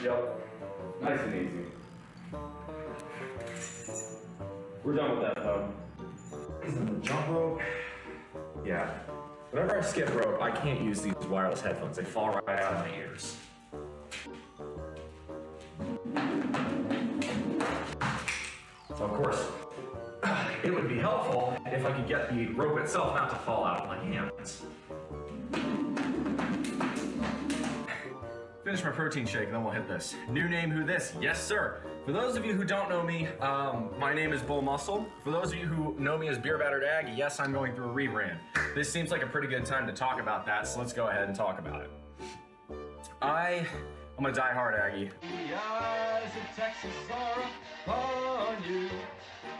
Yep, nice and easy. We're done with that though. Is it the jump rope? Yeah. Whenever I skip rope, I can't use these wireless headphones. They fall right out of my ears. So of course, it would be helpful if I could get the rope itself not to fall out of my hands. Finish my protein shake and then we'll hit this. New name, who this? Yes, sir. For those of you who don't know me, my name is BullMuscle. For those of you who know me as Beer Battered Aggie, yes, I'm going through a rebrand. This seems like a pretty good time to talk about that, so let's go ahead and talk about it. I'm a diehard Aggie. The eyes of Texas are upon you.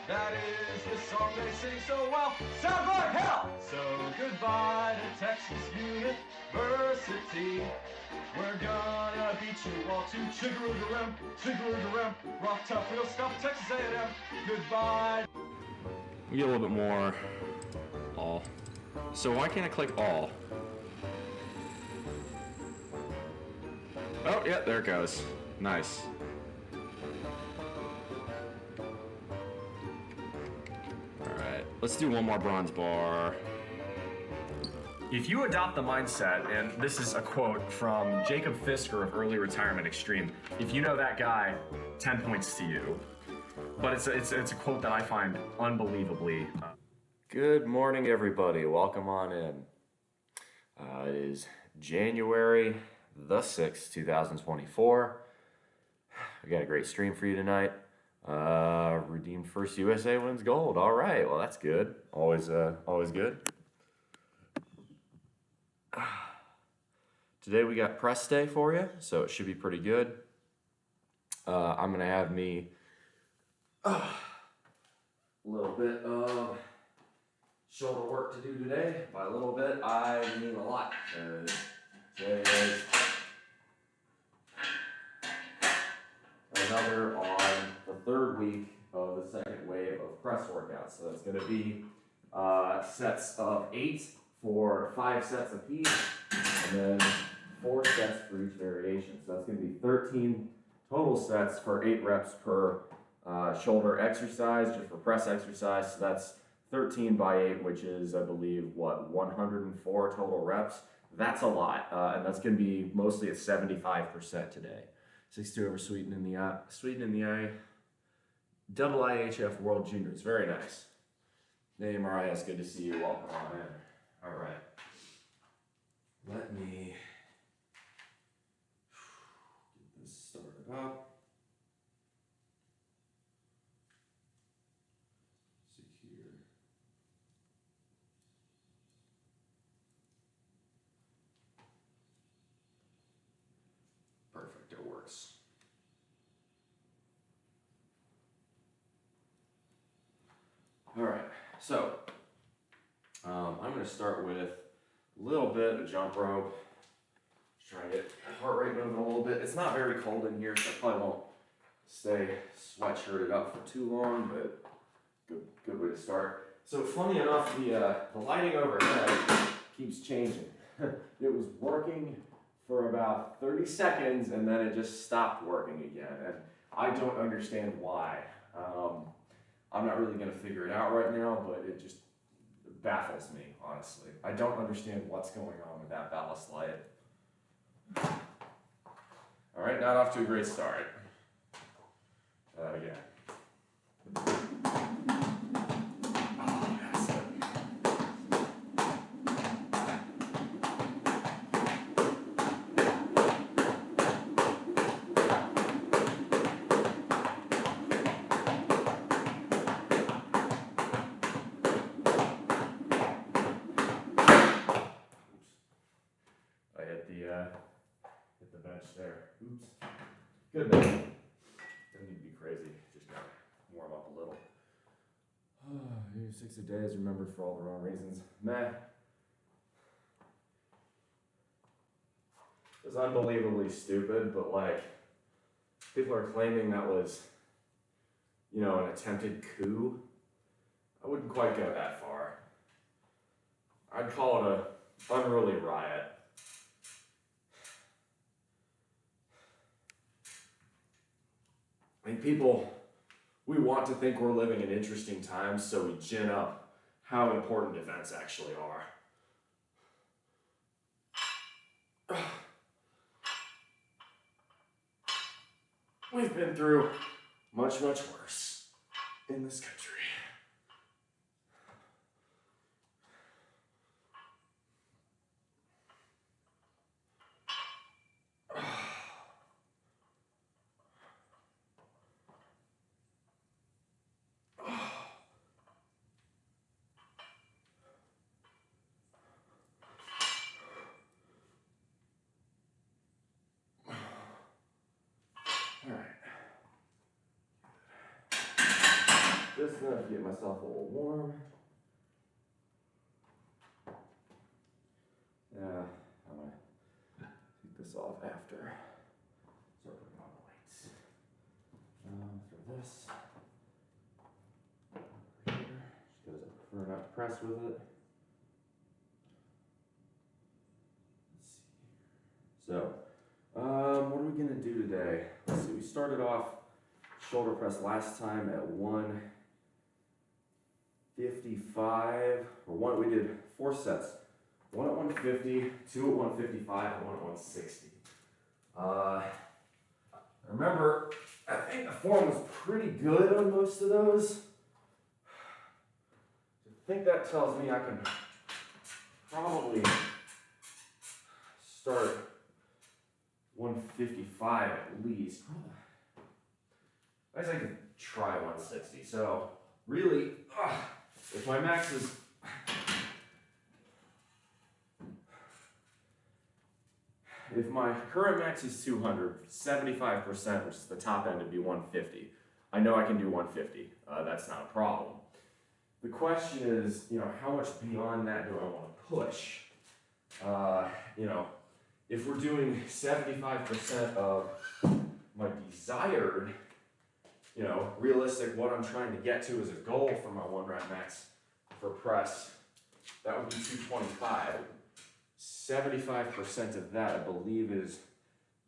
That is the song they sing so well. Sounds like hell! So goodbye to Texas University. We're gonna beat you all to chiggeroo-de-rim, rock tough, real stuff, Texas A&M. Goodbye. We get a little bit more all. So why can't I click all? Oh, yeah, there it goes. Nice. All right, let's do one more bronze bar. If you adopt the mindset, and this is a quote from Jacob Fisker of Early Retirement Extreme, if you know that guy, 10 points to you. But it's a quote that I find unbelievably. Good morning, everybody. Welcome on in. It is January the 6th, 2024. We got a great stream for you tonight. Redeemed First USA wins gold. All right, well that's good. Always good. Today we got press day for you, so it should be pretty good. I'm gonna have me a little bit of shoulder work to do today. By a little bit, I mean a lot. Today is another on the third week of the second wave of press workouts. So that's gonna be sets of 8 for 5 sets apiece, and then 4 sets for each variation. So that's going to be 13 total sets for 8 reps per shoulder exercise, just for press exercise. So that's 13 by 8, which is, I believe, what, 104 total reps? That's a lot, and that's going to be mostly at 75% today. 6'2" over Sweden in the eye. Double IHF World Juniors, very nice. Hey, Mariah, good to see you. Welcome on in. All right. Let me get this started up. See here. Perfect, it works. All right, so I'm going to start with a little bit of jump rope. Just trying to get my heart rate moving a little bit. It's not very cold in here, so I probably won't stay sweatshirted up for too long, but good way to start. So funny enough, the lighting overhead keeps changing. It was working for about 30 seconds, and then it just stopped working again, and I don't understand why. I'm not really going to figure it out right now, but it just baffles me, honestly. I don't understand what's going on with that ballast light. All right, not off to a great start. Again. Oh, yes. I hit the bench there. Oops. Good man. Didn't need to be crazy. Just gotta warm up a little. 60 days remembered for all the wrong reasons. Meh. It was unbelievably stupid, but like, people are claiming that was you know, an attempted coup. I wouldn't quite go that far. I'd call it a unruly riot. I think people, we want to think we're living in interesting times, so we gin up how important events actually are. We've been through much, much worse in this country. All right. Just enough to get myself a little warm. Yeah, I'm gonna take this off after. Start putting on the weights. For this, over here, just because I prefer not to press with it. Let's see. So, what are we gonna do today? Let's see. We started off shoulder press last time at 155, or one. We did 4 sets. 1 at 150, 2 at 155, and 1 at 160. Remember, I think the form was pretty good on most of those. I think that tells me I can probably start 155 at least. I guess I could try 160. So really, if my max is if my current max is 200, 75%, which is the top end, would be 150. I know I can do 150. That's not a problem. The question is, you know, how much beyond that do I want to push? You know, if we're doing 75% of my desired, you know, realistic, what I'm trying to get to as a goal for my 1 rep max for press, that would be 225. 75% of that, I believe, is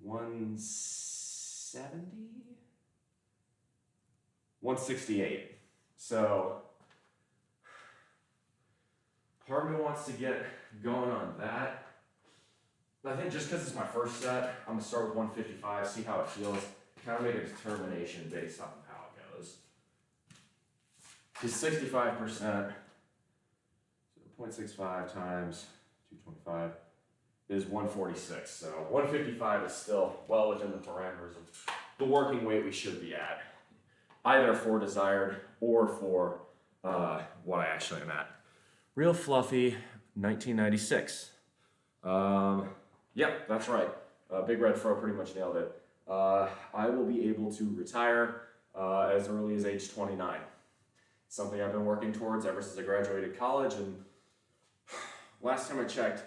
170? 168. So, part of me wants to get going on that. I think just because it's my first set, I'm going to start with 155, see how it feels, kind of make a determination based on how it goes. Because 65%, so 0.65 times 225 is 146. So 155 is still well within the parameters of the working weight we should be at, either for desired or for what I actually am at. Real fluffy, 1996. Yep, that's right. Big Red Fro pretty much nailed it. I will be able to retire as early as age 29. Something I've been working towards ever since I graduated college, and last time I checked,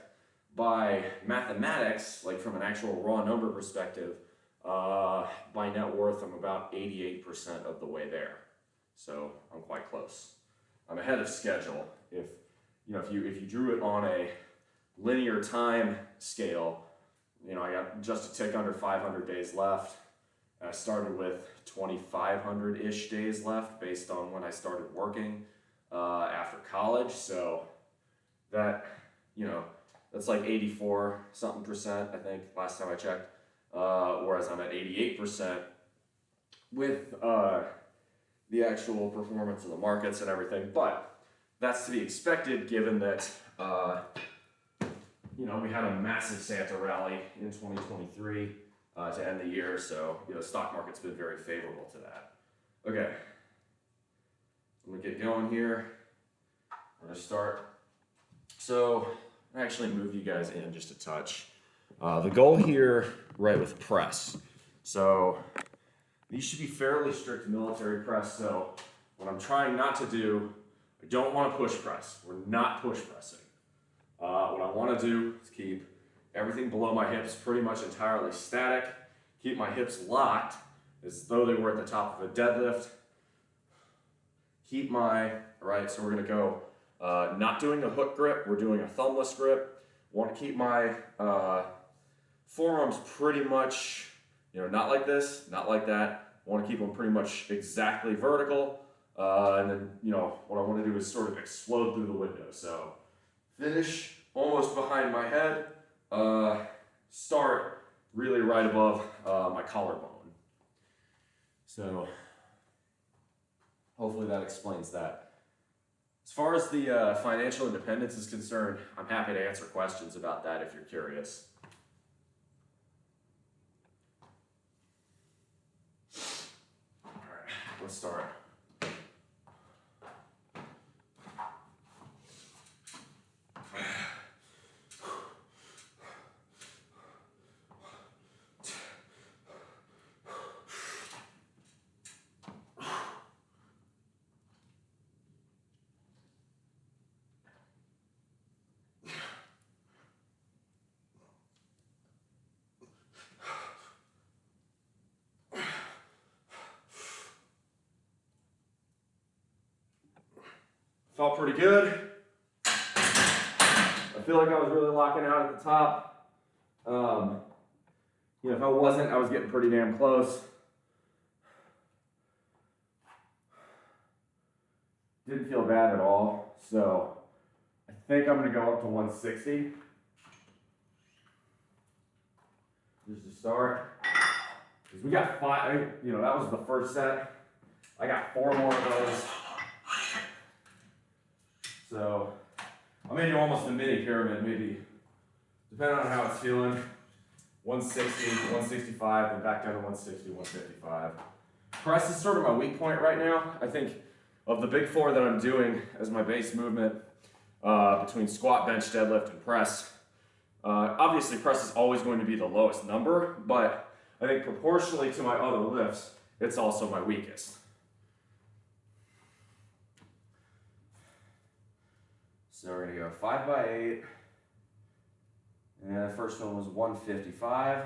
by mathematics, like from an actual raw number perspective, by net worth, I'm about 88% of the way there. So I'm quite close. I'm ahead of schedule. If you drew it on a linear time scale, you know, I got just a tick under 500 days left. I started with 2,500-ish days left based on when I started working after college. So that, you know, that's like 84 something percent, I think, last time I checked. Whereas I'm at 88% with the actual performance of the markets and everything. But that's to be expected given that, you know, we had a massive Santa rally in 2023 to end the year. So, you know, the stock market's been very favorable to that. Okay, I'm gonna get going here. I'm gonna start. So, I actually moved you guys in just a touch. The goal here, right, with press. So, these should be fairly strict military press. So, what I'm trying not to do, I don't want to push press. We're not push pressing. What I want to do is keep everything below my hips pretty much entirely static. Keep my hips locked as though they were at the top of a deadlift. keep my, all right, so we're gonna go, not doing a hook grip, we're doing a thumbless grip. Want to keep my forearms pretty much, not like this, not like that. Want to keep them pretty much exactly vertical. And then, what I want to do is sort of explode through the window. So finish almost behind my head, start really right above my collarbone. So hopefully that explains that. As far as the financial independence is concerned, I'm happy to answer questions about that if you're curious. All right, let's start. Felt pretty good. I feel like I was really locking out at the top. If I wasn't, I was getting pretty damn close. Didn't feel bad at all. So I think I'm gonna go up to 160. Just to start. Because we got 5, that was the first set. I got 4 more of those. So I'm gonna do almost a mini pyramid, maybe, depending on how it's feeling. 160, 165, then back down to 160, 155. Press is sort of my weak point right now. I think of the big 4 that I'm doing as my base movement, between squat, bench, deadlift, and press. Obviously, press is always going to be the lowest number, but I think proportionally to my other lifts, it's also my weakest. So we're gonna go 5 by 8. And the first one was 155.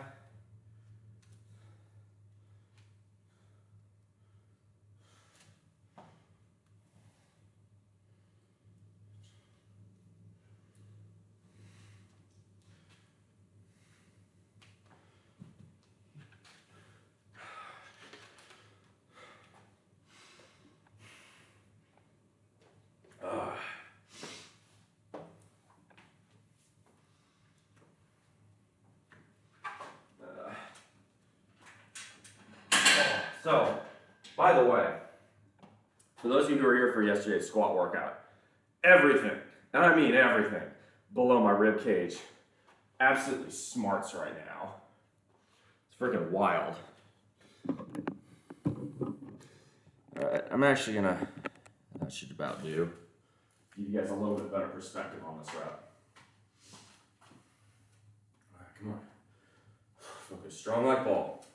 So, by the way, for those of you who were here for yesterday's squat workout, everything, and I mean everything, below my rib cage absolutely smarts right now. It's freaking wild. Alright, I'm actually gonna, that should about do, give you guys a little bit better perspective on this rep. Alright, come on. Focus, strong like ball.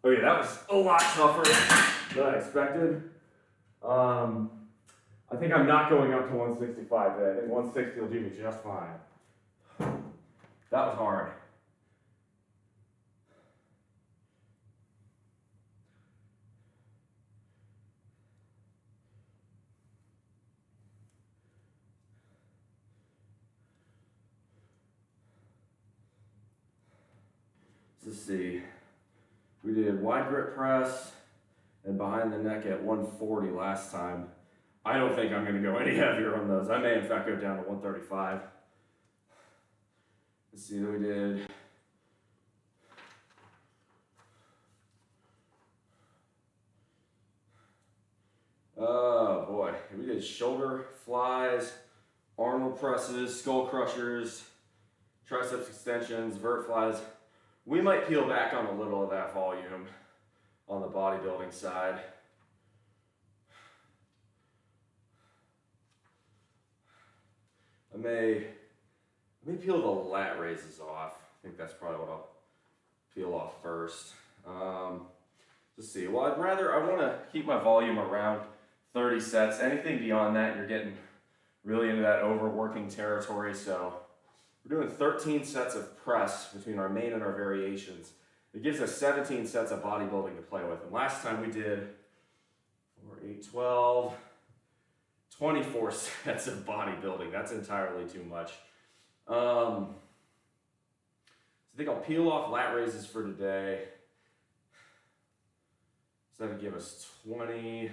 Okay, that was a lot tougher than I expected. I think I'm not going up to 165 today. I think 160 will do me just fine. That was hard. Let's see. We did wide grip press and behind the neck at 140 last time. I don't think I'm going to go any heavier on those. I may in fact go down to 135. Let's see, then we did We did shoulder flies, Arnold presses, skull crushers, triceps extensions, vert flies. We might peel back on a little of that volume on the bodybuilding side. I may peel the lat raises off. I think that's probably what I'll peel off first. Let's see. Well, I want to keep my volume around 30 sets. Anything beyond that, you're getting really into that overworking territory. So we're doing 13 sets of press between our main and our variations. It gives us 17 sets of bodybuilding to play with. And last time we did 4, 8, 12, 24 sets of bodybuilding. That's entirely too much. So I think I'll peel off lat raises for today. So that would give us 20.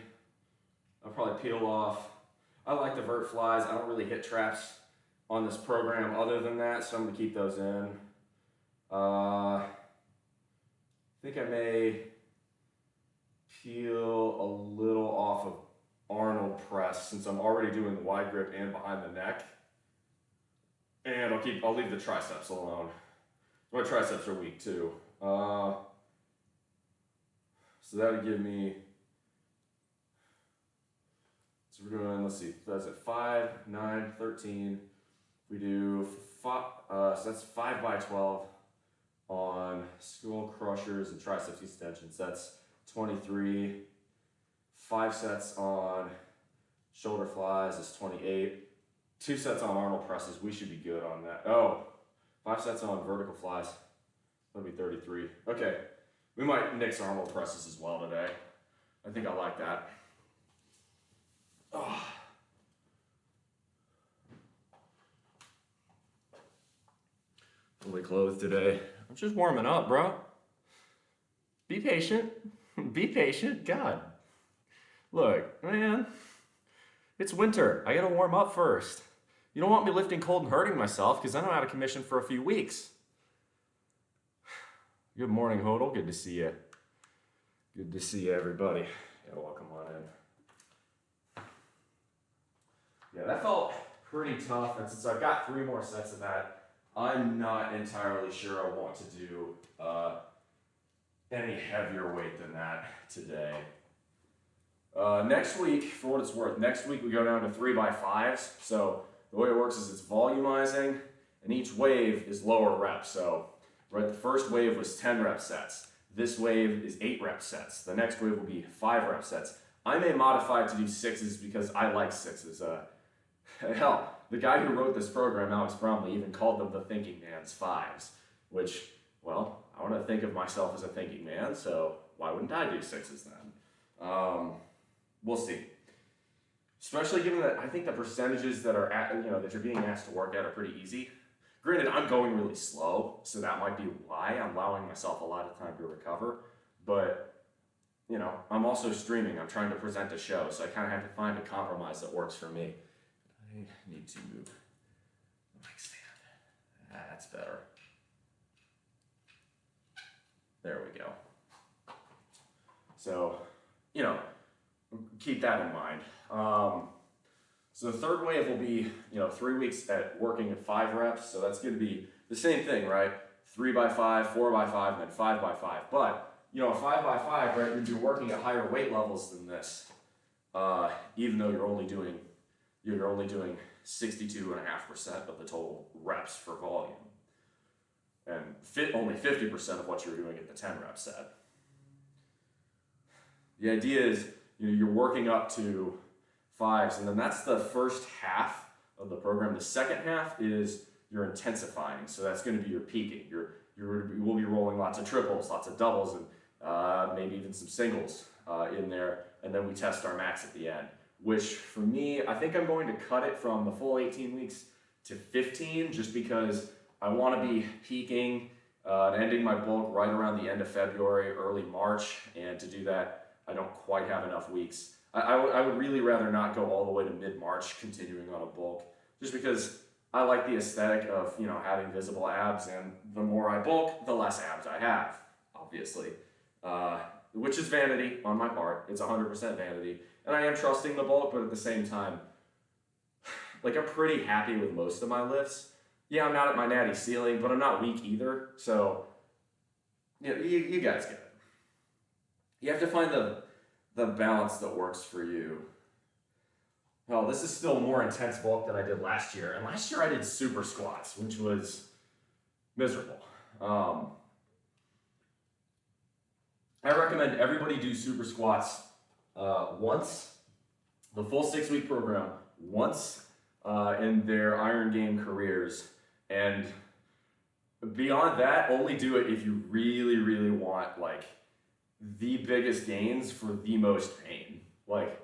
I'll probably peel off. I like the vert flies. I don't really hit traps on this program other than that, so I'm going to keep those in. I think I may peel a little off of Arnold press since I'm already doing wide grip and behind the neck. And I'll leave the triceps alone. My triceps are weak too. So that would give me, so we're doing, let's see, that's at 5, 9, 13. We do 5, so that's 5 by 12 on skull crushers and triceps extensions. That's 23. 5 sets on shoulder flies is 28. 2 sets on Arnold presses. We should be good on that. Oh, 5 sets on vertical flies. That'll be 33. Okay, we might nix Arnold presses as well today. I think I like that. Oh. Fully clothed today. I'm just warming up, bro. Be patient. Be patient. God. Look, man. It's winter. I gotta warm up first. You don't want me lifting cold and hurting myself because then I'm out of commission for a few weeks. Good morning, Hodel. Good to see you. Good to see everybody. Yeah, welcome on in. Yeah, that felt pretty tough. And since I've got 3 more sets of that, I'm not entirely sure I want to do any heavier weight than that today. Next week, for what it's worth, next week we go down to 3 by 5s. So the way it works is it's volumizing, and each wave is lower reps. So, right, the first wave was 10 rep sets. This wave is 8 rep sets. The next wave will be 5 rep sets. I may modify it to do 6s because I like 6s. Hell, the guy who wrote this program, Alex Bromley, even called them the thinking man's 5s, which, well, I want to think of myself as a thinking man, so why wouldn't I do 6s then? We'll see. Especially given that I think the percentages that are that you're being asked to work at are pretty easy. Granted, I'm going really slow, so that might be why I'm allowing myself a lot of time to recover. But, I'm also streaming. I'm trying to present a show, so I kind of have to find a compromise that works for me. I need to move the mic stand. That's better. There we go. So, keep that in mind. So the third wave will be, 3 weeks at working at 5 reps. So that's going to be the same thing, right? 3 by 5, 4 by 5, and then 5 by 5. But, a 5 by 5, right, you'd be working at higher weight levels than this, even though you're only doing 62.5% of the total reps for volume. And only 50% of what you're doing at the 10 rep set. The idea is, you're working up to 5s, and then that's the first half of the program. The second half is you're intensifying, so that's going to be your peaking. You will be rolling lots of triples, lots of doubles, and maybe even some singles in there, and then we test our max at the end, which for me, I think I'm going to cut it from the full 18 weeks to 15, just because I want to be peaking and ending my bulk right around the end of February, early March, and to do that, I don't quite have enough weeks. I would really rather not go all the way to mid-March continuing on a bulk, just because I like the aesthetic of, having visible abs, and the more I bulk, the less abs I have, obviously. which is vanity on my part. It's 100% vanity. And I am trusting the bulk, but at the same time, like I'm pretty happy with most of my lifts. Yeah, I'm not at my natty ceiling, but I'm not weak either. So, you guys get it. You have to find the balance that works for you. Hell, this is still more intense bulk than I did last year. And last year I did super squats, which was miserable. I recommend everybody do super squats once, the full 6-week program, once in their Iron Game careers. And beyond that, only do it if you really, really want like the biggest gains for the most pain. Like,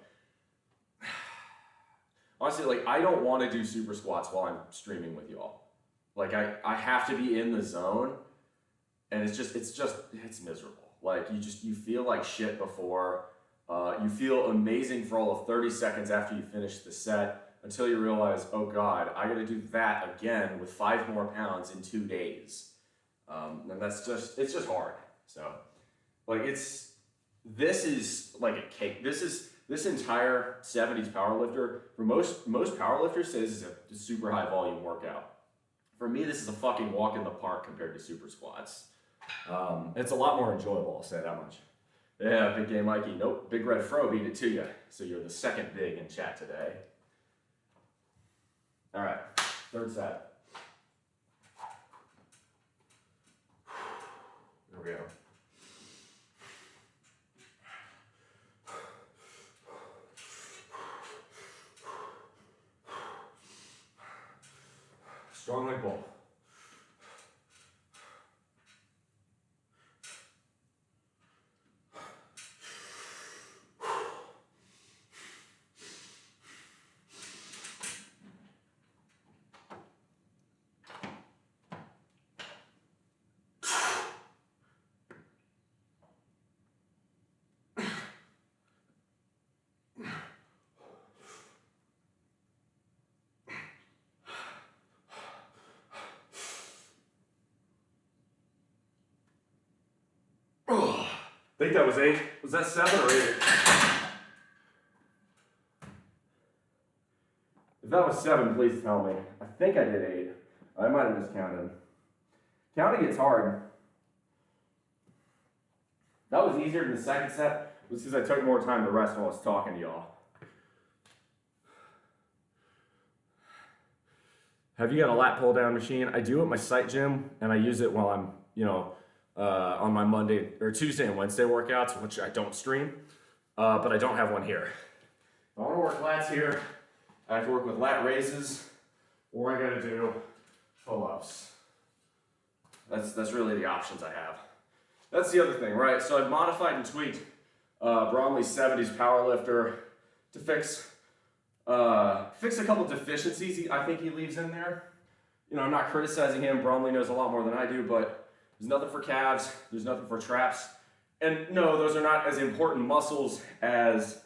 honestly, like I don't want to do super squats while I'm streaming with y'all. Like I have to be in the zone, and it's miserable. Like you feel like shit before, you feel amazing for all of 30 seconds after you finish the set until you realize, oh God, I gotta do that again with 5 more pounds in 2 days. And it's just hard. So like this is like a cake. This entire 70s powerlifter, for most powerlifters say this is a super high volume workout. For me, this is a fucking walk in the park compared to super squats. It's a lot more enjoyable, I'll say that much. Yeah, Big Game Mikey. Nope, Big Red Fro beat it to you. So you're the second big in chat today. All right, third set. There we go. Strong leg pull. I think that was 8. Was that 7 or 8? If that was 7, please tell me. I think I did 8. I might have miscounted. Counting gets hard. That was easier than the second set. It was because I took more time to rest while I was talking to y'all. Have you got a lat pull down machine? I do at my site gym, and I use it while I'm, on my Monday or Tuesday and Wednesday workouts, which I don't stream, but I don't have one here. If I want to work lats here, I have to work with lat raises, or I got to do pull-ups. That's really the options I have. That's the other thing, right? So I've modified and tweaked Bromley's 70s powerlifter to fix a couple deficiencies I think he leaves in there. I'm not criticizing him. Bromley knows a lot more than I do, but there's nothing for calves. There's nothing for traps. And no, those are not as important muscles as,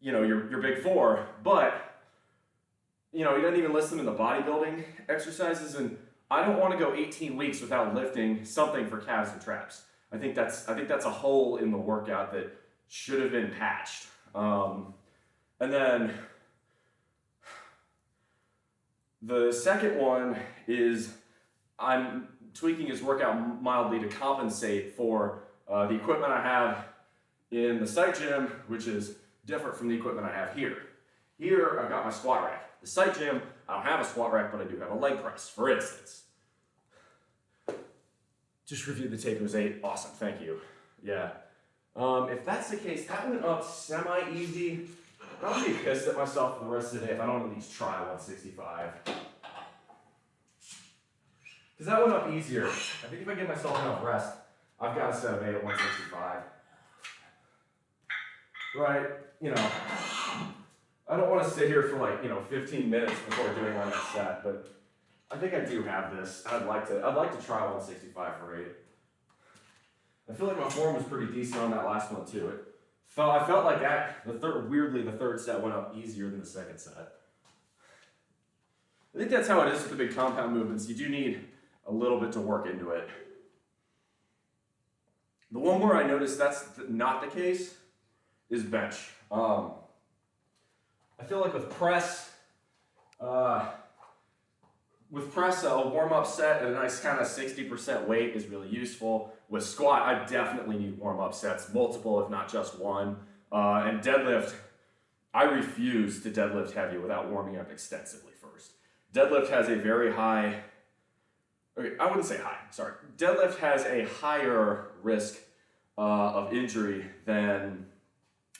your big 4, but, he doesn't even list them in the bodybuilding exercises, and I don't want to go 18 weeks without lifting something for calves and traps. I think that's a hole in the workout that should have been patched. And then the second one is I'm tweaking his workout mildly to compensate for the equipment I have in the site gym, which is different from the equipment I have here. Here, I've got my squat rack. The site gym, I don't have a squat rack, but I do have a leg press, for instance. Just reviewed the tape, it was 8. Awesome, thank you. Yeah. If that's the case, that went up semi-easy. I'll be pissed at myself for the rest of the day if I don't at least try 165. Because that went up easier. I think if I give myself enough rest, I've got a set of 8 at 165. Right, I don't want to sit here for 15 minutes before doing my next set, but I think I do have this. I'd like to try 165 for 8. I feel like my form was pretty decent on that last one too. I felt like that, weirdly, the third set went up easier than the second set. I think that's how it is with the big compound movements. You do need a little bit to work into it. The one where I noticed that's not the case is bench. I feel like with press, a warm-up set at a nice kind of 60% weight is really useful. With squat, I definitely need warm-up sets, multiple if not just one. And deadlift, I refuse to deadlift heavy without warming up extensively first. Deadlift has a very high, okay, I wouldn't say high, sorry. Deadlift has a higher risk of injury than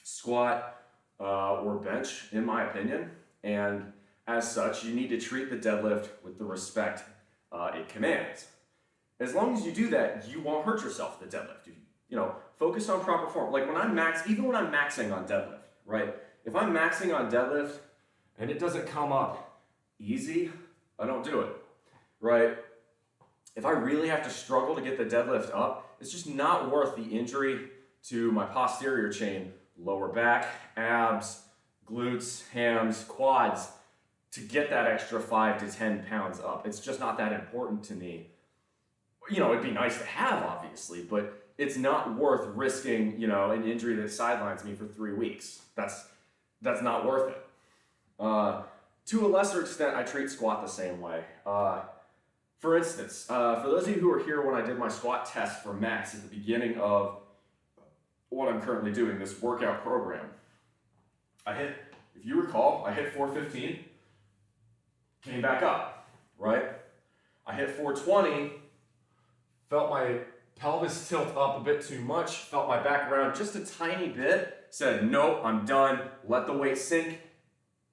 squat or bench, in my opinion. And as such, you need to treat the deadlift with the respect it commands. As long as you do that, you won't hurt yourself with the deadlift. You know, focus on proper form. Like when I'm even when I'm maxing on deadlift, right? If I'm maxing on deadlift and it doesn't come up easy, I don't do it, right? If I really have to struggle to get the deadlift up, it's just not worth the injury to my posterior chain, lower back, abs, glutes, hams, quads, to get that extra 5 to 10 pounds up. It's just not that important to me. You know, it'd be nice to have, obviously, but it's not worth risking, you know, an injury that sidelines me for 3 weeks. That's not worth it. To a lesser extent, I treat squat the same way. For instance, for those of you who were here when I did my squat test for max at the beginning of what I'm currently doing, this workout program, if you recall, I hit 415, came back up, right? I hit 420, felt my pelvis tilt up a bit too much, felt my back around just a tiny bit, said, nope, I'm done, let the weight sink,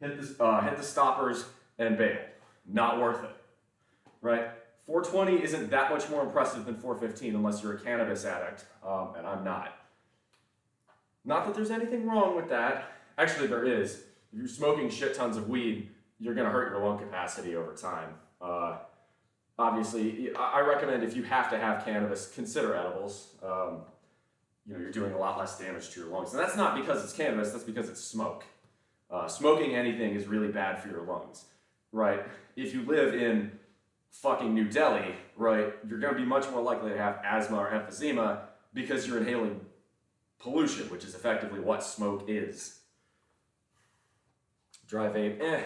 hit the stoppers, and bail. Not worth it, right? 420 isn't that much more impressive than 415 unless you're a cannabis addict, and I'm not. Not that there's anything wrong with that. Actually, there is. If you're smoking shit tons of weed, you're gonna hurt your lung capacity over time. Obviously, I recommend if you have to have cannabis, consider edibles. You know, you're doing a lot less damage to your lungs. And that's not because it's cannabis, that's because it's smoke. Smoking anything is really bad for your lungs, right? If you live in fucking New Delhi, right, you're gonna be much more likely to have asthma or emphysema because you're inhaling pollution, which is effectively what smoke is. Dry vape,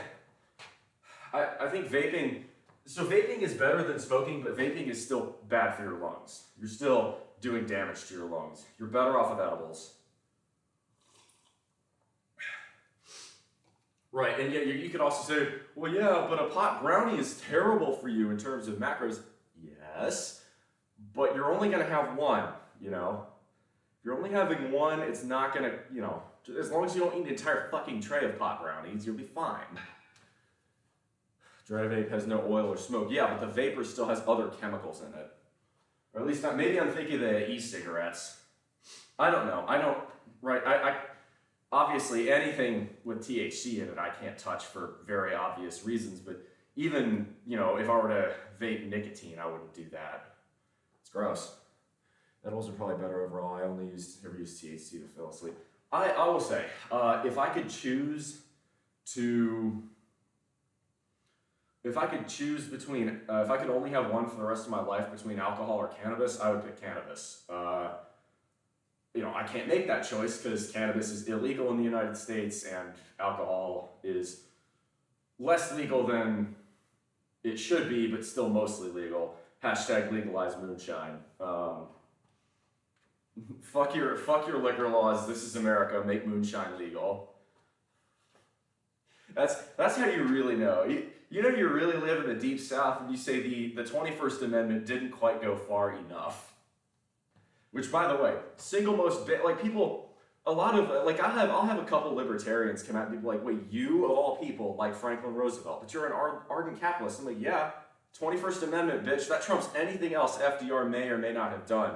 I think vaping is better than smoking, but vaping is still bad for your lungs. You're still doing damage to your lungs. You're better off of edibles. Right, and yet you could also say, well, yeah, but a pot brownie is terrible for you in terms of macros. Yes, but you're only gonna have one, you know? If you're only having one, it's not gonna, you know, as long as you don't eat an entire fucking tray of pot brownies, you'll be fine. Dry vape has no oil or smoke. Yeah, but the vapor still has other chemicals in it. Or at least not, maybe I'm thinking the e-cigarettes. I don't know, I obviously anything with THC in it I can't touch for very obvious reasons, but even, you know, if I were to vape nicotine, I wouldn't do that. It's gross. Edibles are probably better overall. I only ever use THC to fall asleep. I will say, if I could choose between, if I could only have one for the rest of my life between alcohol or cannabis, I would pick cannabis. You know, I can't make that choice because cannabis is illegal in the United States and alcohol is less legal than it should be, but still mostly legal. Hashtag legalize moonshine. Fuck your liquor laws. This is America. Make moonshine legal. That's how you really know. You know you really live in the deep south and you say the 21st Amendment didn't quite go far enough. Which, by the way, single most, like people, a lot of, like I'll have a couple libertarians come out and be like, wait, you of all people like Franklin Roosevelt, but you're an ardent capitalist. I'm like, yeah, 21st Amendment, bitch, that trumps anything else FDR may or may not have done.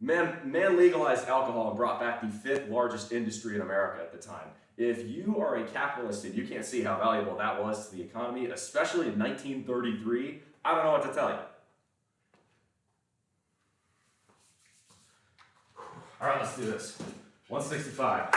Man legalized alcohol and brought back the 5th largest industry in America at the time. If you are a capitalist and you can't see how valuable that was to the economy, especially in 1933, I don't know what to tell you. All right, let's do this. 165.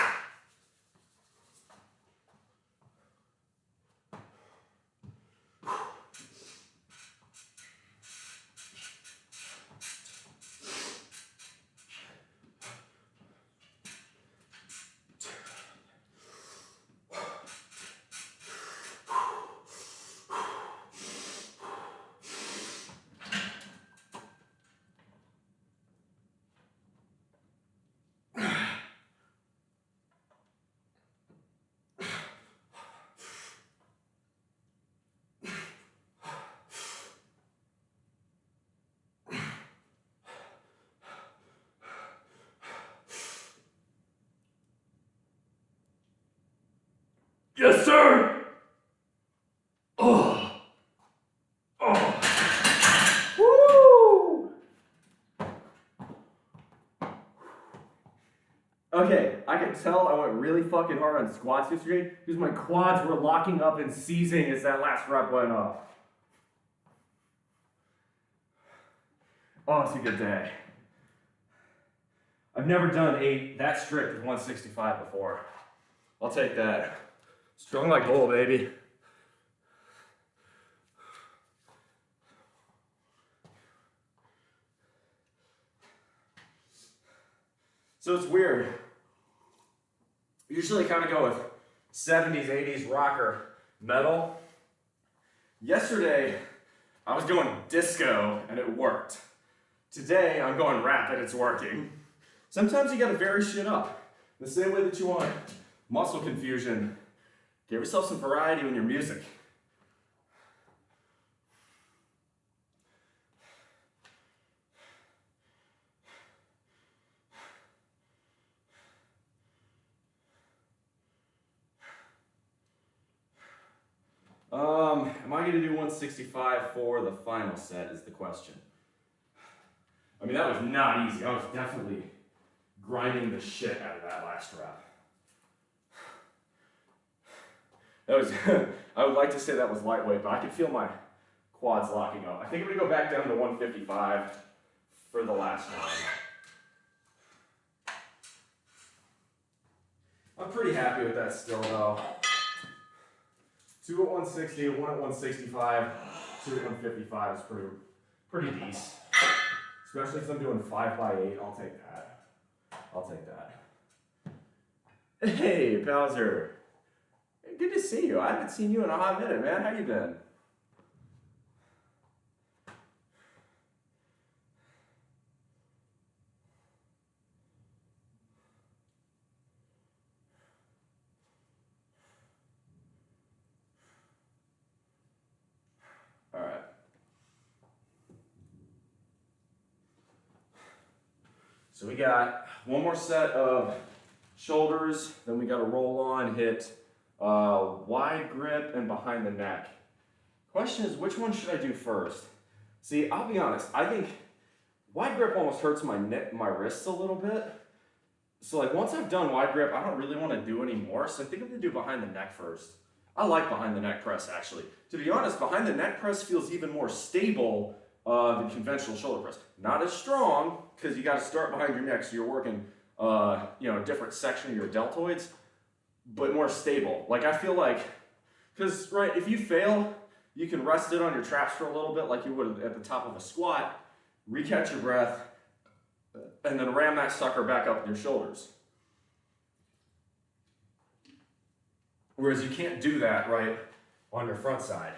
Yes, sir. Oh. Oh. Woo. Okay, I can tell I went really fucking hard on squats yesterday because my quads were locking up and seizing as that last rep went up. Oh, it's a good day. I've never done that strict with 165 before. I'll take that. Strong like bull, baby. So it's weird. Usually kind of go with 70s, 80s rocker metal. Yesterday, I was going disco and it worked. Today, I'm going rap and it's working. Sometimes you gotta vary shit up. The same way that you want muscle confusion. Give yourself some variety in your music. Am I going to do 165 for the final set is the question. I mean, that was not easy. I was definitely grinding the shit out of that last rep. That was, I would like to say that was lightweight, but I could feel my quads locking up. I think I'm going to go back down to 155 for the last one. I'm pretty happy with that still, though. 2 at 160, 1 at 165, 2 at 155 is pretty decent. Especially since I'm doing 5x8, I'll take that. I'll take that. Hey, Bowser. Good to see you. I haven't seen you in a hot minute, man. How you been? All right. So we got one more set of shoulders, then we got to roll on, hit wide grip and behind the neck. Question is, which one should I do first? See, I'll be honest, I think wide grip almost hurts my neck, my wrists a little bit. So like once I've done wide grip, I don't really want to do any more. So I think I'm gonna do behind the neck first. I like behind the neck press actually. To be honest, behind the neck press feels even more stable than conventional shoulder press. Not as strong, because you got to start behind your neck, so you're working a different section of your deltoids, but more stable. Like I feel like, because right, if you fail, you can rest it on your traps for a little bit like you would at the top of a squat, recatch your breath, and then ram that sucker back up with your shoulders. Whereas you can't do that, right, on your front side,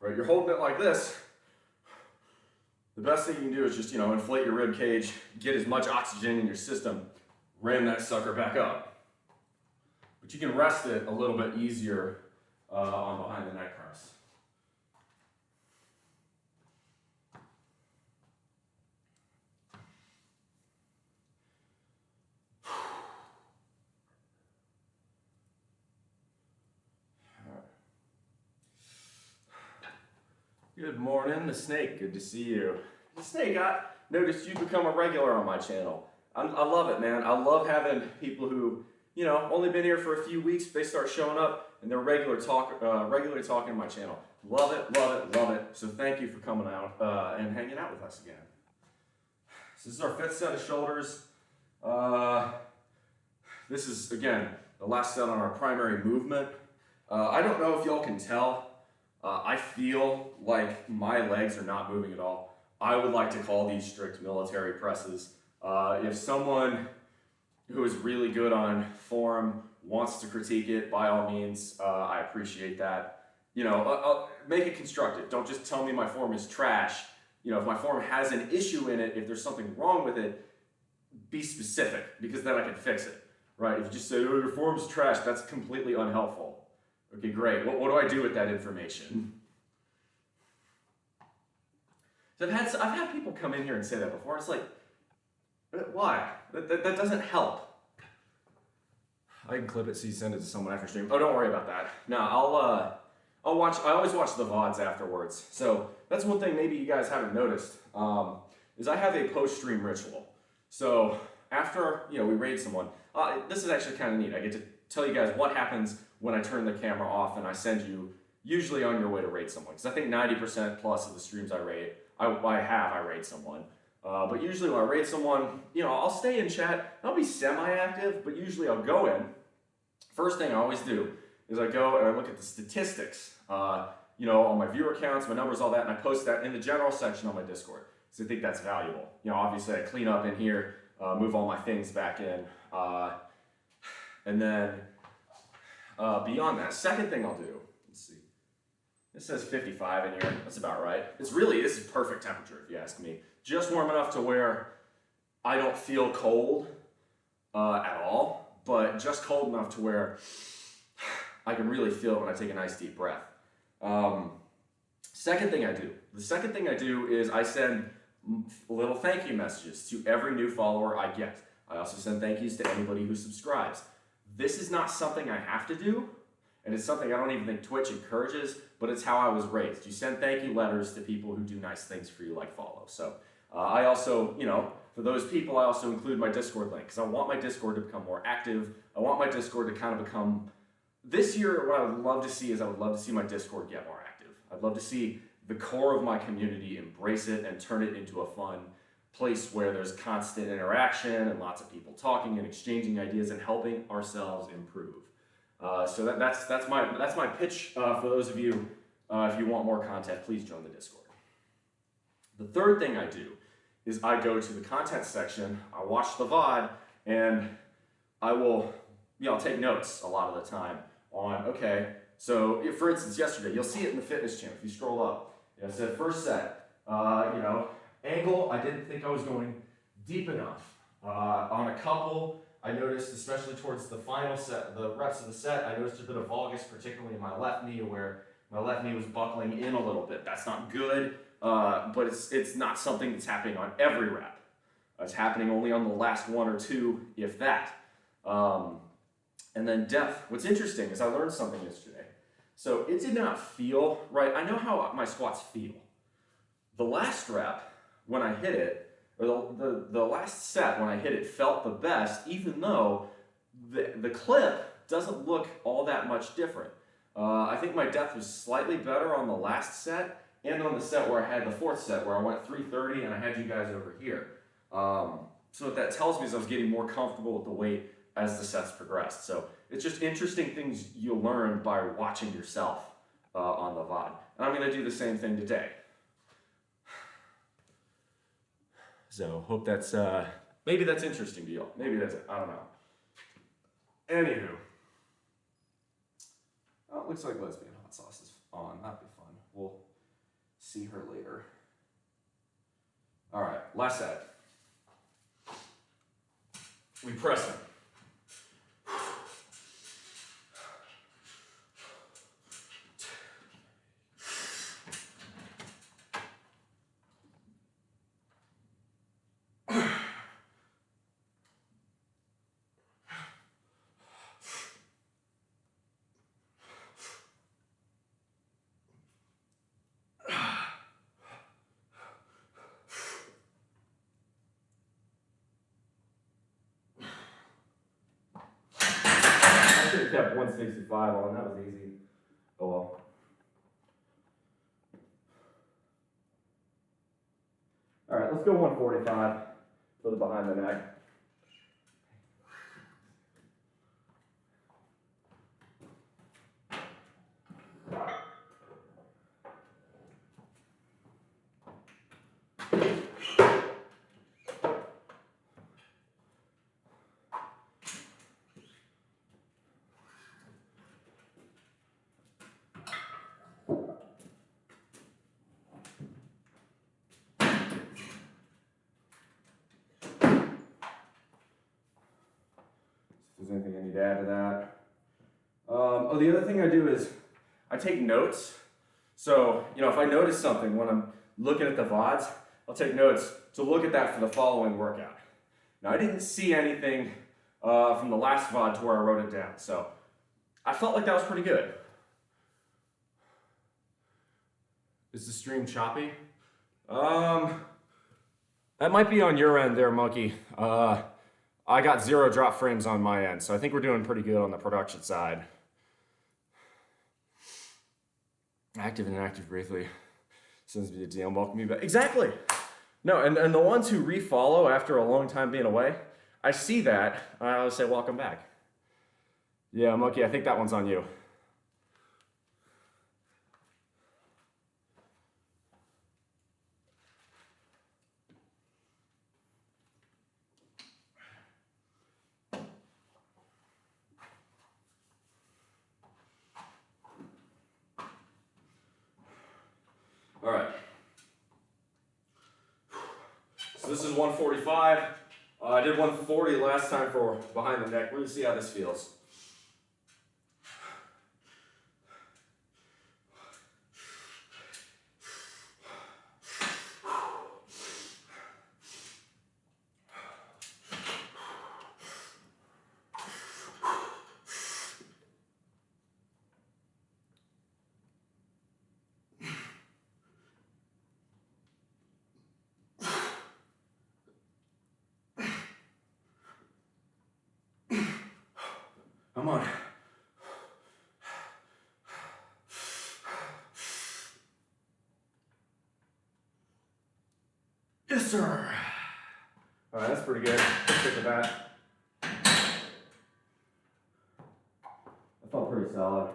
right? You're holding it like this. The best thing you can do is just, inflate your rib cage, get as much oxygen in your system, ram that sucker back up. But you can rest it a little bit easier on behind the neck press. Good morning, the Snake. Good to see you. The Snake, I noticed you've become a regular on my channel. I love it, man. I love having people who, only been here for a few weeks. They start showing up and they're regularly talking to my channel. Love it, love it, love it. So thank you for coming out and hanging out with us again. So this is our 5th set of shoulders. This is, again, the last set on our primary movement. I don't know if y'all can tell. I feel like my legs are not moving at all. I would like to call these strict military presses. If someone who is really good on form wants to critique it, by all means, I appreciate that. Make it constructive. Don't just tell me my form is trash. If my form has an issue in it, if there's something wrong with it, be specific, because then I can fix it, right? If you just say, oh, your form's trash, that's completely unhelpful. Okay, great. What do I do with that information? So I've had people come in here and say that before. It's like, why? That doesn't help. I can clip it so you send it to someone after stream. Oh, don't worry about that. No, I'll watch. I always watch the VODs afterwards. So that's one thing maybe you guys haven't noticed is I have a post-stream ritual. So after we raid someone, this is actually kind of neat. I get to tell you guys what happens when I turn the camera off and I send you usually on your way to raid someone. Because I think 90% plus of the streams I raid, I raid someone. But usually when I raid someone, I'll stay in chat. I'll be semi-active, but usually I'll go in. First thing I always do is I go and I look at the statistics, all my viewer counts, my numbers, all that, and I post that in the general section on my Discord. So I think that's valuable. Obviously I clean up in here, move all my things back in, and then beyond that, second thing I'll do, let's see. It says 55 in here, that's about right. This is perfect temperature if you ask me. Just warm enough to where I don't feel cold at all, but just cold enough to where I can really feel it when I take a nice deep breath. The second thing I do is I send little thank you messages to every new follower I get. I also send thank yous to anybody who subscribes. This is not something I have to do, and it's something I don't even think Twitch encourages, but it's how I was raised. You send thank you letters to people who do nice things for you, like follow. So I also, for those people, I also include my Discord link, because I want my Discord to become more active. I want my Discord to kind of become, this year, what I would love to see is I would love to see my Discord get more active. I'd love to see the core of my community embrace it and turn it into a fun place where there's constant interaction and lots of people talking and exchanging ideas and helping ourselves improve. So that's my pitch for those of you. If you want more content, please join the Discord. The third thing I do is I go to the content section, I watch the VOD, and I'll take notes a lot of the time on, okay, so for instance, yesterday, you'll see it in the fitness channel if you scroll up. It said first set, angle, I didn't think I was going deep enough. On a couple, I noticed, especially towards the final set, the reps of the set, I noticed a bit of valgus, particularly in my left knee, where my left knee was buckling in a little bit. That's not good, but it's not something that's happening on every rep. It's happening only on the last one or two, if that. And then depth. What's interesting is I learned something yesterday. So it did not feel right. I know how my squats feel. The last rep, when I hit it, or the last set when I hit it felt the best, even though the clip doesn't look all that much different. I think my depth was slightly better on the last set and on the set where I had the fourth set where I went 330 and I had you guys over here. So what that tells me is I was getting more comfortable with the weight as the sets progressed. So it's just interesting things you'll learn by watching yourself on the VOD. And I'm going to do the same thing today. So hope that's, maybe that's interesting to y'all. Maybe that's it. I don't know. Anywho. Oh, it looks like lesbian hot sauce is on. That'd be fun. We'll see her later. All right, last set. We press him. I should have kept 165 on, that was easy. Oh well. Alright, let's go 145 for the behind the neck. If there's anything I need to add to that. The other thing I do is I take notes. So, if I notice something when I'm looking at the VODs, I'll take notes to look at that for the following workout. Now, I didn't see anything from the last VOD to where I wrote it down. So I felt like that was pretty good. Is the stream choppy? That might be on your end there, Monkey. I got 0 drop frames on my end, so I think we're doing pretty good on the production side. Active and inactive briefly. Sends me the DM, welcome me back. Exactly! No, and the ones who refollow after a long time being away, I see that, I always say welcome back. Yeah, Monkey, I think that one's on you. All right. So this is 145. I did 140 last time for behind the neck. We're gonna see how this feels. Come on. Yes, sir. All right, that's pretty good. Let's stick with that. That felt pretty solid.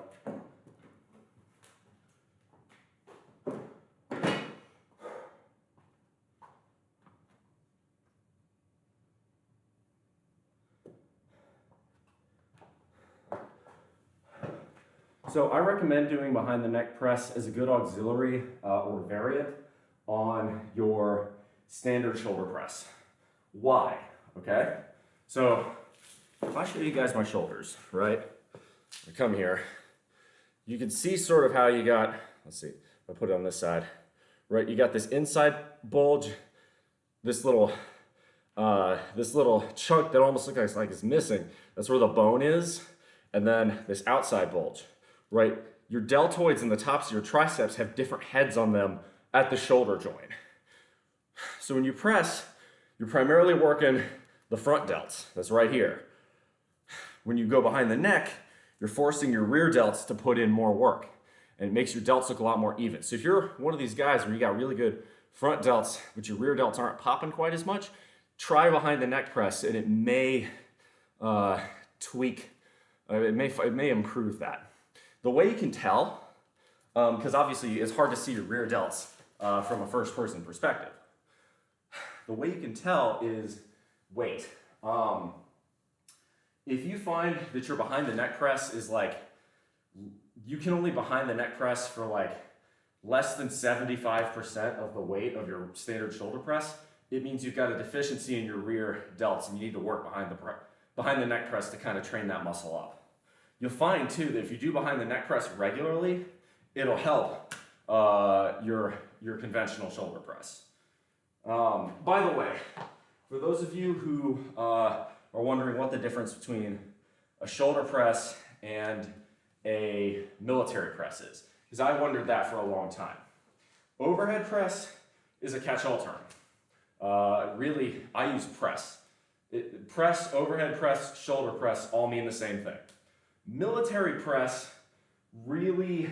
So I recommend doing behind the neck press as a good auxiliary or variant on your standard shoulder press. Why? Okay? So if I show you guys my shoulders, right? I come here, you can see sort of how you got, let's see, if I put it on this side, right? You got this inside bulge, this little chunk that almost looks like it's missing. That's where the bone is. And then this outside bulge. Right, your deltoids and the tops of your triceps have different heads on them at the shoulder joint. So when you press, you're primarily working the front delts, that's right here. When you go behind the neck, you're forcing your rear delts to put in more work, and it makes your delts look a lot more even. So if you're one of these guys where you got really good front delts, but your rear delts aren't popping quite as much, try behind the neck press, and it may it may improve that. The way you can tell, because obviously it's hard to see your rear delts from a first person perspective. The way you can tell is weight. If you find that your behind the neck press is like, you can only behind the neck press for like less than 75% of the weight of your standard shoulder press, it means you've got a deficiency in your rear delts and you need to work behind the neck press to kind of train that muscle up. You'll find too that if you do behind the neck press regularly, it'll help your conventional shoulder press. By the way, for those of you who are wondering what the difference between a shoulder press and a military press is, because I wondered that for a long time. Overhead press is a catch-all term. Really, I use press. Press, overhead press, shoulder press all mean the same thing. Military press really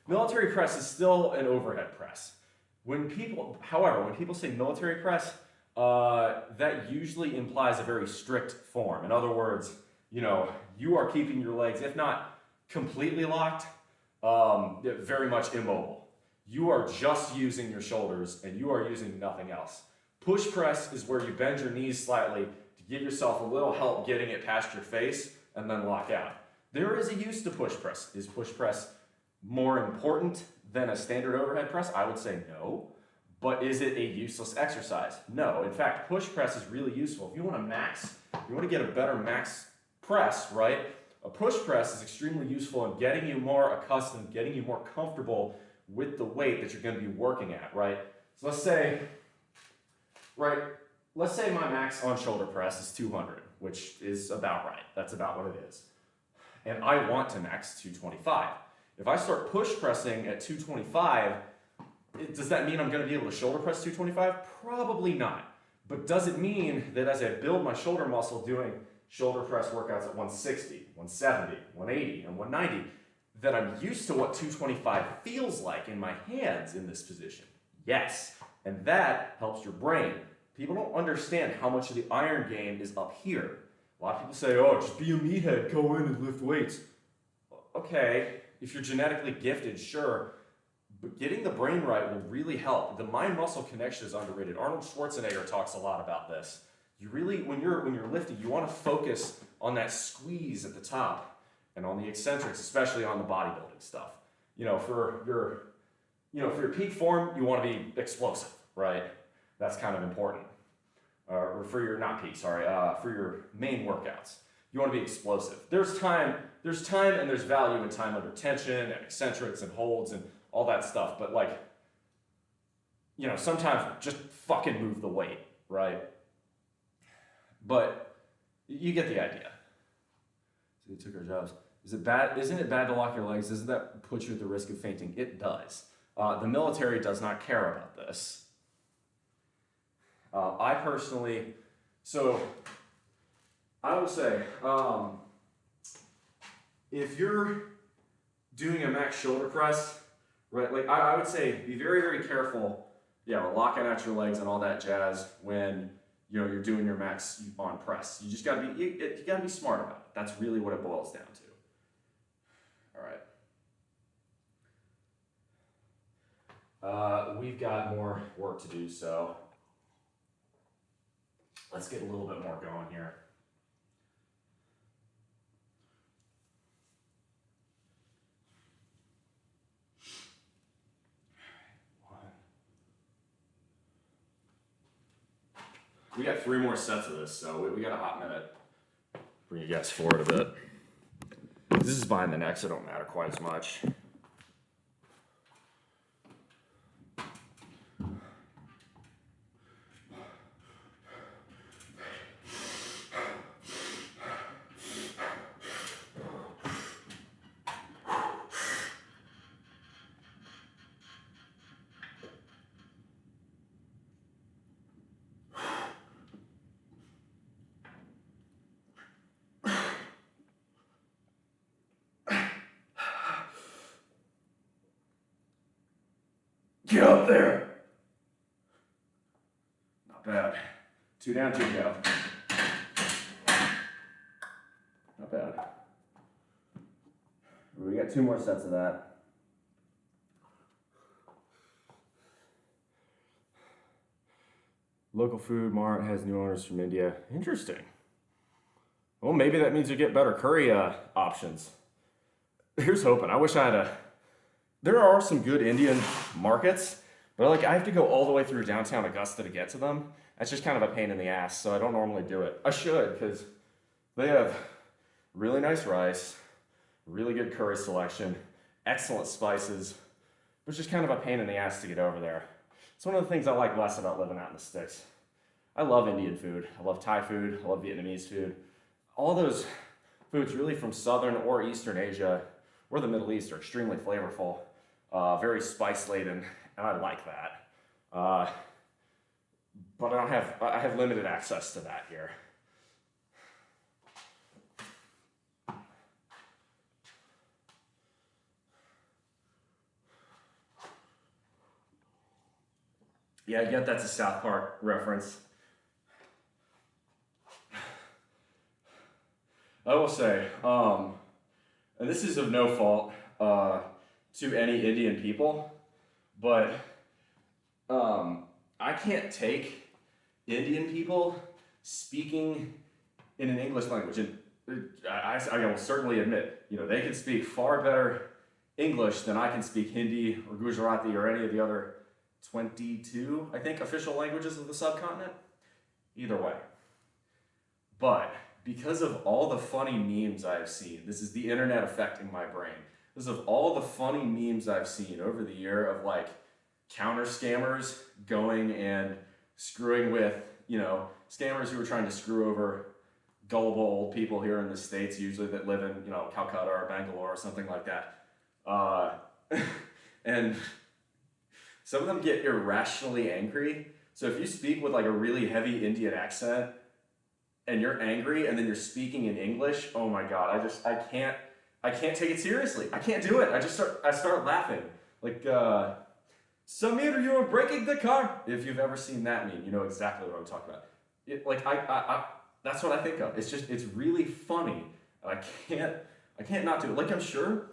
military press is still an overhead press. However, when people say military press, that usually implies a very strict form. In other words, you are keeping your legs, if not completely locked, very much immobile. You are just using your shoulders and you are using nothing else. Push press is where you bend your knees slightly to give yourself a little help getting it past your face and then lock out. There is a use to push press. Is push press more important than a standard overhead press? I would say no. But is it a useless exercise? No. In fact, push press is really useful. If you want to get a better max press, right? A push press is extremely useful in getting you more accustomed, getting you more comfortable with the weight that you're going to be working at, right? So let's say my max on shoulder press is 200. which is about right. That's about what it is. And I want to max 225. If I start push pressing at 225, does that mean I'm going to be able to shoulder press 225? Probably not. But does it mean that as I build my shoulder muscle doing shoulder press workouts at 160, 170, 180, and 190, that I'm used to what 225 feels like in my hands in this position? Yes. And that helps your brain. People don't understand how much of the iron game is up here. A lot of people say, oh, just be a meathead, go in and lift weights. Okay, if you're genetically gifted, sure. But getting the brain right will really help. The mind-muscle connection is underrated. Arnold Schwarzenegger talks a lot about this. You really, when you're lifting, you want to focus on that squeeze at the top and on the eccentrics, especially on the bodybuilding stuff. For your peak form, you want to be explosive, right? That's kind of important. Or for your, not peak, sorry, for your main workouts. You want to be explosive. There's time and there's value in time under tension and eccentrics and holds and all that stuff. But sometimes just fucking move the weight, right? But you get the idea. So they took our jobs. Isn't it bad to lock your legs? Doesn't that put you at the risk of fainting? It does. The military does not care about this. I personally, so I will say, if you're doing a max shoulder press, right, like I would say be very, very careful, locking out your legs and all that jazz when you're doing your max on press. You just gotta be, you gotta be smart about it. That's really what it boils down to. All right. We've got more work to do, so let's get a little bit more going here. We got 3 more sets of this, so we got a hot minute. Bring you guys forward a bit. This is behind the neck, so it don't matter quite as much. Get up there. Not bad. 2 down, 2 to go. Not bad. We got 2 more sets of that. Local food mart has new owners from India. Interesting. Well, maybe that means you get better curry options. Here's hoping. I wish I had there are some good Indian markets, but I have to go all the way through downtown Augusta to get to them. That's just kind of a pain in the ass, so I don't normally do it. I should, because they have really nice rice, really good curry selection, excellent spices, but it's just kind of a pain in the ass to get over there. It's one of the things I like less about living out in the sticks. I love Indian food. I love Thai food. I love Vietnamese food. All those foods really from Southern or Eastern Asia or the Middle East are extremely flavorful. Very spice laden, and I like that. But I have limited access to that here. Yeah, I get that's a South Park reference. I will say, and this is of no fault to any Indian people, but I can't take Indian people speaking in an English language. And I will certainly admit, they can speak far better English than I can speak Hindi or Gujarati or any of the other 22, I think, official languages of the subcontinent. Either way. But because of all the funny memes I've seen, this is the internet affecting my brain. Because of all the funny memes I've seen over the year of counter scammers going and screwing with, scammers who are trying to screw over gullible old people here in the States, usually that live in, Calcutta or Bangalore or something like that. And some of them get irrationally angry. So if you speak with like a really heavy Indian accent and you're angry and then you're speaking in English, oh my God, I can't take it seriously. I can't do it. I start laughing. Like, Samir, you're breaking the car. If you've ever seen that meme, you know exactly what I'm talking about. That's what I think of. It's really funny. And I can't not do it. Like, I'm sure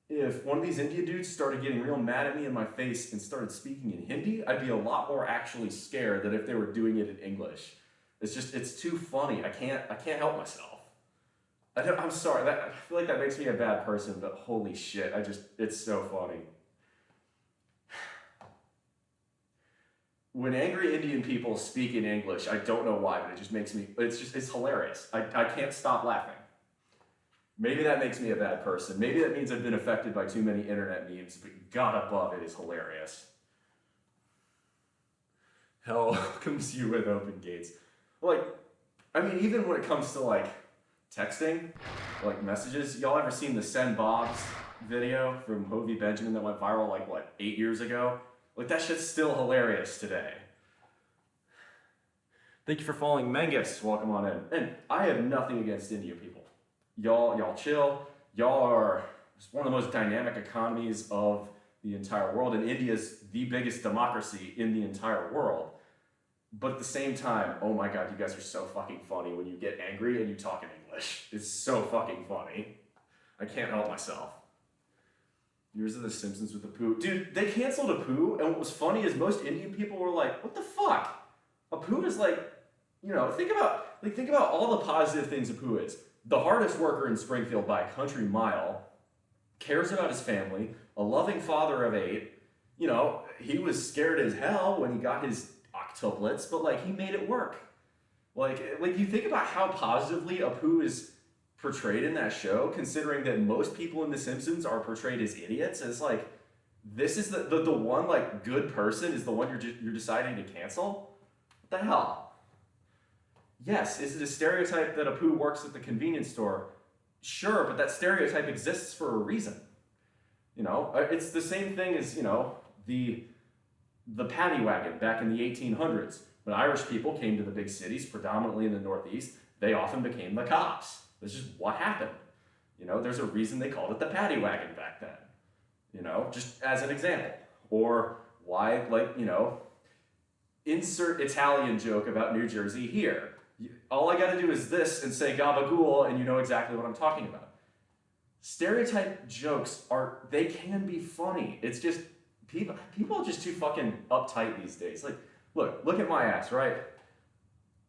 if one of these Indian dudes started getting real mad at me in my face and started speaking in Hindi, I'd be a lot more actually scared than if they were doing it in English. It's too funny. I can't help myself. I'm sorry. I feel like that makes me a bad person, but holy shit, it's so funny. When angry Indian people speak in English, I don't know why, but it just makes me, it's hilarious. I can't stop laughing. Maybe that makes me a bad person. Maybe that means I've been affected by too many internet memes, but God above, it is hilarious. Hell welcomes you with open gates. Like, I mean, even when it comes to like texting, like messages, y'all ever seen the Send Bobs video from Hovey Benjamin that went viral like, 8 years ago? Like, that shit's still hilarious today. Thank you for following Mengus. Welcome on in. And I have nothing against Indian people. Y'all chill. Y'all are one of the most dynamic economies of the entire world, and India's the biggest democracy in the entire world. But at the same time, oh my God, you guys are so fucking funny when you get angry and you talk in English. It's so fucking funny. I can't help myself. Yours are the Simpsons with the poo. Dude, they canceled Apu, and what was funny is most Indian people were like, what the fuck? Apu is like, think about all the positive things Apu is. The hardest worker in Springfield by a country mile, cares about his family, a loving father of 8. He was scared as hell when he got his octuplets, but like he made it work. Like you think about how positively Apu is portrayed in that show, considering that most people in The Simpsons are portrayed as idiots. And it's like, this is the one like good person is the one you're deciding to cancel? What the hell? Yes, is it a stereotype that Apu works at the convenience store? Sure, but that stereotype exists for a reason. It's the same thing as, the paddy wagon back in the 1800s. When Irish people came to the big cities, predominantly in the Northeast, they often became the cops. That's just what happened. There's a reason they called it the paddy wagon back then. Just as an example. Or why, insert Italian joke about New Jersey here. All I gotta do is this and say gabagool and you know exactly what I'm talking about. Stereotype jokes they can be funny. It's just, people are just too fucking uptight these days. Like, look at my ass, right?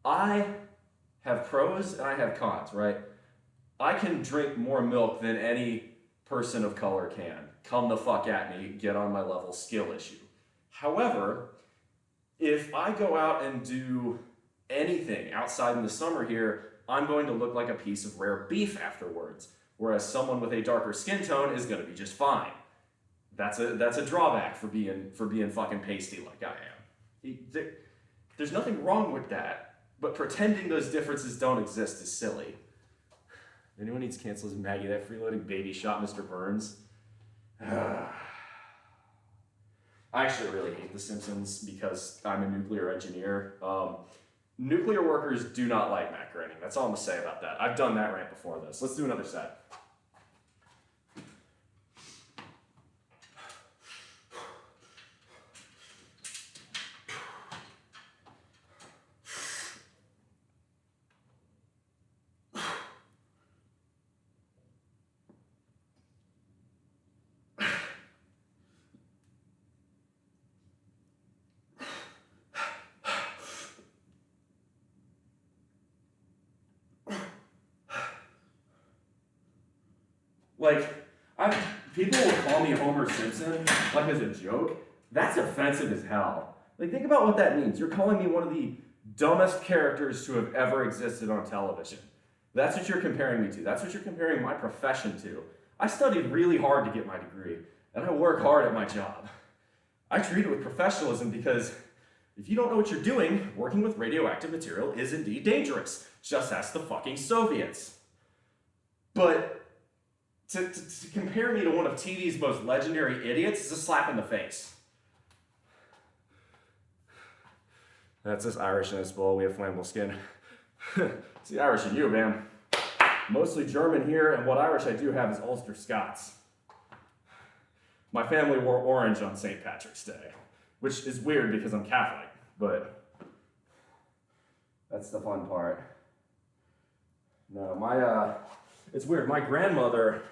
I have pros and I have cons, right? I can drink more milk than any person of color can. Come the fuck at me, get on my level, skill issue. However, if I go out and do anything outside in the summer here, I'm going to look like a piece of rare beef afterwards, whereas someone with a darker skin tone is going to be just fine. That's a drawback for being fucking pasty like I am. There's nothing wrong with that, but pretending those differences don't exist is silly. Anyone needs to cancel his Maggie, that freeloading baby shot Mr. Burns. I actually really hate The Simpsons because I'm a nuclear engineer. Nuclear workers do not like Matt Groening. That's all I'm gonna say about that. I've done that rant before this. Let's do another set. People will call me Homer Simpson, like as a joke. That's offensive as hell. Think about what that means. You're calling me one of the dumbest characters to have ever existed on television. That's what you're comparing me to. That's what you're comparing my profession to. I studied really hard to get my degree, and I work hard at my job. I treat it with professionalism because If you don't know what you're doing, working with radioactive material is indeed dangerous. Just ask the fucking Soviets. But to compare me to one of TV's most legendary idiots is a slap in the face. That's us Irish in this bowl. We have flammable skin. It's the Irish in you, man. Mostly German here, and what Irish I do have is Ulster Scots. My family wore orange on St. Patrick's Day, which is weird because I'm Catholic, but that's the fun part. No, it's weird. My grandmother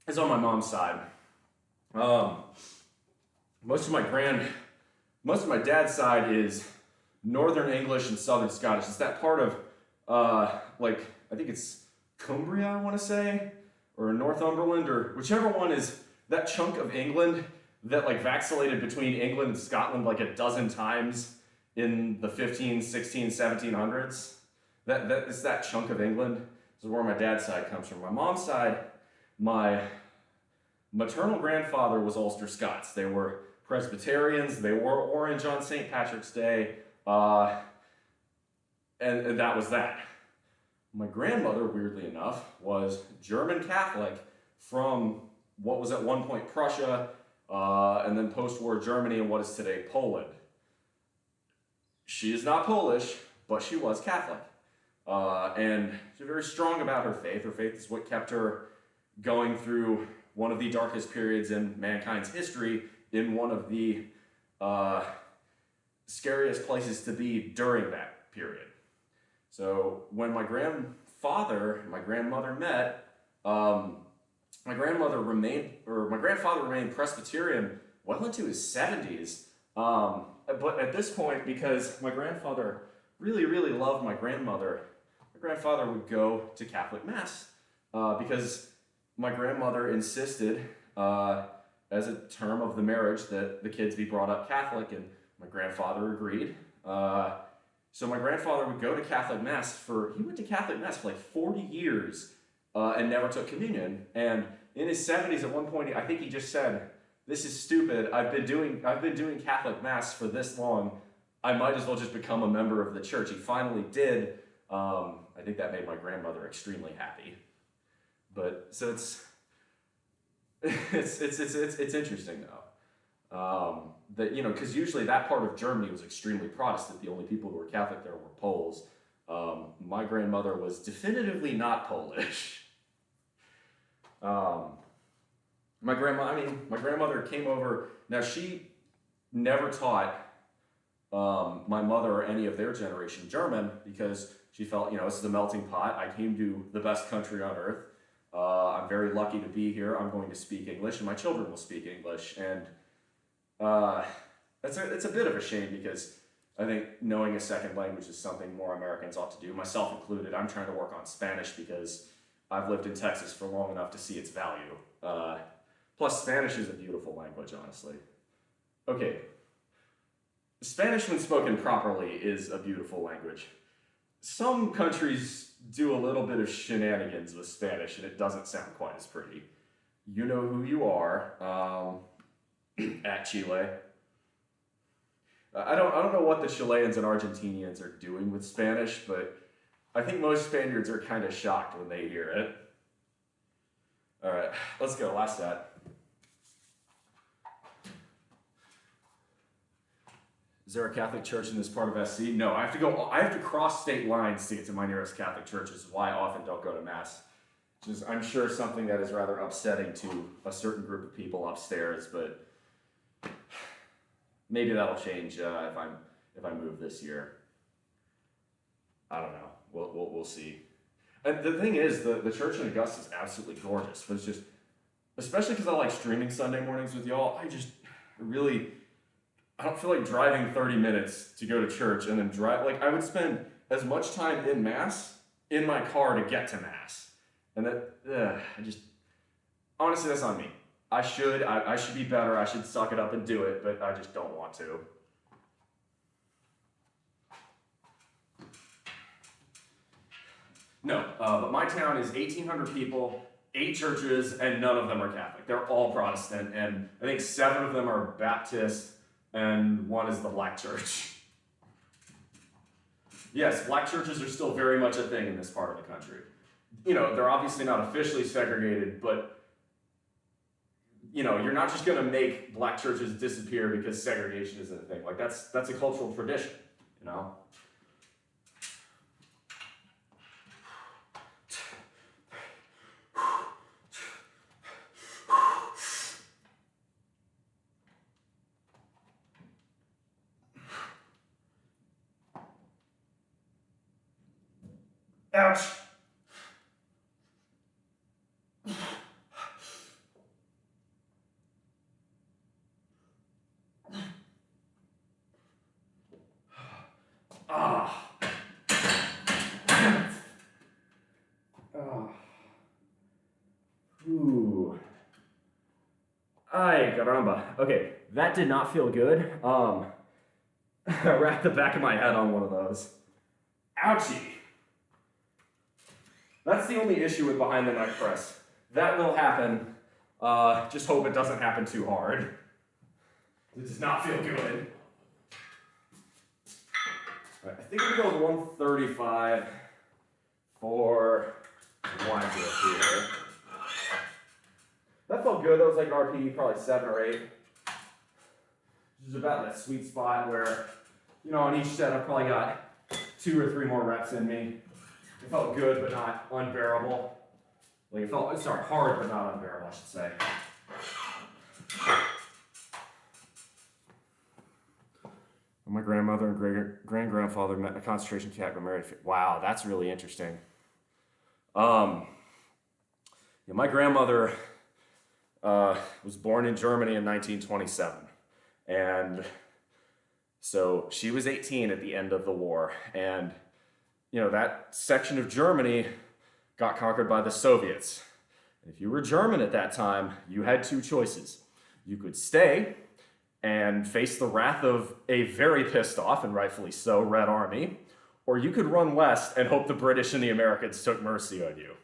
is on my mom's side. Most of my dad's side is Northern English and Southern Scottish. It's that part of, I think it's Cumbria, I want to say, or Northumberland, or whichever one is that chunk of England that vacillated between England and Scotland like a dozen times in the 15, 16, 1700s. That is that chunk of England. This is where my dad's side comes from. My mom's side, my maternal grandfather was Ulster Scots. They were Presbyterians. They wore orange on St. Patrick's Day. And that was that. My grandmother, weirdly enough, was German Catholic from what was at one point Prussia, and then post-war Germany and what is today Poland. She is not Polish, but she was Catholic. And she's very strong about her faith. Her faith is what kept her going through one of the darkest periods in mankind's history, in one of the scariest places to be during that period. So when my grandfather and my grandmother met, my grandfather remained Presbyterian well into his 70s. But at this point, because my grandfather really, really loved my grandmother would go to Catholic Mass because my grandmother insisted, as a term of the marriage, that the kids be brought up Catholic, and my grandfather agreed. So my grandfather would go to Catholic Mass he went to Catholic Mass for 40 years and never took communion. And in his 70s, at one point, I think he just said, "This is stupid. I've been doing Catholic Mass for this long. I might as well just become a member of the church." He finally did. I think that made my grandmother extremely happy. But so it's interesting though. That, because usually that part of Germany was extremely Protestant. The only people who were Catholic there were Poles. My grandmother was definitively not Polish. My grandmother came over. Now, she never taught my mother or any of their generation German because she felt, this is a melting pot. I came to the best country on earth. I'm very lucky to be here. I'm going to speak English, and my children will speak English. And it's a bit of a shame because I think knowing a second language is something more Americans ought to do, myself included. I'm trying to work on Spanish because I've lived in Texas for long enough to see its value. Plus, Spanish is a beautiful language, honestly. Okay. Spanish, when spoken properly, is a beautiful language. Some countries do a little bit of shenanigans with Spanish, and it doesn't sound quite as pretty. You know who you are, at Chile. I don't know what the Chileans and Argentinians are doing with Spanish, but I think most Spaniards are kind of shocked when they hear it. All right, let's go. Last set. Is there a Catholic church in this part of SC? No, I have to cross state lines to get to my nearest Catholic church, which is why I often don't go to Mass. Which is, I'm sure, something that is rather upsetting to a certain group of people upstairs, but maybe that'll change if I move this year. I don't know. We'll see. And the thing is, the church in Augusta is absolutely gorgeous, but it's just, especially because I like streaming Sunday mornings with y'all, I don't feel like driving 30 minutes to go to church and then drive. I would spend as much time in Mass in my car to get to Mass. And honestly, that's on me. I should be better. I should suck it up and do it, but I just don't want to. No, but my town is 1,800 people, 8 churches, and none of them are Catholic. They're all Protestant, and I think 7 of them are Baptist, and 1 is the Black Church. Yes, black churches are still very much a thing in this part of the country. You know, they're obviously not officially segregated, but, you know, you're not just going to make black churches disappear because segregation isn't a thing. Like, that's a cultural tradition, you know? Ouch! Ah. Ah. Ooh. Ay, caramba. Okay, that did not feel good. I wrapped the back of my head on one of those. Ouchie. That's the only issue with behind the neck press. That will happen. Just hope it doesn't happen too hard. It does not feel good. All right, I think I'm gonna go with 135 for one here. That felt good. That was like an RPE, probably 7 or 8. Which is about that sweet spot where, you know, on each set I probably got 2 or 3 more reps in me. It felt good, but not unbearable. Like it felt, sorry, hard, but not unbearable, I should say. My grandmother and great-grandfather met in a concentration camp and married. Wow, that's really interesting. Yeah, my grandmother was born in Germany in 1927, and so she was 18 at the end of the war, and you know, that section of Germany got conquered by the Soviets. If you were German at that time, you had 2 choices. You could stay and face the wrath of a very pissed off, and rightfully so, Red Army, or you could run west and hope the British and the Americans took mercy on you.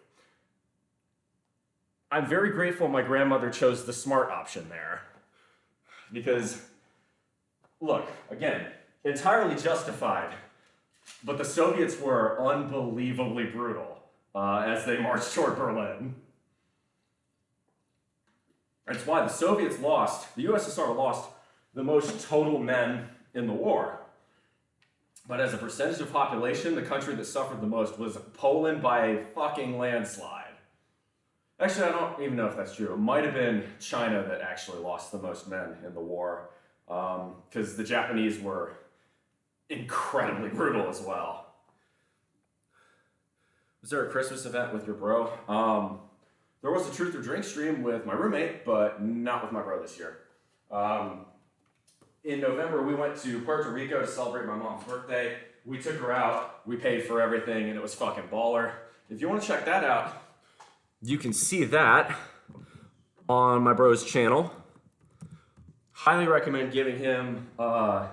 I'm very grateful my grandmother chose the smart option there. Because, look, again, entirely justified. But the Soviets were unbelievably brutal as they marched toward Berlin. That's why the Soviets lost, the USSR lost the most total men in the war. But as a percentage of population, the country that suffered the most was Poland by a fucking landslide. Actually, I don't even know if that's true. It might have been China that actually lost the most men in the war, because the Japanese were incredibly brutal as well. Was there a Christmas event with your bro? There was a Truth or Drink stream with my roommate, but not with my bro this year. In November, we went to Puerto Rico to celebrate my mom's birthday. We took her out, we paid for everything, and it was fucking baller. If you want to check that out, you can see that on my bro's channel. Highly recommend giving him a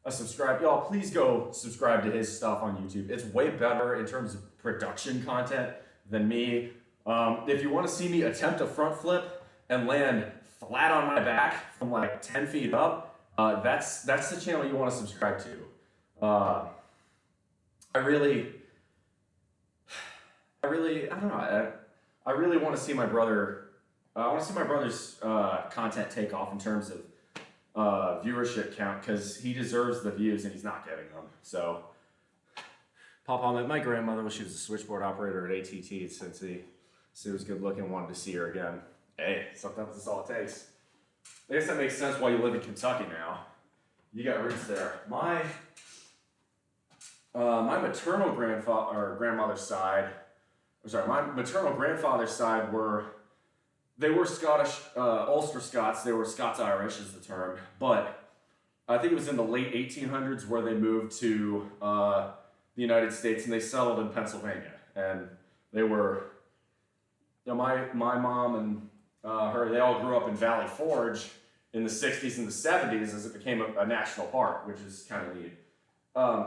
subscribe. Y'all, please go subscribe to his stuff on YouTube. It's way better in terms of production content than me. If you want to see me attempt a front flip and land flat on my back from like 10 feet up, that's the channel you want to subscribe to. I really want to see my brother. I want to see my brother's content take off in terms of viewership count, because he deserves the views and he's not getting them. So, Papa met my grandmother when she was a switchboard operator at ATT since he was good looking and wanted to see her again. Hey, sometimes that's all it takes. I guess that makes sense why you live in Kentucky now. You got roots there. My maternal grandmother's side, my maternal grandfather's side were Scottish, Ulster Scots. They were Scots-Irish is the term, but I think it was in the late 1800s where they moved to the United States and they settled in Pennsylvania. And they were, you know, my mom and her, they all grew up in Valley Forge in the 60s and the 70s as it became a national park, which is kind of neat.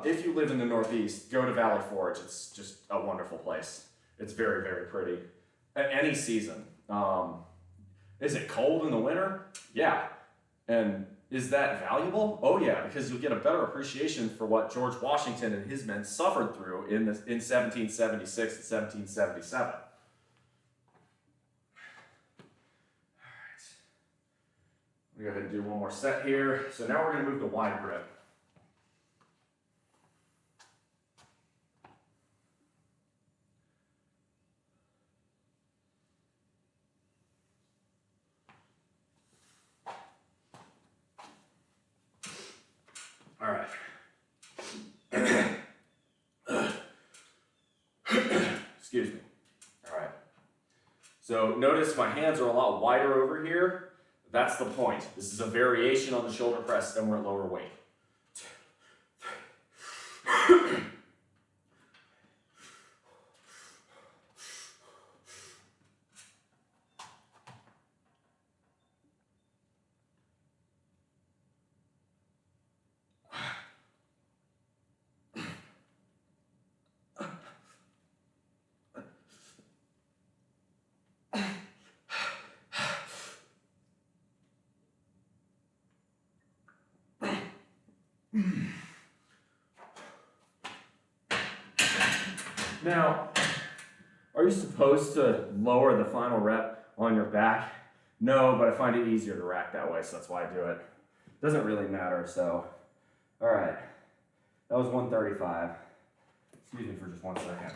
If you live in the Northeast, go to Valley Forge. It's just a wonderful place. It's very, very pretty. at any season. Is it cold in the winter? Yeah. And is that valuable? Oh yeah, because you'll get a better appreciation for what George Washington and his men suffered through in 1776 and 1777. We'll go ahead and do one more set here. So now we're going to move to wide grip. All right. Excuse me. All right. So notice my hands are a lot wider over here. That's the point. This is a variation on the shoulder press, and we're at lower weight. Now, are you supposed to lower the final rep on your back? No, but I find it easier to rack that way, so that's why I do it. Doesn't really matter, so. All right, that was 135. Excuse me for just 1 second.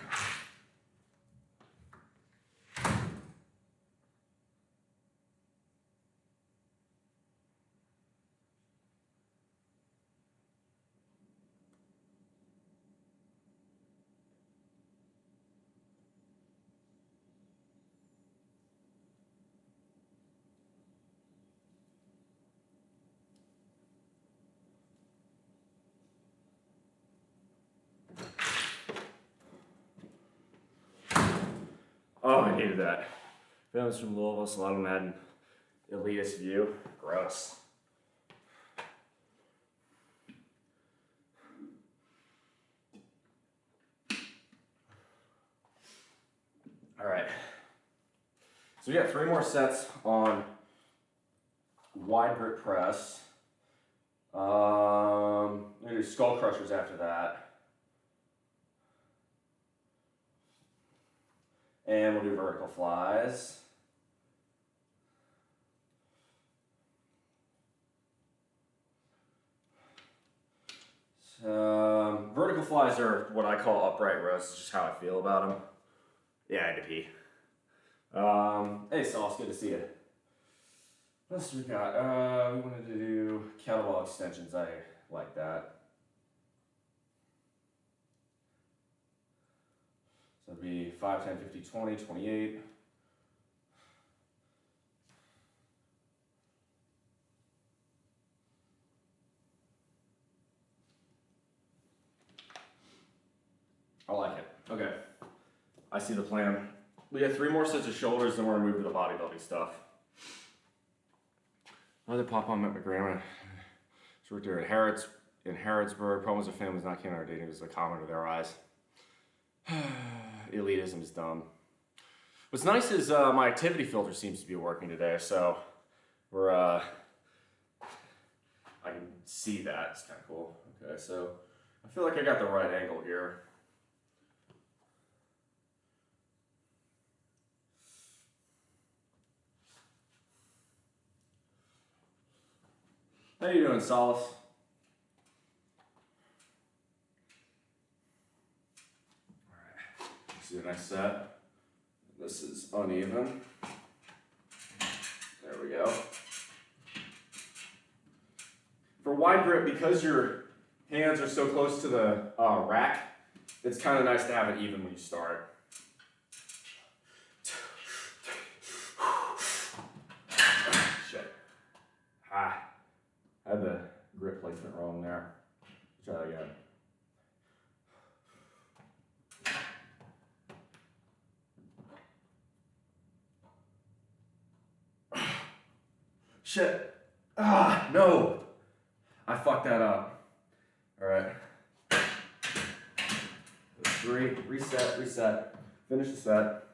Oh, I hated that. Family's from Louisville, so a lot of them had an elitist view. Gross. All right. So we got 3 more sets on wide grip press. I'm gonna do skull crushers after that. And we'll do vertical flies. Vertical flies are what I call upright rows. It's just how I feel about them. Yeah, I had to pee. Hey, Sauce, good to see you. What else do we got? We wanted to do kettlebell extensions. I like that. So it'd be 5, 10, 50, 20, 28. I like it. Okay. I see the plan. We have 3 more sets of shoulders, then we're gonna move to the bodybuilding stuff. Another pop-on met my grandma. She worked there in Harrodsburg. Problem was the family was not keen on our dating. It was a comment of their eyes. Elitism is dumb. What's nice is my activity filter seems to be working today, so we're I can see that. It's kind of cool. Okay, so I feel like I got the right angle here. How you doing, Solace? See a nice set. This is uneven. There we go. For wide grip, because your hands are so close to the rack, it's kind of nice to have it even when you start. Shit. I had the grip placement wrong there. Try that again. Shit. No. I fucked that up. All right. 3, reset, reset. Finish the set.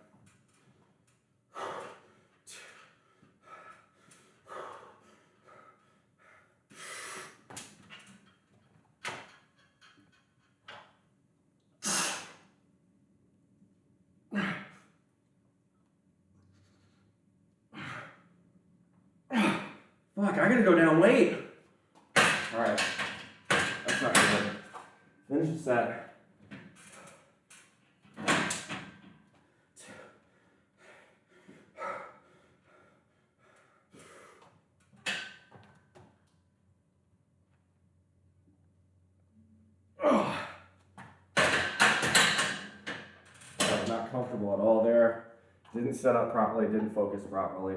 Fuck, I gotta go down weight. Alright. That's not good. Finish the set. I was not comfortable at all there. Didn't set up properly, didn't focus properly.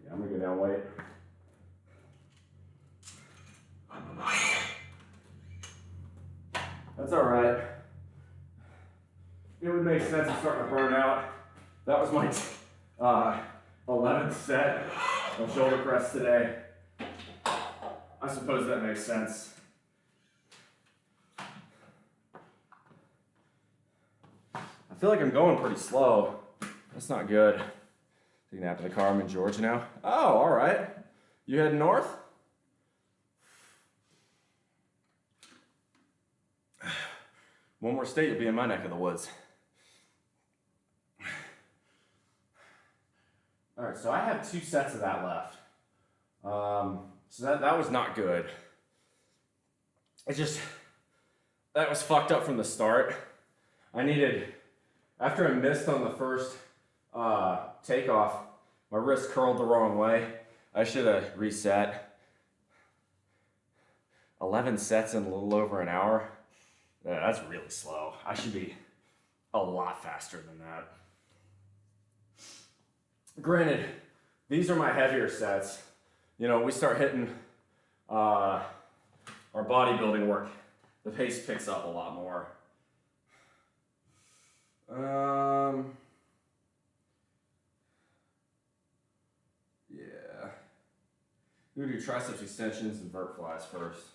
Yeah, I'm gonna go down weight. That's alright. It would make sense of starting to burn out. That was my 11th set of shoulder press today. I suppose that makes sense. I feel like I'm going pretty slow. That's not good. Taking a nap in the car. I'm in Georgia now. Oh, all right. You heading north? One more state, you'll be in my neck of the woods. All right, so I have 2 sets of that left. So that was not good. That was fucked up from the start. After I missed on the first takeoff, my wrist curled the wrong way. I should have reset. 11 sets in a little over an hour. Yeah, that's really slow. I should be a lot faster than that. Granted, these are my heavier sets. You know, we start hitting our bodybuilding work, the pace picks up a lot more. Yeah. We'll do triceps extensions and vert flies first.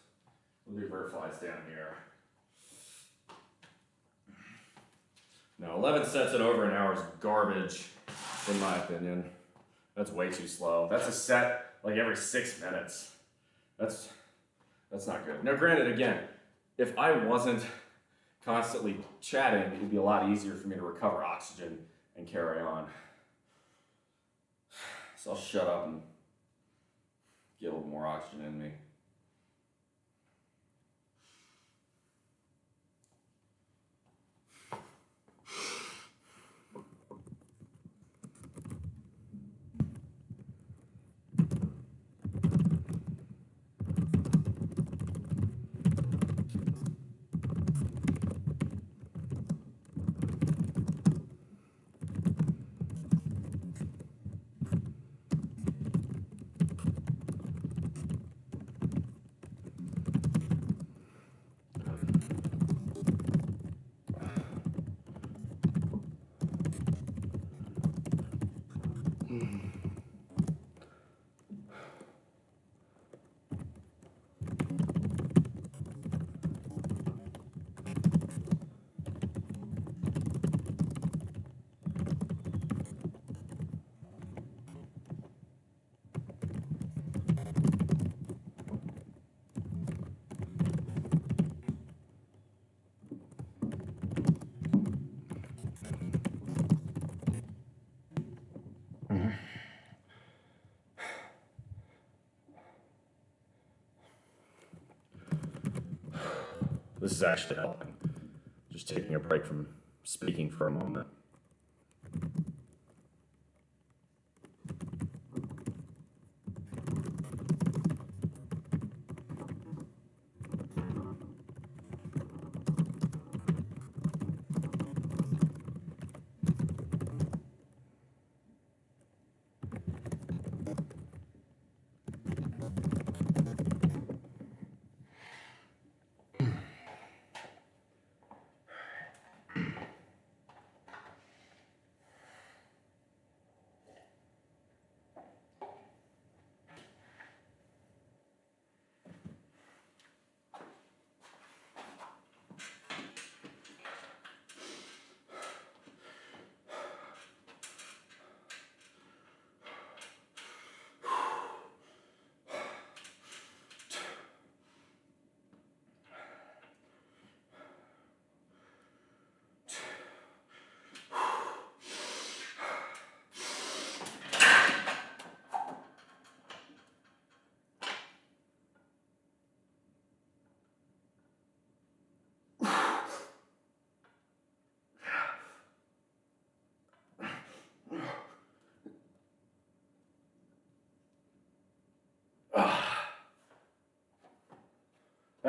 We'll do vert flies down here. No, 11 sets at over an hour is garbage, in my opinion. That's way too slow. That's a set like every 6 minutes. That's not good. Now, granted, again, if I wasn't constantly chatting, it would be a lot easier for me to recover oxygen and carry on. So I'll shut up and get a little more oxygen in me. This is actually helping. Just taking a break from speaking for a moment.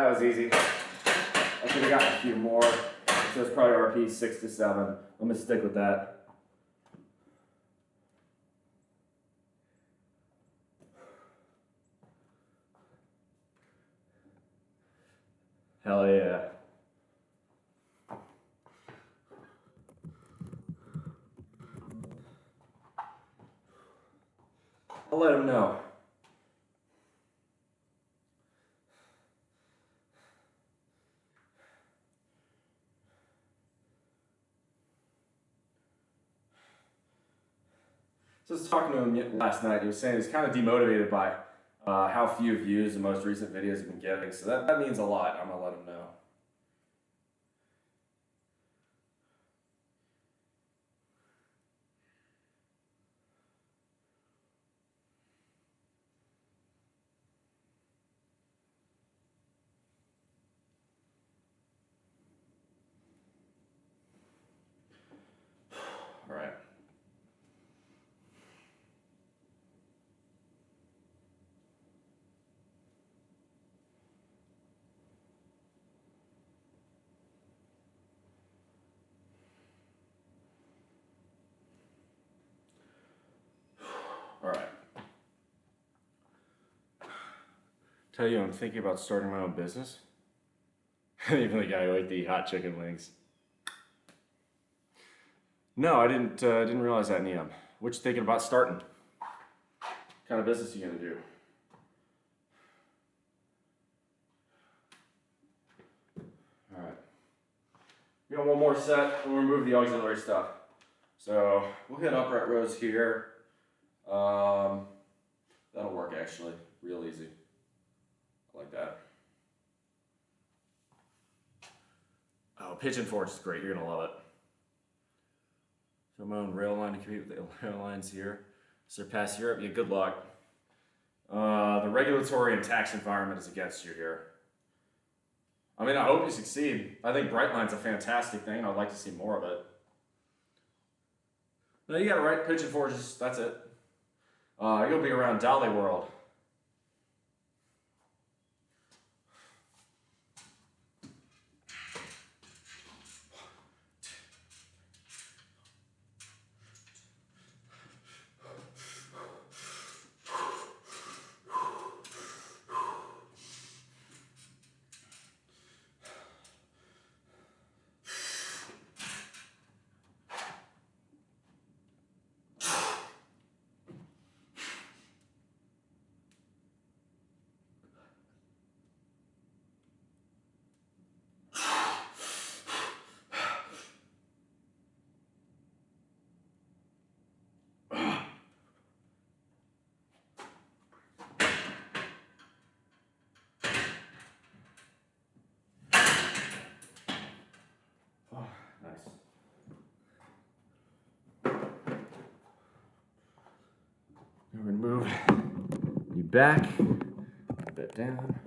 That was easy. I could have gotten a few more. So it's probably RP 6 to 7. I'm gonna stick with that. Hell yeah. I'll let him know. So I was talking to him last night. He was saying he's kind of demotivated by how few views the most recent videos have been getting. So that means a lot. I'm gonna let him know. All right. All right. Tell you, I'm thinking about starting my own business. Even the guy who liked to eat hot chicken wings. No, I didn't realize that, Neon. What you thinking about starting? What kind of business you gonna do? All right. We got one more set. We'll remove the auxiliary stuff. So we'll hit upright rows here. That'll work actually, real easy. I like that. Oh, pigeon forge is great. You're gonna love it. So my own rail line to compete with the airlines here. Surpass Europe. Yeah, good luck. The regulatory and tax environment is against you here. I mean, I hope you succeed. I think Brightline's a fantastic thing. I'd like to see more of it. No, you got it right. Pigeon forges. That's it. You'll be around Dolly World. Nice. We're gonna move you back, a bit down.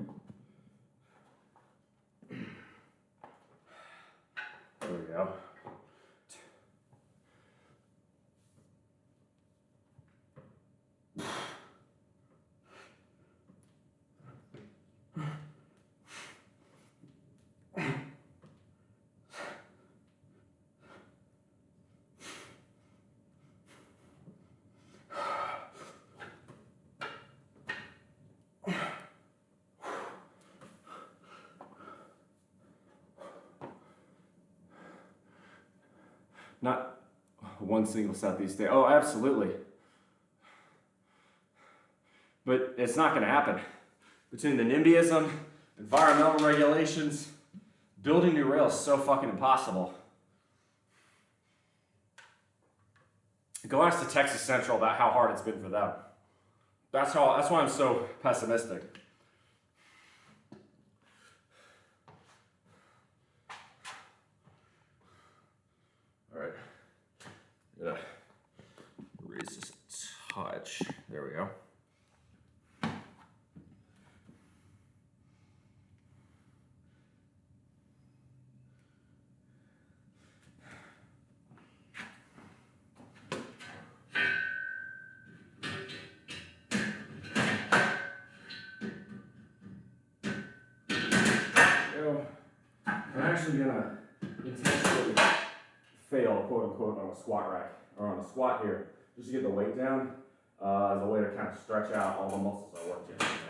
There we go. Not one single Southeast state. Oh, absolutely. But it's not going to happen. Between the NIMBYism, environmental regulations, building new rails is so fucking impossible. Go ask the Texas Central about how hard it's been for them. That's why I'm so pessimistic. All right. Gotta raise this a touch. There we go. actually gonna intentionally fail, quote unquote, on a squat rack, or on a squat here, just to get the weight down, as a way to kind of stretch out all the muscles I worked yesterday.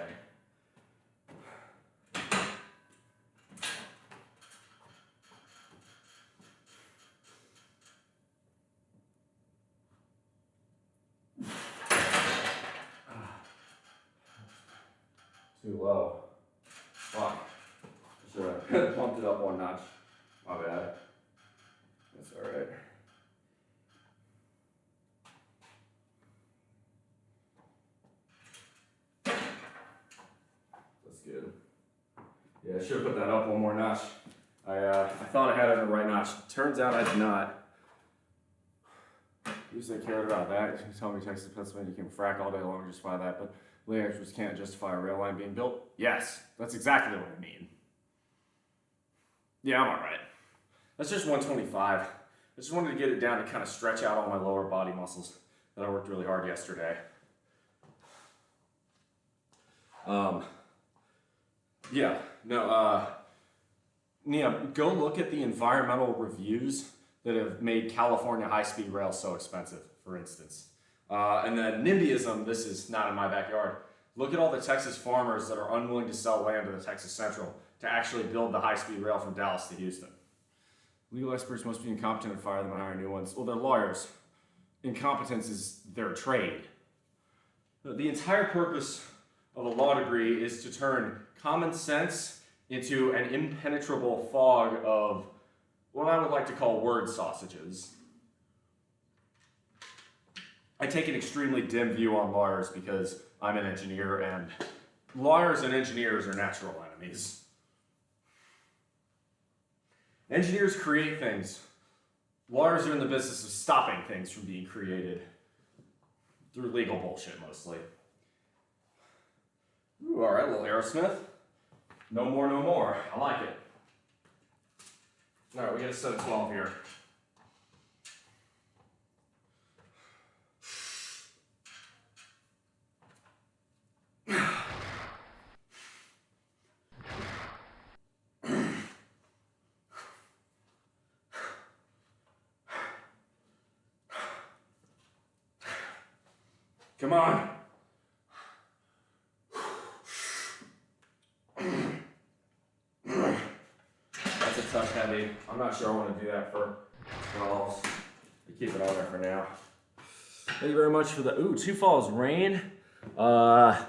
Too low. Fuck. I should have bumped it up one notch. My bad. That's alright. That's good. Yeah, I should have put that up one more notch. I thought I had it in the right notch. Turns out I did not. Usually cared about that. You tell me Texas, Pennsylvania, you can frack all day long and justify that, but layers just can't justify a rail line being built. Yes, that's exactly what I mean. Yeah, I'm alright. That's just 125. I just wanted to get it down to kind of stretch out all my lower body muscles that I worked really hard yesterday. Nia, go look at the environmental reviews that have made California high-speed rail so expensive, for instance. And then NIMBYism, this is not in my backyard. Look at all the Texas farmers that are unwilling to sell land to the Texas Central to actually build the high-speed rail from Dallas to Houston. Legal experts must be incompetent and fire them and hire new ones. Well, they're lawyers. Incompetence is their trade. The entire purpose of a law degree is to turn common sense into an impenetrable fog of what I would like to call word sausages. I take an extremely dim view on lawyers because I'm an engineer, and lawyers and engineers are natural enemies. Engineers create things. Lawyers are in the business of stopping things from being created through legal bullshit, mostly. Ooh, all right, little Aerosmith. No more, no more. I like it. All right, we got a set of 12 here. Come on. That's a touch heavy. I'm not sure I want to do that for 12s. Keep it on there for now. Thank you very much for the, 2 falls, rain, ADL,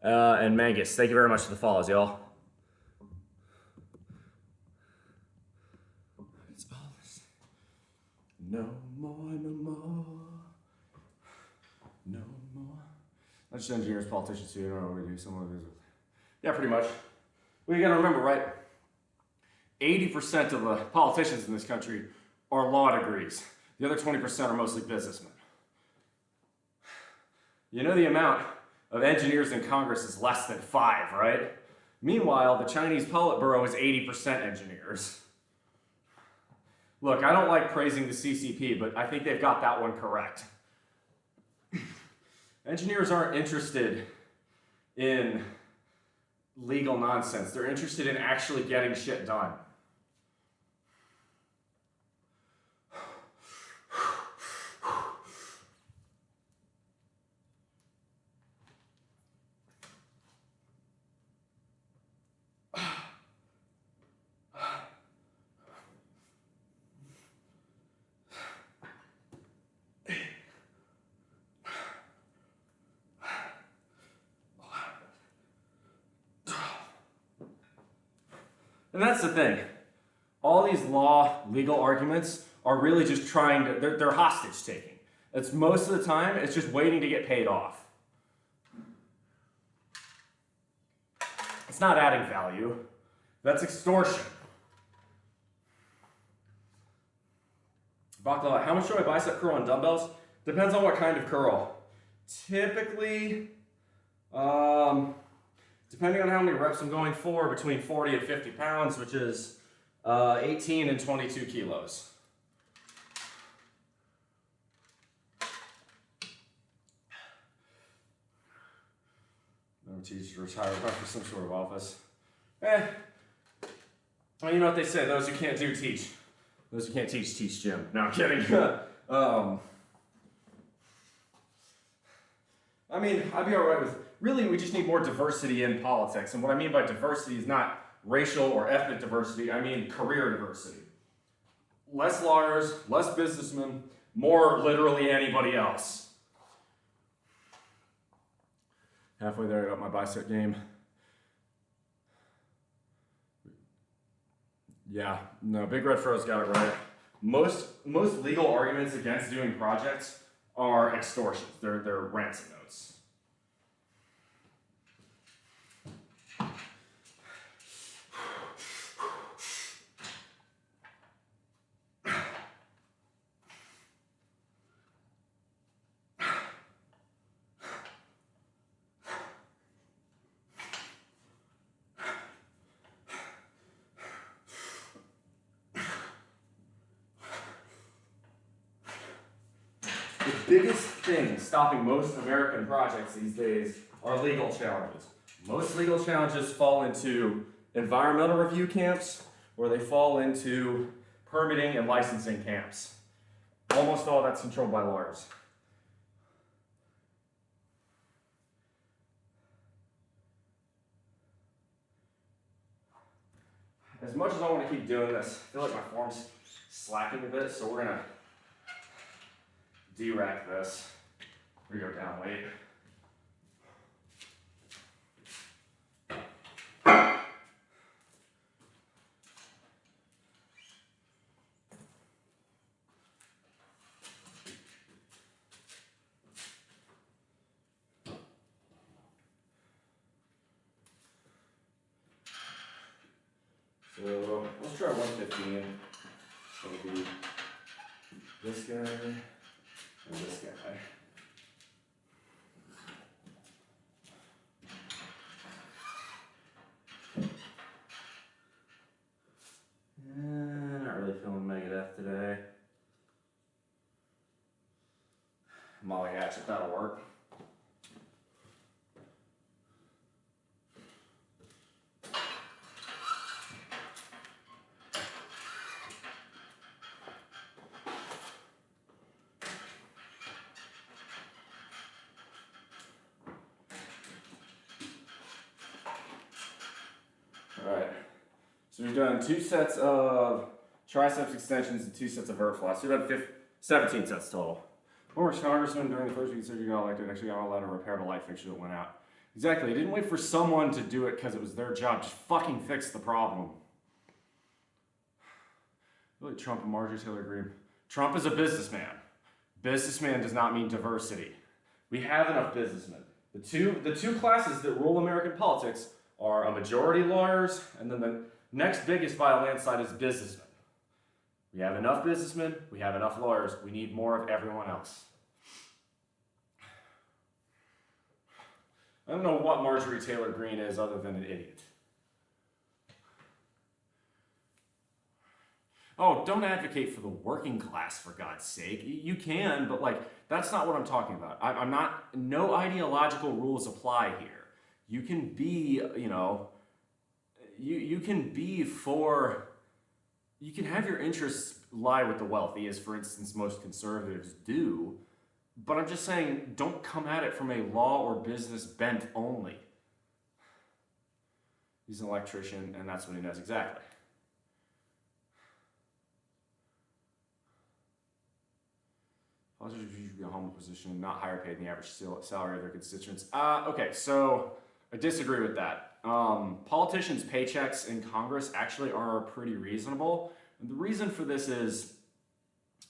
and Mangus. Thank you very much for the follows, y'all. It's all this. No more, no more. No more. Not just engineers, politicians too. I don't know what we do. Some of it is. Yeah, pretty much. Well, you gotta remember, right? 80% of the politicians in this country are law degrees. The other 20% are mostly businessmen. You know the amount of engineers in Congress is less than 5, right? Meanwhile, the Chinese Politburo is 80% engineers. Look, I don't like praising the CCP, but I think they've got that one correct. Engineers aren't interested in legal nonsense. They're interested in actually getting shit done. And that's the thing. All these legal arguments are really just trying to, they're hostage taking. It's most of the time, it's just waiting to get paid off. It's not adding value. That's extortion. Baklava, how much do I bicep curl on dumbbells? Depends on what kind of curl. Typically, depending on how many reps I'm going for, between 40 and 50 pounds, which is 18 and 22 kilos. No teacher to retire for some sort of office. Well, you know what they say, those who can't do, teach. Those who can't teach, teach Jim. No, I'm kidding. I mean, I'd be all right with, really, we just need more diversity in politics. And what I mean by diversity is not racial or ethnic diversity, I mean career diversity. Less lawyers, less businessmen, more literally anybody else. Halfway there, I got my bicep game. Yeah, no, Big Red Fro's got it right. Most legal arguments against doing projects are extortions. They're ransom notes. The biggest thing stopping most American projects these days are legal challenges. Most legal challenges fall into environmental review camps, or they fall into permitting and licensing camps. Almost all that's controlled by lawyers. As much as I want to keep doing this, I feel like my form's slacking a bit, so we're gonna D-rack this. We go down weight. So let's try 115. It's gonna be this guy and this guy. Not really feeling Megadeth today. Molly Hatchet, that'll work. Alright, so we've done 2 sets of triceps extensions and 2 sets of vert flies. So we've done 17 sets total. Former congressman during the first week he said you got elected actually got allowed to repair the light fixture that went out. Exactly, he didn't wait for someone to do it because it was their job. Just fucking fix the problem. Really, Trump and Marjorie Taylor Greene. Trump is a businessman. Businessman does not mean diversity. We have enough businessmen. The two classes that rule American politics are a majority lawyers, and then the next biggest by a landslide is businessmen. We have enough businessmen, we have enough lawyers, we need more of everyone else. I don't know what Marjorie Taylor Greene is other than an idiot. Oh, don't advocate for the working class, for God's sake. You can, but like, that's not what I'm talking about. I'm not, no ideological rules apply here. You can be, you know, you can be for, you can have your interests lie with the wealthy, as for instance most conservatives do, but I'm just saying don't come at it from a law or business bent only. He's an electrician and that's what he knows exactly. Politicians should be a humble position, not higher paid than the average salary of their constituents. Okay, so I disagree with that. Politicians' paychecks in Congress actually are pretty reasonable. And the reason for this is,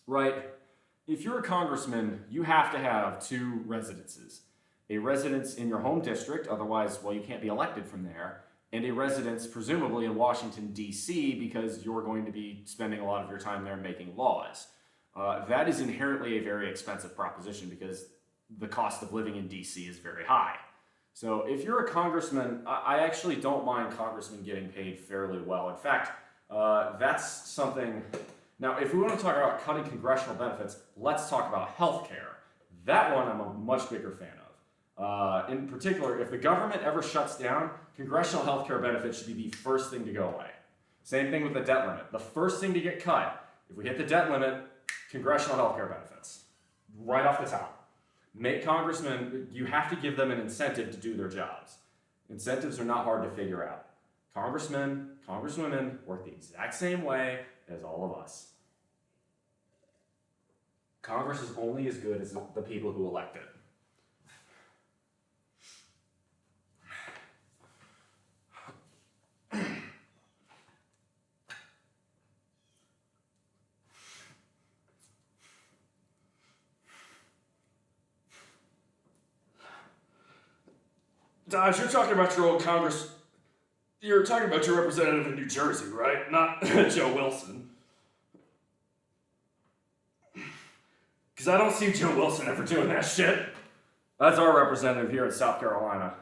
right, if you're a congressman, you have to have 2 residences. A residence in your home district, otherwise, well, you can't be elected from there, and a residence presumably in Washington, D.C., because you're going to be spending a lot of your time there making laws. That is inherently a very expensive proposition because the cost of living in D.C. is very high. So if you're a congressman, I actually don't mind congressmen getting paid fairly well. In fact, that's something... Now, if we want to talk about cutting congressional benefits, let's talk about health care. That one I'm a much bigger fan In particular, if the government ever shuts down, congressional health care benefits should be the first thing to go away. Same thing with the debt limit. The first thing to get cut, if we hit the debt limit, congressional health care benefits. Right off the top. Make congressmen, you have to give them an incentive to do their jobs. Incentives are not hard to figure out. Congressmen, congresswomen work the exact same way as all of us. Congress is only as good as the people who elect it. Dodge, you're talking about your old Congress. You're talking about your representative in New Jersey, right? Not Joe Wilson. Because I don't see Joe Wilson ever doing that shit. That's our representative here in South Carolina.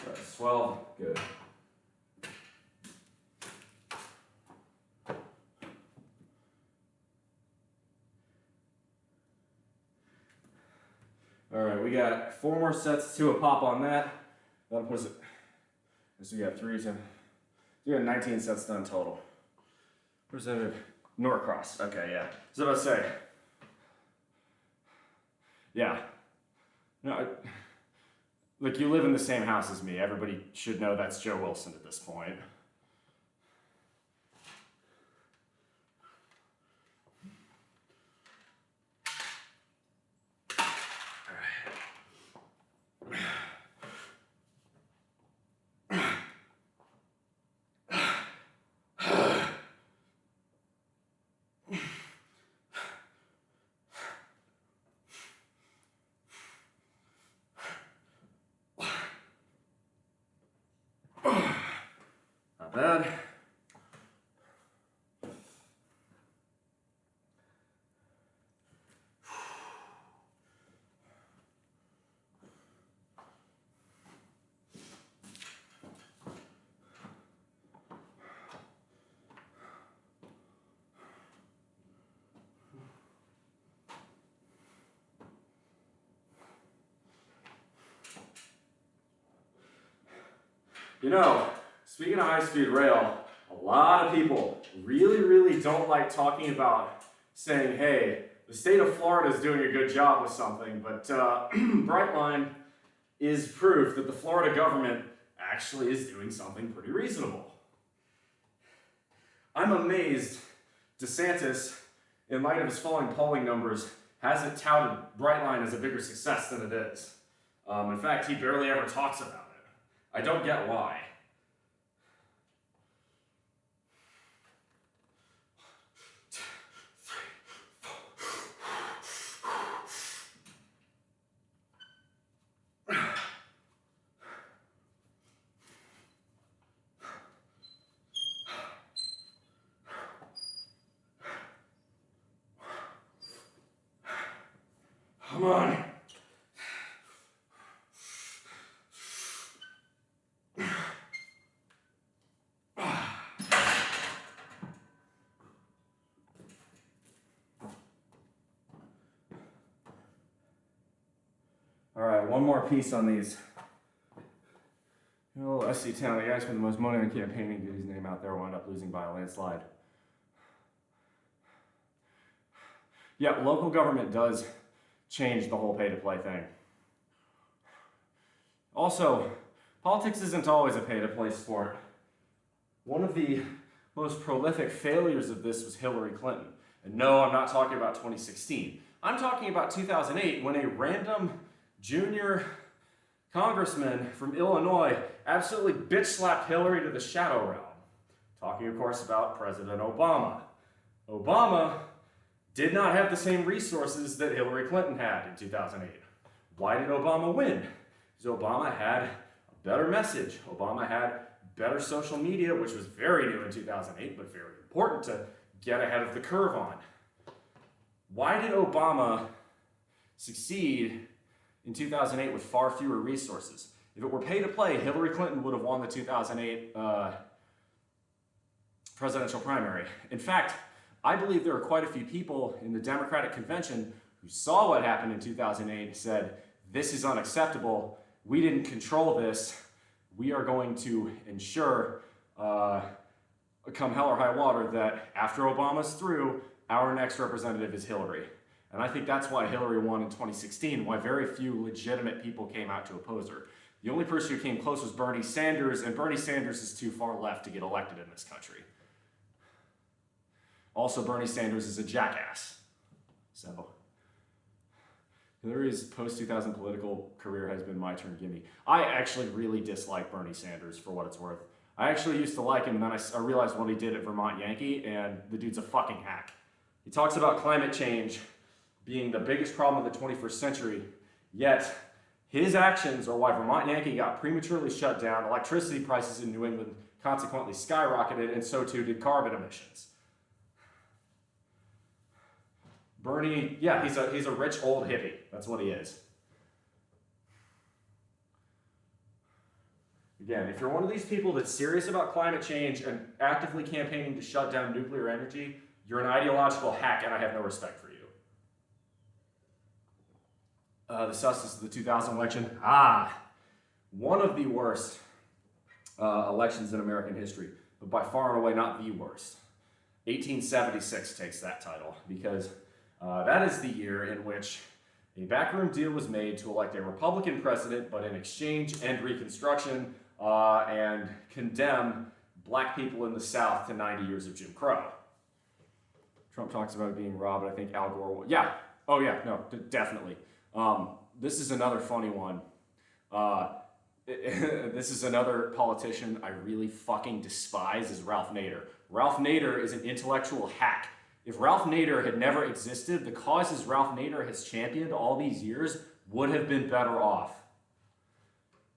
That's 12. Good. All right, we got 4 more sets, 2 a pop on that. That puts it. So we got 3 to. You got 19 sets done total. Representative Norcross. Okay, yeah. So I was about to say. Yeah. No. Look, you live in the same house as me. Everybody should know that's Joe Wilson at this point. Not bad. You know, speaking of high-speed rail, a lot of people really don't like talking about saying, hey, the state of Florida is doing a good job with something, but Brightline is proof that the Florida government actually is doing something pretty reasonable. I'm amazed DeSantis, in light of his falling polling numbers, hasn't touted Brightline as a bigger success than it is. In fact, he barely ever talks about it. I don't get why. Come on. All right, one more piece on these. Oh, SC Town, the guy spent the most money on campaigning to get his name out there, wound up losing by a landslide. Yeah, local government does change the whole pay-to-play thing. Also, politics isn't always a pay-to-play sport. One of the most prolific failures of this was Hillary Clinton. And no, I'm not talking about 2016. I'm talking about 2008 when a random junior congressman from Illinois absolutely bitch-slapped Hillary to the shadow realm. Talking, of course, about President Obama. Obama did not have the same resources that Hillary Clinton had in 2008. Why did Obama win? Because Obama had a better message. Obama had better social media, which was very new in 2008, but very important to get ahead of the curve on. Why did Obama succeed in 2008 with far fewer resources? If it were pay to play, Hillary Clinton would have won the 2008 presidential primary. In fact, I believe there are quite a few people in the Democratic convention who saw what happened in 2008 and said, this is unacceptable. We didn't control this. We are going to ensure, come hell or high water, that after Obama's through, our next representative is Hillary. And I think that's why Hillary won in 2016, why very few legitimate people came out to oppose her. The only person who came close was Bernie Sanders, and Bernie Sanders is too far left to get elected in this country. Also, Bernie Sanders is a jackass. So, Hillary's post-2000 political career has been my turn gimme. I actually really dislike Bernie Sanders, for what it's worth. I actually used to like him, and then I realized what he did at Vermont Yankee, and the dude's a fucking hack. He talks about climate change being the biggest problem of the 21st century, yet his actions are why Vermont Yankee got prematurely shut down, electricity prices in New England consequently skyrocketed, and so too did carbon emissions. Bernie, yeah, he's a rich old hippie. That's what he is. Again, if you're one of these people that's serious about climate change and actively campaigning to shut down nuclear energy, you're an ideological hack, and I have no respect for you. The success of the 2000 election. One of the worst elections in American history, but by far and away not the worst. 1876 takes that title, because that is the year in which a backroom deal was made to elect a Republican president, but in exchange end Reconstruction and condemn black people in the South to 90 years of Jim Crow. Trump talks about it being robbed. I think Al Gore will. Yeah. Oh, yeah. No, definitely. This is another funny one. This is another politician I really fucking despise, is Ralph Nader. Ralph Nader is an intellectual hack. If Ralph Nader had never existed, the causes Ralph Nader has championed all these years would have been better off.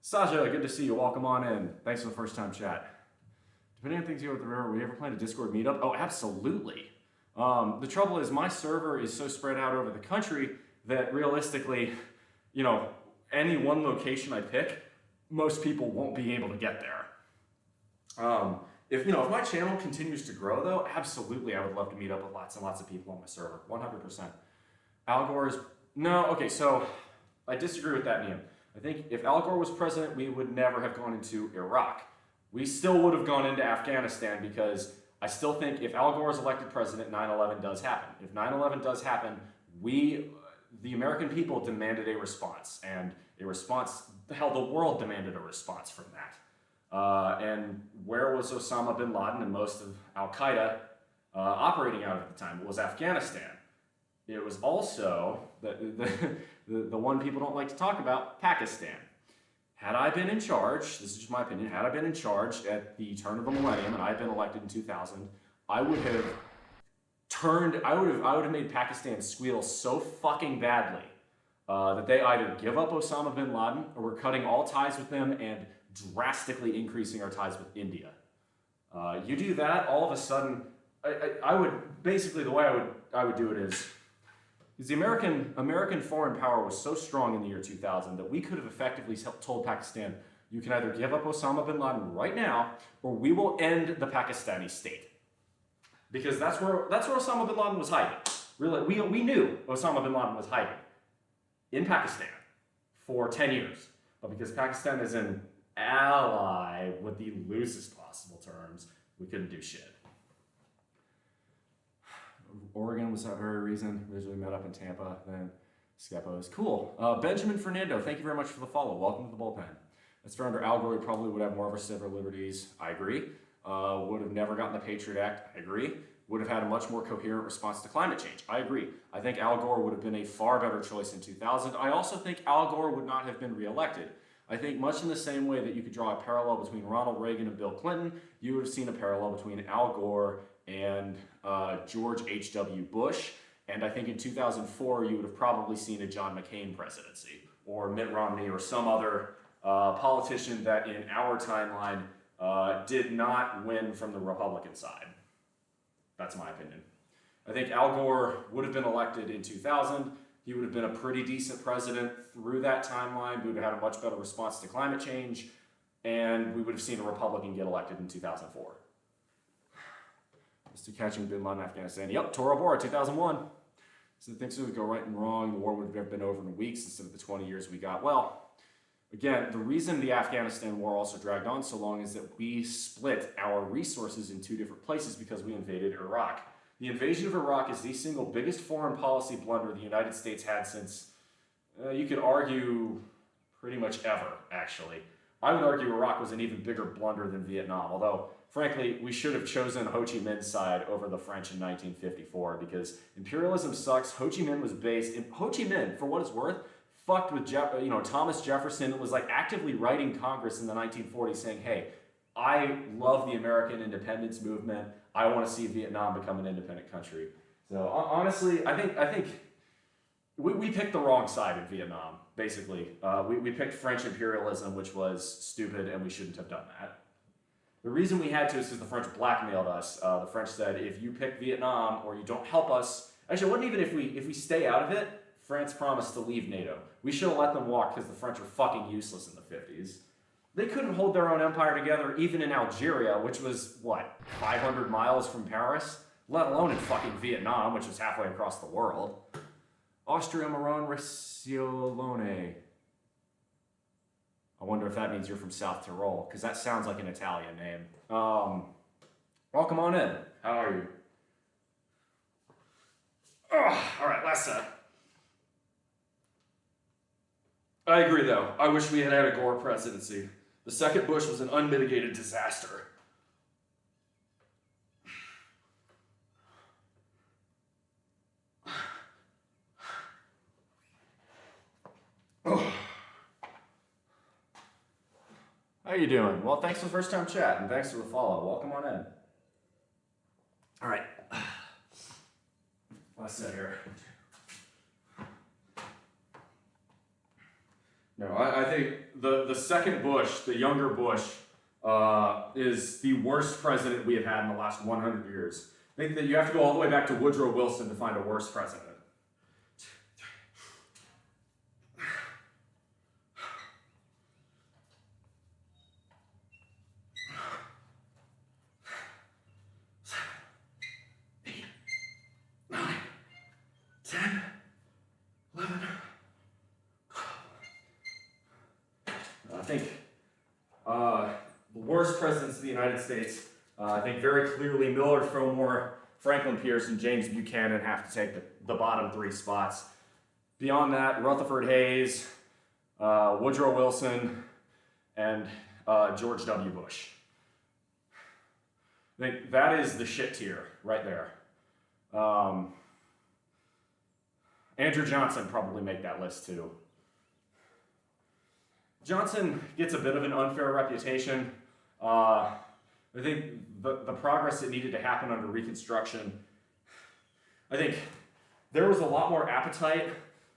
Sasha, good to see you. Welcome on in. Thanks for the first time chat. Depending on things you do with the river, will you ever plan a Discord meetup? Oh, absolutely. The trouble is my server is so spread out over the country that realistically, you know, any one location I pick, most people won't be able to get there. If my channel continues to grow though, absolutely I would love to meet up with lots and lots of people on my server, 100%. Al Gore is, no, okay, so I disagree with that, Liam. I think if Al Gore was president, we would never have gone into Iraq. We still would have gone into Afghanistan, because I still think if Al Gore is elected president, 9/11 does happen. If 9/11 does happen, the American people demanded a response, and a response, hell, the world demanded a response from that. And where was Osama bin Laden and most of Al-Qaeda operating out at the time? It was Afghanistan. It was also, the one people don't like to talk about, Pakistan. Had I been in charge, this is just my opinion, had I been in charge at the turn of the millennium and I had been elected in 2000, I would have made Pakistan squeal so fucking badly that they either give up Osama bin Laden, or we're cutting all ties with them and drastically increasing our ties with India. You do that, all of a sudden, I would, basically the way I would do it is, because the American foreign power was so strong in the year 2000 that we could have effectively told Pakistan, you can either give up Osama bin Laden right now, or we will end the Pakistani state. Because that's where Osama bin Laden was hiding. Really, we knew Osama bin Laden was hiding in Pakistan for 10 years. But because Pakistan is an ally with the loosest possible terms, we couldn't do shit. Oregon was that very reason. Originally met up in Tampa, then Skepos. Cool. Benjamin Fernando, thank you very much for the follow. Welcome to the bullpen. As founder Al Gore probably would have more of our civil liberties. I agree. Would have never gotten the Patriot Act. I agree. Would have had a much more coherent response to climate change. I agree. I think Al Gore would have been a far better choice in 2000. I also think Al Gore would not have been reelected. I think much in the same way that you could draw a parallel between Ronald Reagan and Bill Clinton, you would have seen a parallel between Al Gore and George H.W. Bush. And I think in 2004, you would have probably seen a John McCain presidency, or Mitt Romney, or some other politician that in our timeline did not win from the Republican side. That's my opinion. I think Al Gore would have been elected in 2000. He would have been a pretty decent president through that timeline. We would have had a much better response to climate change, and we would have seen a Republican get elected in 2004. As to catching Bin Laden in Afghanistan, yep, Tora Bora, 2001. So things would go right and wrong. The war would have been over in weeks instead of the 20 years we got. Well, again, the reason the Afghanistan war also dragged on so long is that we split our resources in two different places because we invaded Iraq. The invasion of Iraq is the single biggest foreign policy blunder the United States had since, you could argue, pretty much ever, actually. I would argue Iraq was an even bigger blunder than Vietnam, although, frankly, we should have chosen Ho Chi Minh's side over the French in 1954 because imperialism sucks. Ho Chi Minh was based in, Ho Chi Minh, for what it's worth, fucked with Thomas Jefferson, was like actively writing Congress in the 1940s saying, hey, I love the American independence movement. I want to see Vietnam become an independent country. So honestly, I think we picked the wrong side in Vietnam, basically. We picked French imperialism, which was stupid, and we shouldn't have done that. The reason we had to is because the French blackmailed us. The French said, if you pick Vietnam or you don't help us, actually, it wasn't even if we stay out of it, France promised to leave NATO. We should have let them walk because the French were fucking useless in the 50s. They couldn't hold their own empire together even in Algeria, which was, what, 500 miles from Paris? Let alone in fucking Vietnam, which is halfway across the world. Austria Maron Reciolone. I wonder if that means you're from South Tyrol, because that sounds like an Italian name. Welcome on in. How are you? Oh, all right, last set. I agree, though. I wish we had had a Gore presidency. The second Bush was an unmitigated disaster. Oh. How you doing? Well, thanks for the first time chat, and thanks for the follow. Welcome on in. All right. Last set here. No, I think the second Bush, the younger Bush, is the worst president we have had in the last 100 years. I think that you have to go all the way back to Woodrow Wilson to find a worse president. I think the worst presidents of the United States, I think very clearly Millard Fillmore, Franklin Pierce, and James Buchanan have to take the bottom three spots. Beyond that, Rutherford Hayes, Woodrow Wilson, and George W. Bush. I think that is the shit tier right there. Andrew Johnson probably make that list too. Johnson gets a bit of an unfair reputation. I think the progress that needed to happen under Reconstruction, I think there was a lot more appetite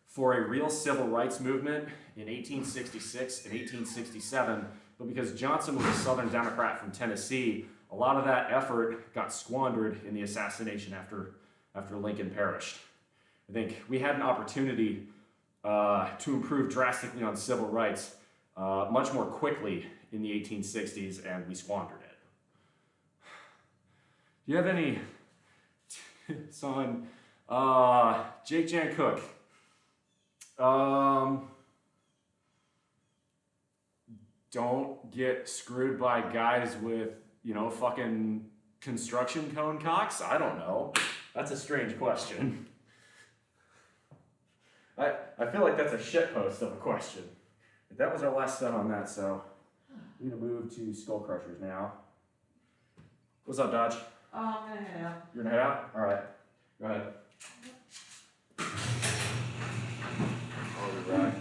for a real civil rights movement in 1866 and 1867, but because Johnson was a Southern Democrat from Tennessee, a lot of that effort got squandered in the assassination after Lincoln perished. I think we had an opportunity to improve drastically on civil rights much more quickly in the 1860s, and we squandered it. Do you have any son? Jake Jan Cook. Don't get screwed by guys with, fucking construction cone cocks? I don't know. That's a strange question. I feel like that's a shitpost of a question. But that was our last set on that, so we're gonna move to Skull Crushers now. What's up, Dodge? I'm gonna head out. You're gonna head out? All right. Go ahead. I'll be back.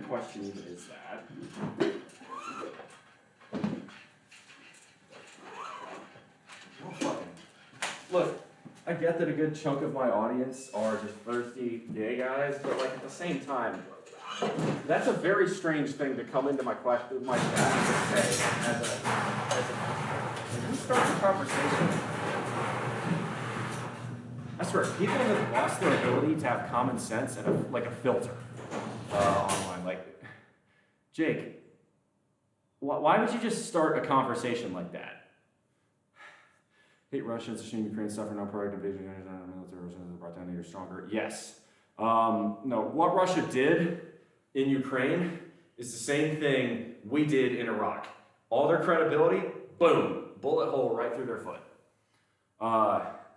question even is that? Look, I get that a good chunk of my audience are just thirsty gay guys, but like at the same time, that's a very strange thing to come into my chat and say who starts a conversation? I swear, people have lost their ability to have common sense and a filter online. Like, Jake, why would you just start a conversation like that? Hate Russians, assume Ukraine suffer no proactive invasion, military Russians brought down, you're stronger. Yes. No, what Russia did in Ukraine is the same thing we did in Iraq. All their credibility, boom, bullet hole right through their foot.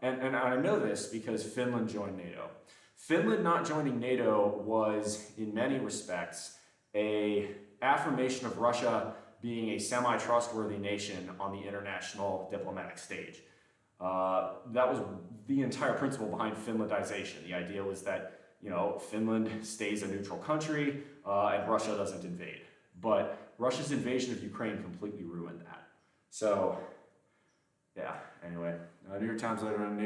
And I know this because Finland joined NATO. Finland not joining NATO was, in many respects, an affirmation of Russia being a semi-trustworthy nation on the international diplomatic stage. That was the entire principle behind Finlandization. The idea was that, you know, Finland stays a neutral country and Russia doesn't invade. But Russia's invasion of Ukraine completely ruined that. So, yeah, anyway. New York Times later on,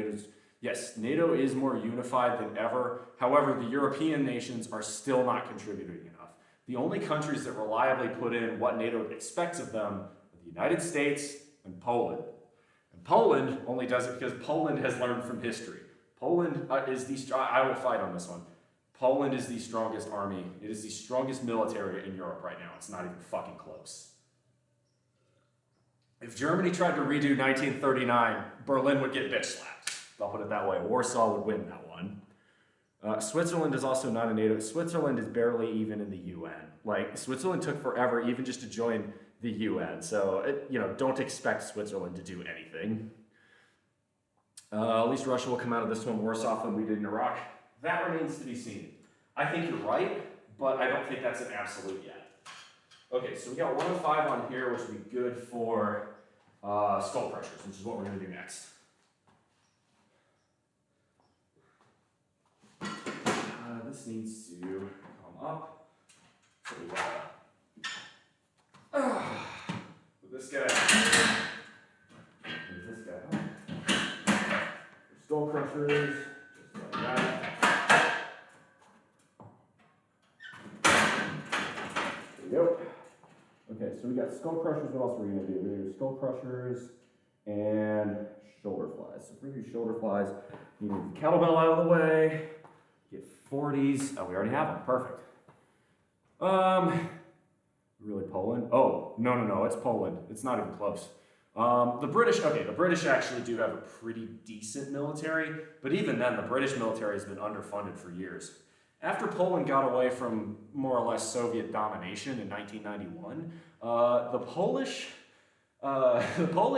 NATO is more unified than ever. However, the European nations are still not contributing enough. The only countries that reliably put in what NATO expects of them are the United States and Poland. And Poland only does it because Poland has learned from history. Poland is the, I will fight on this one. Poland is the strongest army. It is the strongest military in Europe right now. It's not even fucking close. If Germany tried to redo 1939, Berlin would get bitch slapped. I'll put it that way. Warsaw would win that one. Switzerland is also not a NATO. Switzerland is barely even in the UN. Like, Switzerland took forever even just to join the UN. So, don't expect Switzerland to do anything. At least Russia will come out of this one worse off than we did in Iraq. That remains to be seen. I think you're right, but I don't think that's an absolute yet. Okay, so we got 105 on here, which would be good for skull pressures, which is what we're going to do next. This needs to come up. So we got with this guy. With this guy. Skull crushers, just like that. There we go. Okay, so we got skull crushers. What else are we going to do? We're going to do skull crushers and shoulder flies. So if we do shoulder flies, you need the kettlebell out of the way. Get 40s. Oh, we already have them. Perfect. Really Poland? Oh, no, it's Poland. It's not even close. The British actually do have a pretty decent military, but even then, the British military has been underfunded for years. After Poland got away from more or less Soviet domination in 1991, the Polish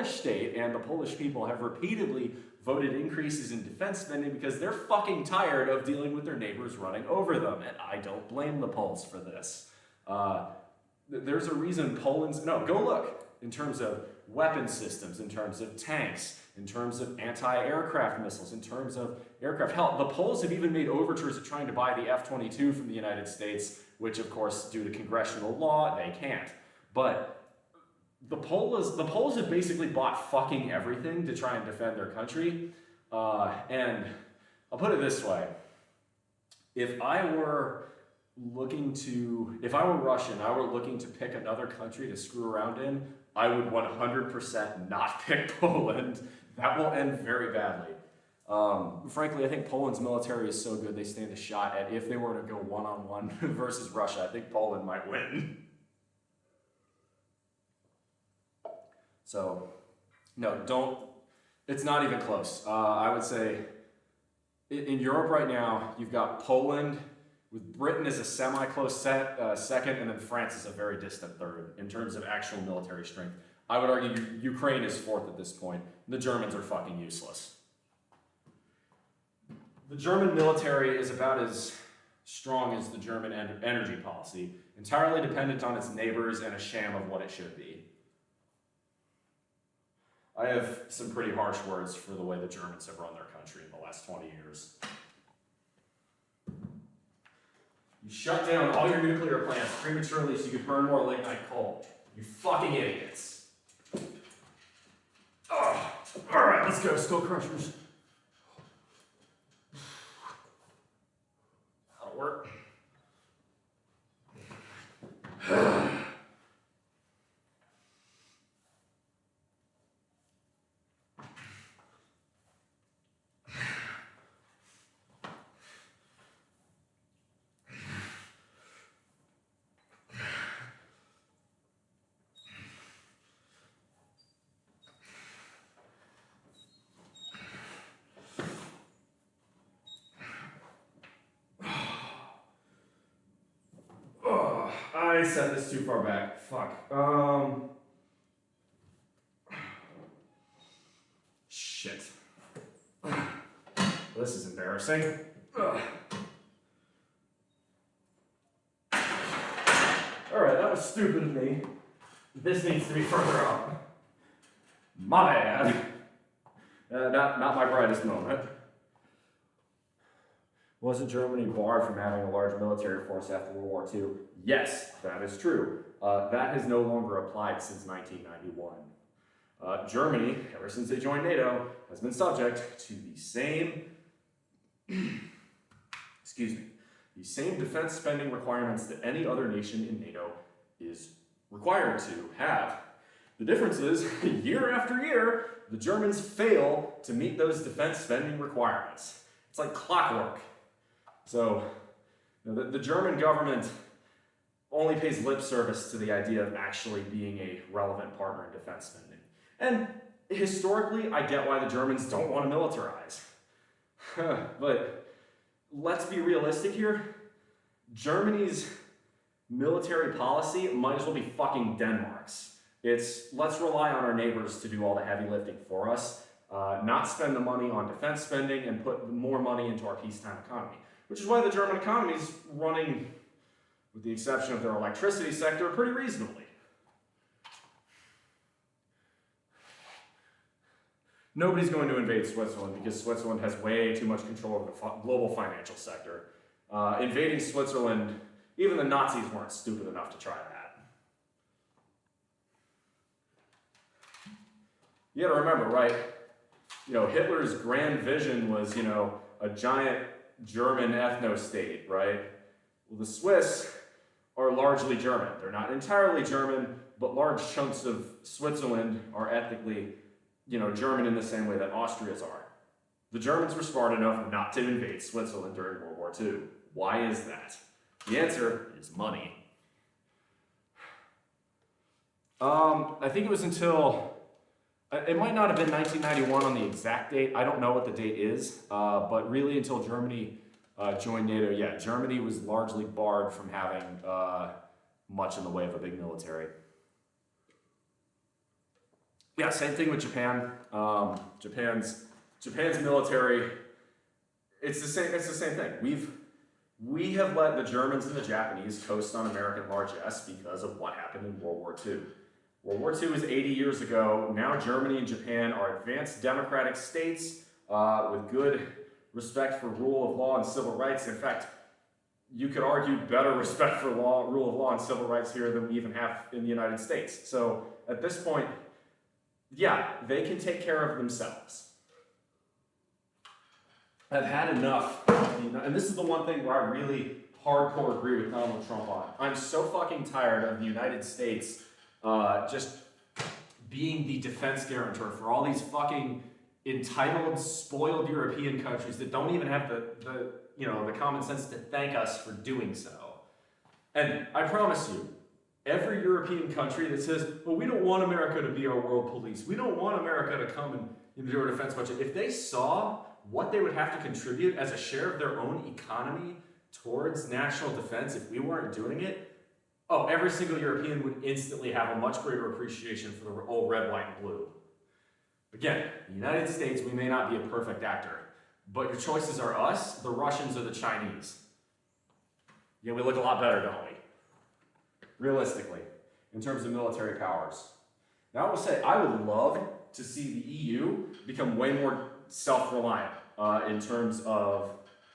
state and the Polish people have repeatedly voted increases in defense spending because they're fucking tired of dealing with their neighbors running over them, and I don't blame the Poles for this. There's a reason go look in terms of weapon systems, in terms of tanks, in terms of anti-aircraft missiles, in terms of aircraft. Hell, the Poles have even made overtures of trying to buy the F-22 from the United States, which of course, due to congressional law, they can't. But the Poles have basically bought fucking everything to try and defend their country. And I'll put it this way. If I were Russian, I were looking to pick another country to screw around in, I would 100% not pick Poland. That will end very badly. Frankly, I think Poland's military is so good they stand a shot at, if they were to go one-on-one versus Russia, I think Poland might win. So, no, it's not even close. I would say, in Europe right now, you've got Poland, with Britain as a semi-close second, and then France is a very distant third in terms of actual military strength. I would argue Ukraine is fourth at this point. The Germans are fucking useless. The German military is about as strong as the German energy policy, entirely dependent on its neighbors and a sham of what it should be. I have some pretty harsh words for the way the Germans have run their country in the last 20 years. You shut down all your nuclear plants prematurely so you could burn more lignite coal. You fucking idiots. Oh, all right, let's go, Skull Crushers. That'll work. I set this too far back. Fuck. Shit. This is embarrassing. Alright, that was stupid of me. This needs to be further up. My bad. Not my brightest moment. Wasn't Germany barred from having a large military force after World War II? Yes, that is true. That has no longer applied since 1991. Germany, ever since they joined NATO, has been subject to the same, the same defense spending requirements that any other nation in NATO is required to have. The difference is, year after year, the Germans fail to meet those defense spending requirements. It's like clockwork. So, the German government only pays lip service to the idea of actually being a relevant partner in defense spending. And historically, I get why the Germans don't want to militarize. But let's be realistic here. Germany's military policy might as well be fucking Denmark's. It's, let's rely on our neighbors to do all the heavy lifting for us, not spend the money on defense spending and put more money into our peacetime economy. Which is why the German economy is running, with the exception of their electricity sector, pretty reasonably. Nobody's going to invade Switzerland because Switzerland has way too much control over the global financial sector. Invading Switzerland, even the Nazis weren't stupid enough to try that. You gotta remember, right? Hitler's grand vision was, a giant German ethno-state, right? Well, the Swiss are largely German. They're not entirely German, but large chunks of Switzerland are ethnically, German in the same way that Austria's are. The Germans were smart enough not to invade Switzerland during World War II. Why is that? The answer is money. I think it was until, it might not have been 1991 on the exact date. I don't know what the date is, but really until Germany joined NATO, yeah, Germany was largely barred from having much in the way of a big military. Yeah, same thing with Japan. Japan's military, it's the same thing. We have let the Germans and the Japanese coast on American largesse because of what happened in World War II. World War II was 80 years ago. Now Germany and Japan are advanced democratic states with good respect for rule of law and civil rights. In fact, you could argue better respect for rule of law and civil rights here than we even have in the United States. So at this point, yeah, they can take care of themselves. I've had enough, and this is the one thing where I really hardcore agree with Donald Trump on. I'm so fucking tired of the United States just being the defense guarantor for all these fucking entitled, spoiled European countries that don't even have the common sense to thank us for doing so. And I promise you, every European country that says, well, we don't want America to be our world police, we don't want America to come and do our defense budget, if they saw what they would have to contribute as a share of their own economy towards national defense if we weren't doing it, oh, every single European would instantly have a much greater appreciation for the old red, white, and blue. Again, the United States, we may not be a perfect actor, but your choices are us, the Russians, or the Chinese. Yeah, we look a lot better, don't we? Realistically, in terms of military powers. Now I will say, I would love to see the EU become way more self-reliant in terms of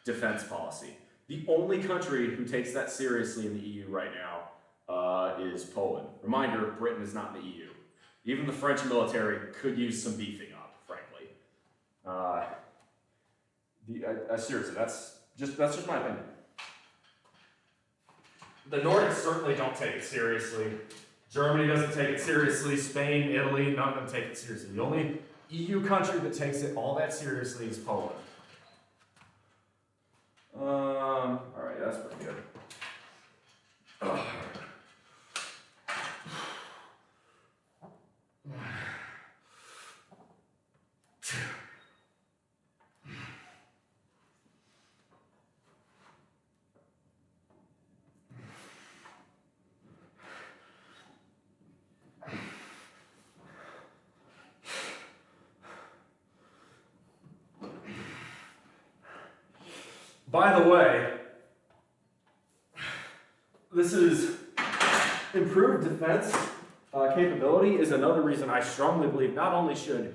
defense policy. The only country who takes that seriously in the EU right now is Poland. Reminder, Britain is not in the EU. Even the French military could use some beefing up, frankly. Seriously, that's just my opinion. The Nordics certainly don't take it seriously. Germany doesn't take it seriously. Spain, Italy, none of them take it seriously. The only EU country that takes it all that seriously is Poland. All right, that's pretty good. By the way, this is improved defense capability is another reason I strongly believe not only should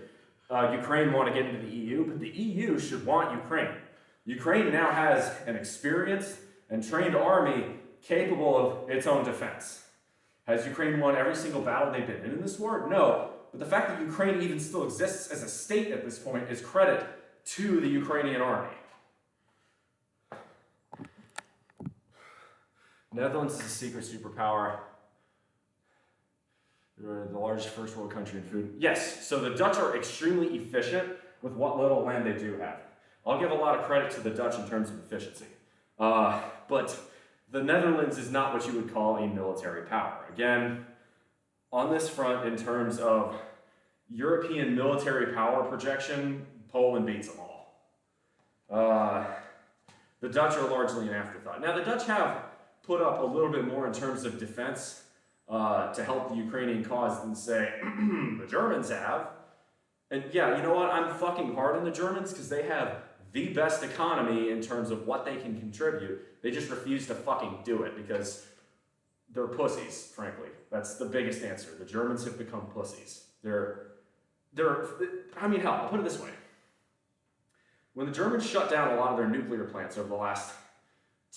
Ukraine want to get into the EU, but the EU should want Ukraine. Ukraine now has an experienced and trained army capable of its own defense. Has Ukraine won every single battle they've been in this war? No. But the fact that Ukraine even still exists as a state at this point is credit to the Ukrainian army. Netherlands is a secret superpower. They're the largest first world country in food. Yes, so the Dutch are extremely efficient with what little land they do have. I'll give a lot of credit to the Dutch in terms of efficiency. But the Netherlands is not what you would call a military power. Again, on this front, in terms of European military power projection, Poland beats them all. The Dutch are largely an afterthought. Now, the Dutch have put up a little bit more in terms of defense to help the Ukrainian cause than, say, the Germans have. And yeah, you know what? I'm fucking hard on the Germans because they have the best economy in terms of what they can contribute. They just refuse to fucking do it because they're pussies, frankly. That's the biggest answer. The Germans have become pussies. I mean, hell, I'll put it this way. When the Germans shut down a lot of their nuclear plants over the last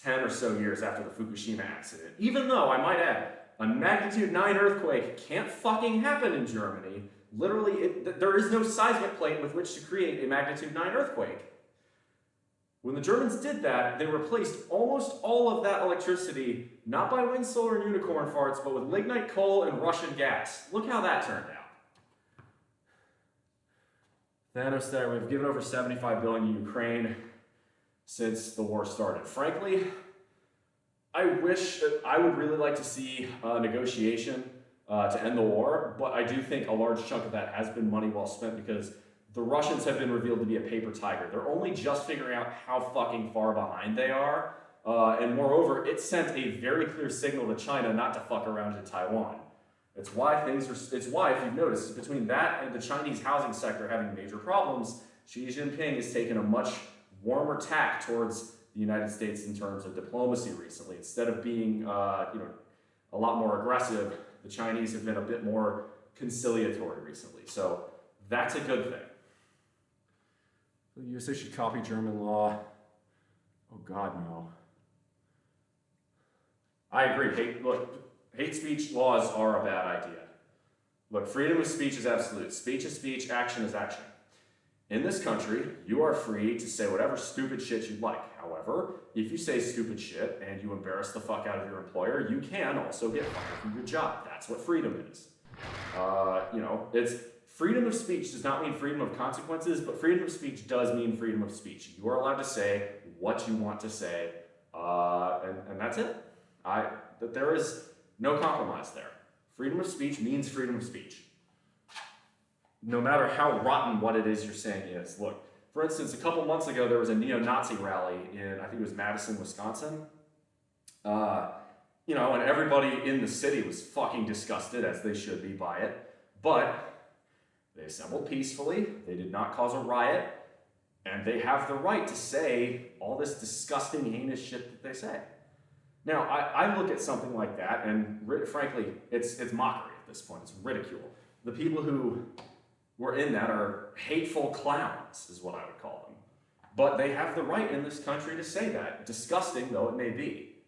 10 or so years after the Fukushima accident, even though, I might add, a magnitude 9 earthquake can't fucking happen in Germany. Literally, there is no seismic plate with which to create a magnitude 9 earthquake. When the Germans did that, they replaced almost all of that electricity, not by wind, solar, and unicorn farts, but with lignite coal and Russian gas. Look how that turned out. Thanos there, we've given over $75 billion to Ukraine since the war started. Frankly, I would really like to see a negotiation to end the war, but I do think a large chunk of that has been money well spent because the Russians have been revealed to be a paper tiger. They're only just figuring out how fucking far behind they are, and moreover, it sent a very clear signal to China not to fuck around in Taiwan. It's why, if you've noticed, between that and the Chinese housing sector having major problems, Xi Jinping has taken a much warmer tack towards the United States in terms of diplomacy recently. Instead of being a lot more aggressive, the Chinese have been a bit more conciliatory recently. So that's a good thing. The USA should copy German law. Oh God, no. I agree. Hate speech laws are a bad idea. Look, freedom of speech is absolute. Speech is speech, action is action. In this country, you are free to say whatever stupid shit you'd like. However, if you say stupid shit and you embarrass the fuck out of your employer, you can also get fired from your job. That's what freedom is. It's freedom of speech does not mean freedom of consequences, but freedom of speech does mean freedom of speech. You are allowed to say what you want to say, and that's it. There is no compromise there. Freedom of speech means freedom of speech. No matter how rotten what it is you're saying is. Look, for instance, a couple months ago, there was a neo-Nazi rally in, I think it was Madison, Wisconsin. And everybody in the city was fucking disgusted, as they should be, by it. But they assembled peacefully, they did not cause a riot, and they have the right to say all this disgusting, heinous shit that they say. Now, I look at something like that, and frankly, it's mockery at this point. It's ridicule. The people who were in that are hateful clowns, is what I would call them. But they have the right in this country to say that, disgusting though it may be.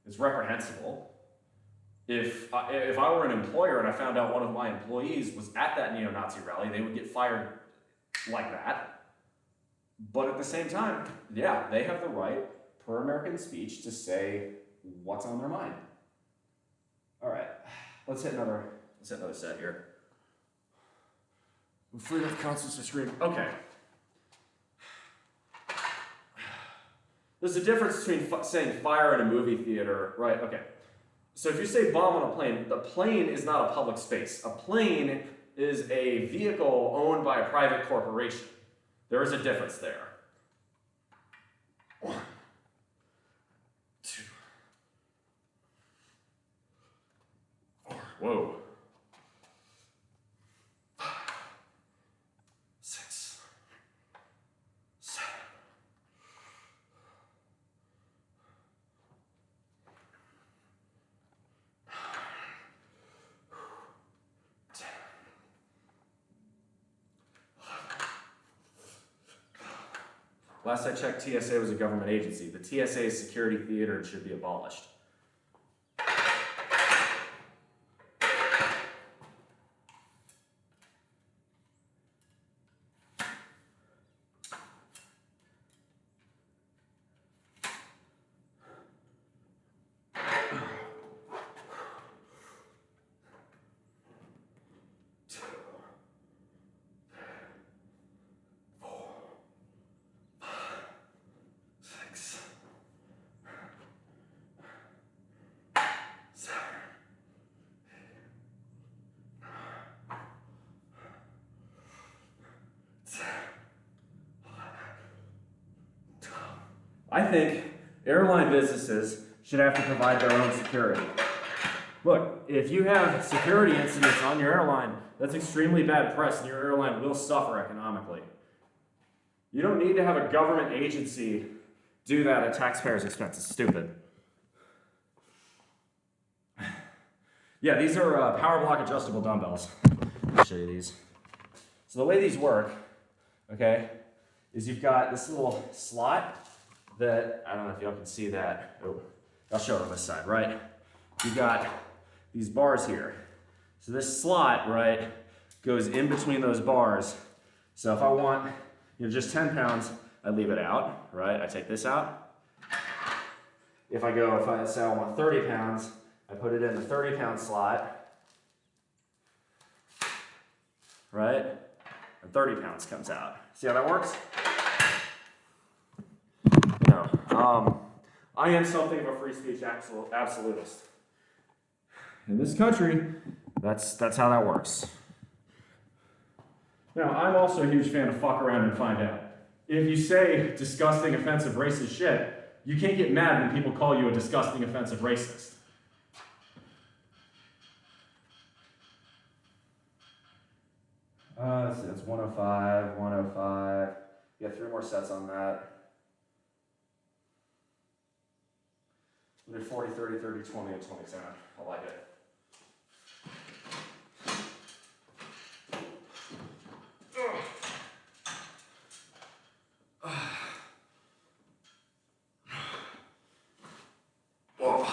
It's reprehensible. If I were an employer and I found out one of my employees was at that neo-Nazi rally, they would get fired like that. But at the same time, yeah, they have the right, per American speech, to say what's on their mind. All right, let's hit another set here. Freedom of conscience to scream. Okay. There's a difference between saying fire in a movie theater, right? Okay. So if you say bomb on a plane, the plane is not a public space. A plane is a vehicle owned by a private corporation. There is a difference there. 1, 2, 4. Whoa. 5, 6, 7. Last I checked, TSA was a government agency. The TSA is security theater and should be abolished. I think airline businesses should have to provide their own security. Look, if you have security incidents on your airline, that's extremely bad press and your airline will suffer economically. You don't need to have a government agency do that at taxpayers' expense. It's stupid. Yeah, these are power block adjustable dumbbells. I'll show you these. So the way these work, okay, is you've got this little slot that, I don't know if y'all can see that. Oh, I'll show it on this side, right? You've got these bars here. So this slot, right, goes in between those bars. So if I want, just 10 pounds, I leave it out, right? I take this out. If I say I want 30 pounds, I put it in the 30-pound slot, right? And 30 pounds comes out. See how that works? I am something of a free speech absolutist. In this country, that's how that works. Now, I'm also a huge fan of fuck around and find out. If you say disgusting, offensive, racist shit, you can't get mad when people call you a disgusting, offensive racist. Let's see, that's 105, 105. You got 3 more sets on that. We did 40, 30, 30, 20, and 27. I like it. Whoa.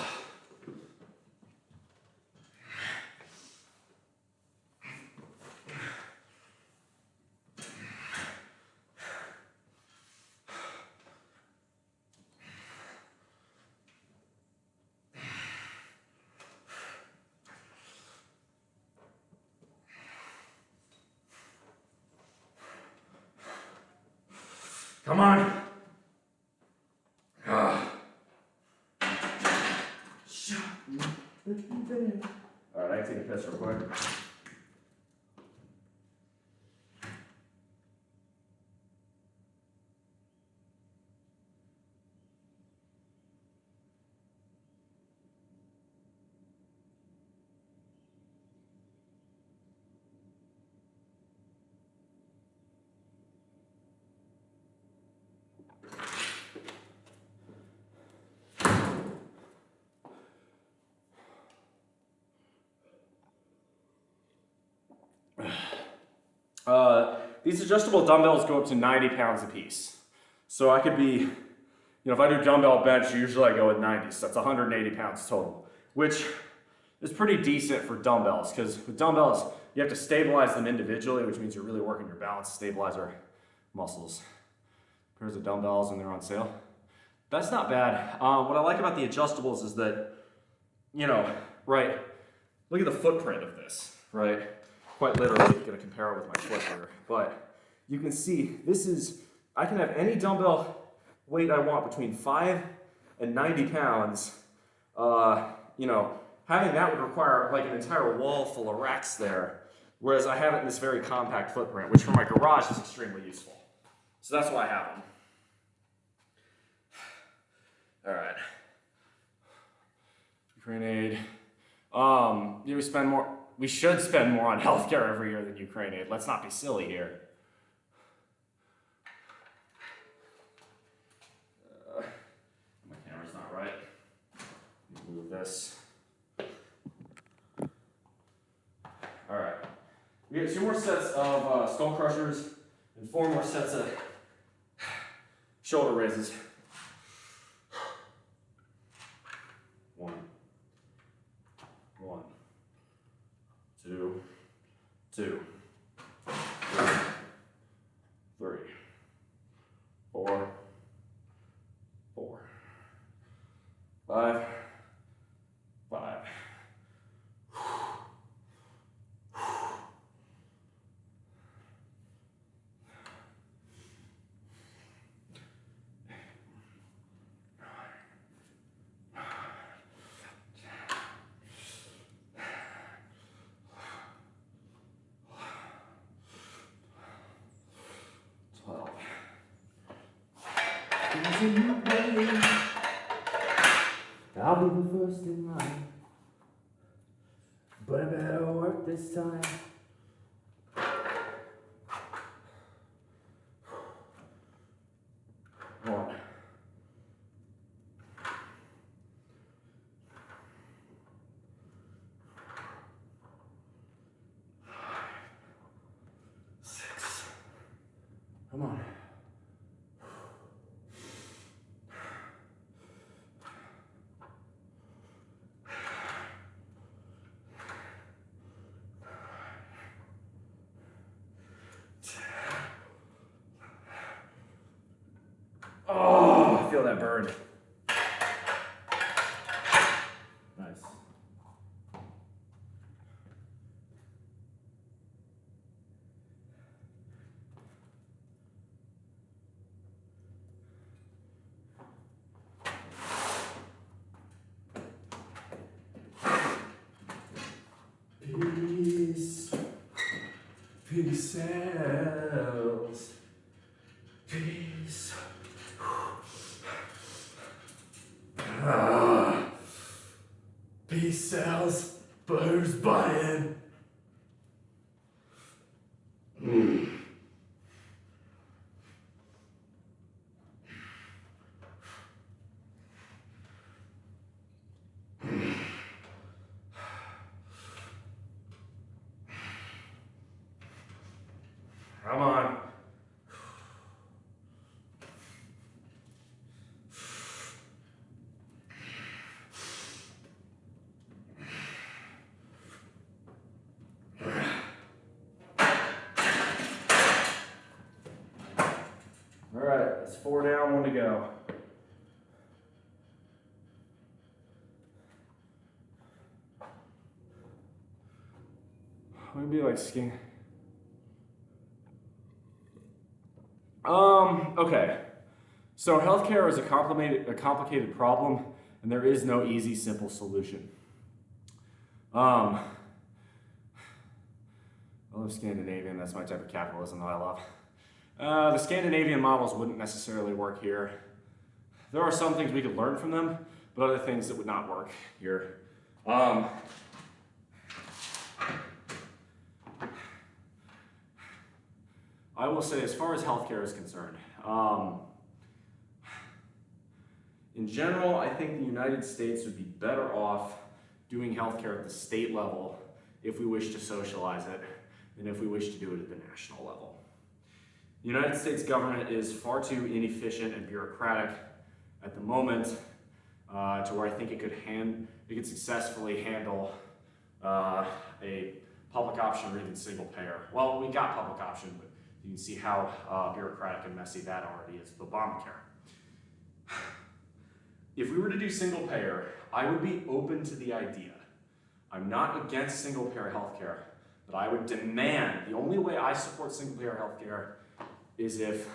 Come on. All right, I can take a piss real quick. These adjustable dumbbells go up to 90 pounds a piece. So I could be, you know, if I do dumbbell bench, usually I go with 90, so that's 180 pounds total, which is pretty decent for dumbbells, because with dumbbells, you have to stabilize them individually, which means you're really working your balance stabilizer muscles. Pairs of dumbbells and they're on sale. That's not bad. What I like about the adjustables is that, you know, right, look at the footprint of this, right? Quite literally, I'm gonna compare it with my foot here, but you can see this is, I can have any dumbbell weight I want between 5 and 90 pounds. You know, having that would require like an entire wall full of racks there, whereas I have it in this very compact footprint, which for my garage is extremely useful. So that's why I have them. All right. Ukraine aid. We should spend more on healthcare every year than Ukraine aid. Let's not be silly here. My camera's not right. Let me move this. All right. We have 2 more sets of skull crushers and 4 more sets of shoulder raises. 1, 2, 2, 3, 3, 4, 4, 5, 5. I'll be the first in line, but I better work this time. One. Six. Come on. Oh, I feel that burn. Nice. Peace. Peace sells. Peace. Peace sells, but who's buying? Come on. All right, that's 4 down, 1 to go. I'm gonna be like skiing. Okay. So healthcare is a complicated problem, and there is no easy, simple solution. I love Scandinavian, that's my type of capitalism that I love. The Scandinavian models wouldn't necessarily work here. There are some things we could learn from them, but other things that would not work here. I will say, as far as healthcare is concerned, in general, I think the United States would be better off doing healthcare at the state level if we wish to socialize it than if we wish to do it at the national level. The United States government is far too inefficient and bureaucratic at the moment to where I think it could successfully handle a public option or even single payer. Well, we got public option, but you can see how bureaucratic and messy that already is with Obamacare. If we were to do single payer, I would be open to the idea. I'm not against single payer healthcare, but I would demand, the only way I support single payer healthcare is if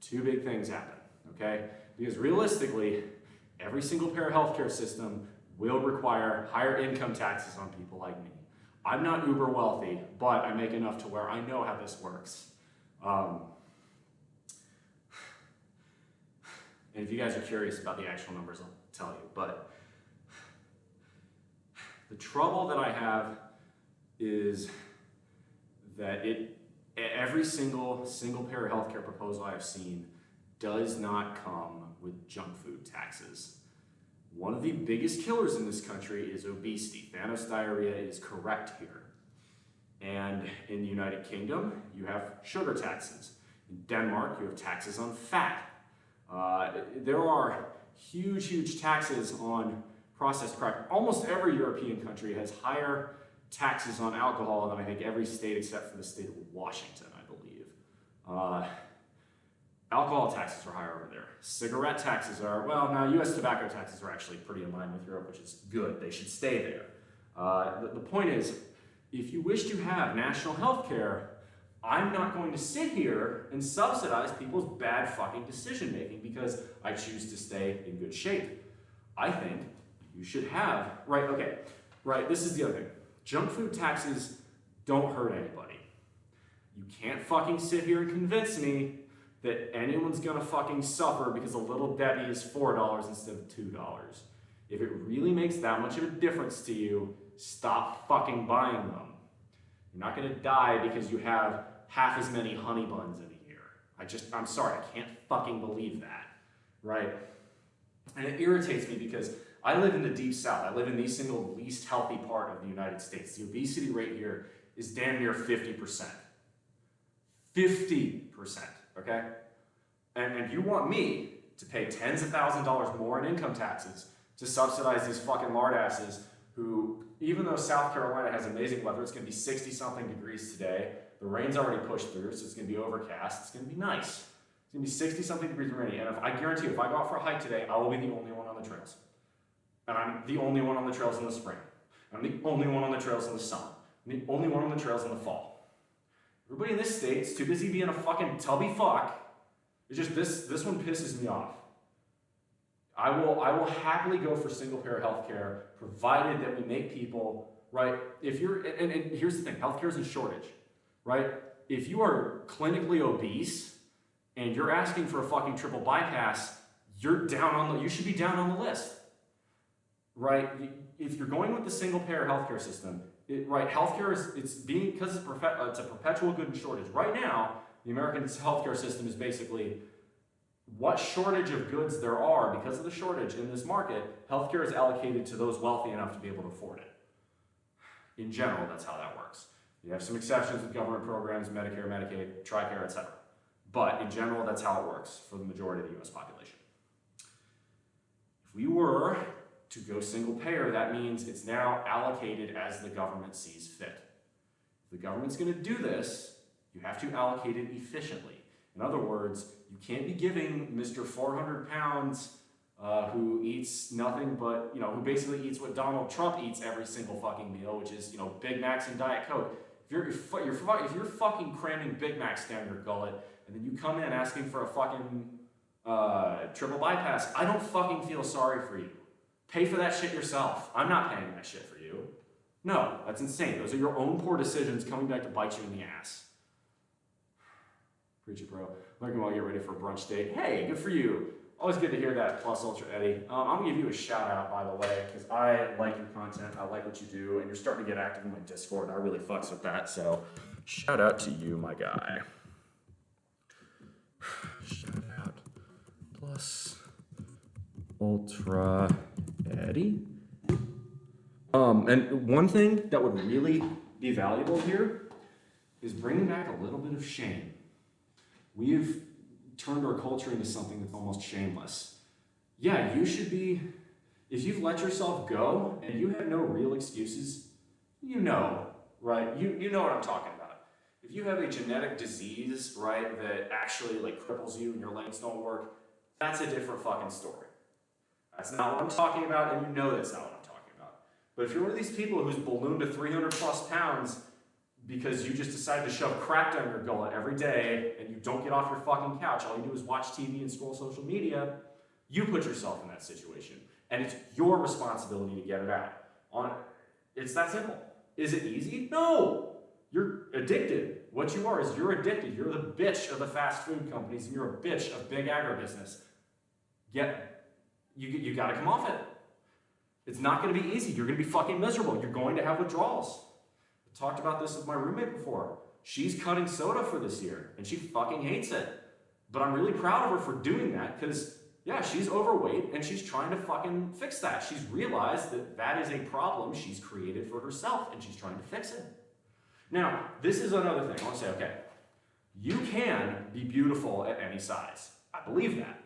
two big things happen, okay? Because realistically, every single payer healthcare system will require higher income taxes on people like me. I'm not uber wealthy, but I make enough to where I know how this works. And if you guys are curious about the actual numbers, I'll tell you. But the trouble that I have is that every single payer healthcare proposal I've seen does not come with junk food taxes. One of the biggest killers in this country is obesity. Thanos diarrhea is correct here. And in the United Kingdom, you have sugar taxes. In Denmark, you have taxes on fat. There are huge taxes on processed crap. Almost every European country has higher taxes on alcohol than I think every state except for the state of Washington, I believe. Alcohol taxes are higher over there. Cigarette taxes are, well, now US tobacco taxes are actually pretty in line with Europe, which is good. They should stay there. The point is, if you wish to have national health care, I'm not going to sit here and subsidize people's bad fucking decision making because I choose to stay in good shape. I think you should have, this is the other thing. Junk food taxes don't hurt anybody. You can't fucking sit here and convince me that anyone's gonna fucking suffer because a little Debbie is $4 instead of $2. If it really makes that much of a difference to you, stop fucking buying them. You're not gonna die because you have half as many honey buns in a year. I'm sorry, I can't fucking believe that, right? And it irritates me because I live in the deep south. I live in the single least healthy part of the United States. The obesity rate here is damn near 50%. 50%, okay? And you want me to pay tens of thousands of dollars more in income taxes to subsidize these fucking lardasses who, even though South Carolina has amazing weather, it's gonna be 60-something degrees today. The rain's already pushed through, so it's gonna be overcast. It's gonna be nice. It's gonna be 60-something degrees and rainy. And I guarantee you, if I go out for a hike today, I will be the only one on the trails. And I'm the only one on the trails in the spring. I'm the only one on the trails in the summer. I'm the only one on the trails in the fall. Everybody in this state is too busy being a fucking tubby fuck. It's just this one pisses me off. I will happily go for single payer healthcare, provided that we make people, right? If you're, and here's the thing, healthcare is in shortage, right? If you are clinically obese and you're asking for a fucking triple bypass, you should be down on the list, right? If you're going with the single payer healthcare system, healthcare because it's a perpetual good in shortage. Right now, the American healthcare system is basically what shortage of goods there are because of the shortage in this market. Healthcare is allocated to those wealthy enough to be able to afford it. In general, that's how that works. You have some exceptions with government programs, Medicare, Medicaid, TRICARE, etc. But in general, that's how it works for the majority of the US population. If we were to go single payer, that means it's now allocated as the government sees fit. If the government's going to do this, you have to allocate it efficiently. In other words, you can't be giving Mr. 400 pounds who eats nothing but, who basically eats what Donald Trump eats every single fucking meal, which is, Big Macs and Diet Coke. If you're fucking cramming Big Macs down your gullet and then you come in asking for a fucking triple bypass, I don't fucking feel sorry for you. Pay for that shit yourself. I'm not paying that shit for you. No, that's insane. Those are your own poor decisions coming back to bite you in the ass. Preach it, bro. Looking while you're ready for a brunch date. Hey, good for you. Always good to hear that, Plus Ultra Eddie. I'm gonna give you a shout out, by the way, because I like your content, I like what you do, and you're starting to get active in my Discord, and I really fucks with that, so shout out to you, my guy. Shout out, Plus Ultra Eddie. And one thing that would really be valuable here is bringing back a little bit of shame. we've turned our culture into something that's almost shameless. Yeah, you should be, if you've let yourself go and you have no real excuses, you know, right? You know what I'm talking about. If you have a genetic disease, right, that actually like cripples you and your legs don't work, that's a different fucking story. That's not what I'm talking about, and you know that's not what I'm talking about. But if you're one of these people who's ballooned to 300 plus pounds because you just decided to shove crap down your gullet every day and you don't get off your fucking couch, all you do is watch TV and scroll social media, you put yourself in that situation. And it's your responsibility to get it out. It's that simple. Is it easy? No! You're addicted. What you are is you're addicted. You're the bitch of the fast food companies and you're a bitch of big agribusiness. You gotta come off it. It's not gonna be easy. You're gonna be fucking miserable. You're going to have withdrawals. I talked about this with my roommate before. She's cutting soda for this year and she fucking hates it. But I'm really proud of her for doing that because, yeah, she's overweight and she's trying to fucking fix that. She's realized that that is a problem she's created for herself and she's trying to fix it. Now, this is another thing. I want to say, okay, you can be beautiful at any size. I believe that.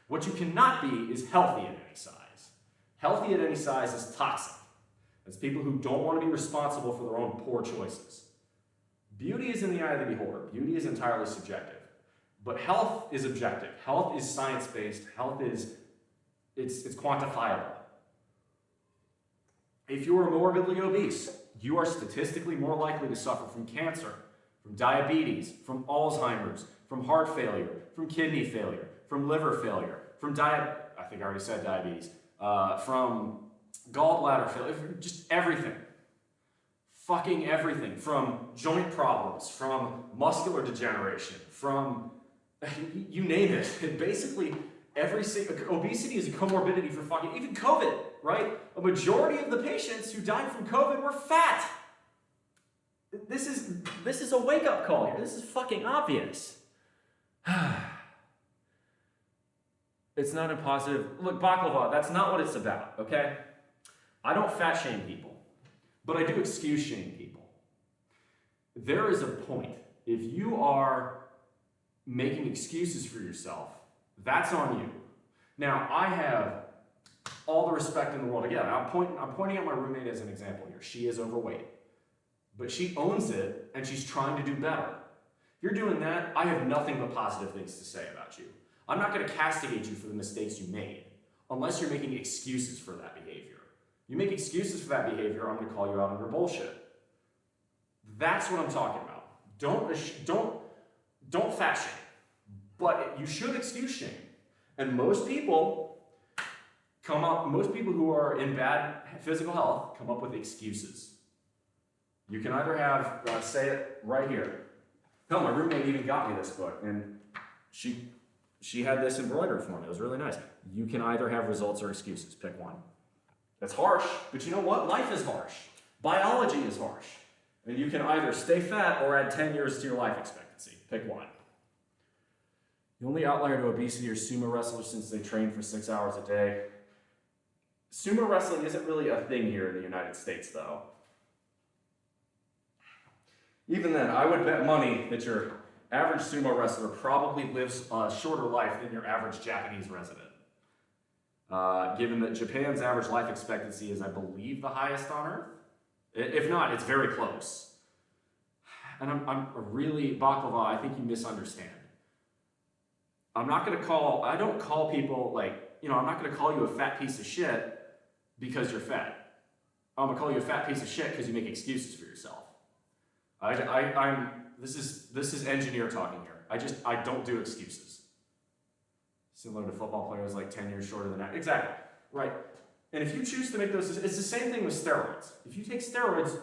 What you cannot be is healthy at any size. Healthy at any size is toxic. It's people who don't want to be responsible for their own poor choices. Beauty is in the eye of the beholder. Beauty is entirely subjective. But health is objective. Health is science-based. Health is, it's quantifiable. If you are morbidly obese, you are statistically more likely to suffer from cancer, from diabetes, from Alzheimer's, from heart failure, from kidney failure, from liver failure, from I think I already said diabetes, from gallbladder failure, just everything. Fucking everything. From joint problems, from muscular degeneration, from, you name it. And basically, obesity is a comorbidity for fucking, even COVID, right? A majority of the patients who died from COVID were fat. This is a wake-up call here. This is fucking obvious. It's not a positive. Look, baklava, that's not what it's about, okay? I don't fat shame people, but I do excuse shame people. There is a point. If you are making excuses for yourself, that's on you. Now, I have all the respect in the world. Again, I'm pointing at my roommate as an example here. She is overweight, but she owns it and she's trying to do better. If you're doing that, I have nothing but positive things to say about you. I'm not going to castigate you for the mistakes you made, unless you're making excuses for that behavior. You make excuses for that behavior, I'm going to call you out on your bullshit. That's what I'm talking about. Don't fat shame, but you should excuse shame. And most people who are in bad physical health come up with excuses. You can either have, say it right here. Hell, my roommate even got me this book, and she had this embroidered for me. It was really nice. You can either have results or excuses. Pick one. That's harsh, but you know what? Life is harsh. Biology is harsh. And you can either stay fat or add 10 years to your life expectancy. Pick one. The only outlier to obesity are sumo wrestlers since they train for 6 hours a day. Sumo wrestling isn't really a thing here in the United States, though. Even then, I would bet money that your average sumo wrestler probably lives a shorter life than your average Japanese resident. Given that Japan's average life expectancy is, I believe, the highest on Earth. If not, it's very close. And I'm really, baklava, I think you misunderstand. I don't call people I'm not going to call you a fat piece of shit because you're fat. I'm going to call you a fat piece of shit because you make excuses for yourself. This is engineer talking here. I don't do excuses. Similar to football players like 10 years shorter than that. Exactly, right. And if you choose to make those, it's the same thing with steroids. If you take steroids,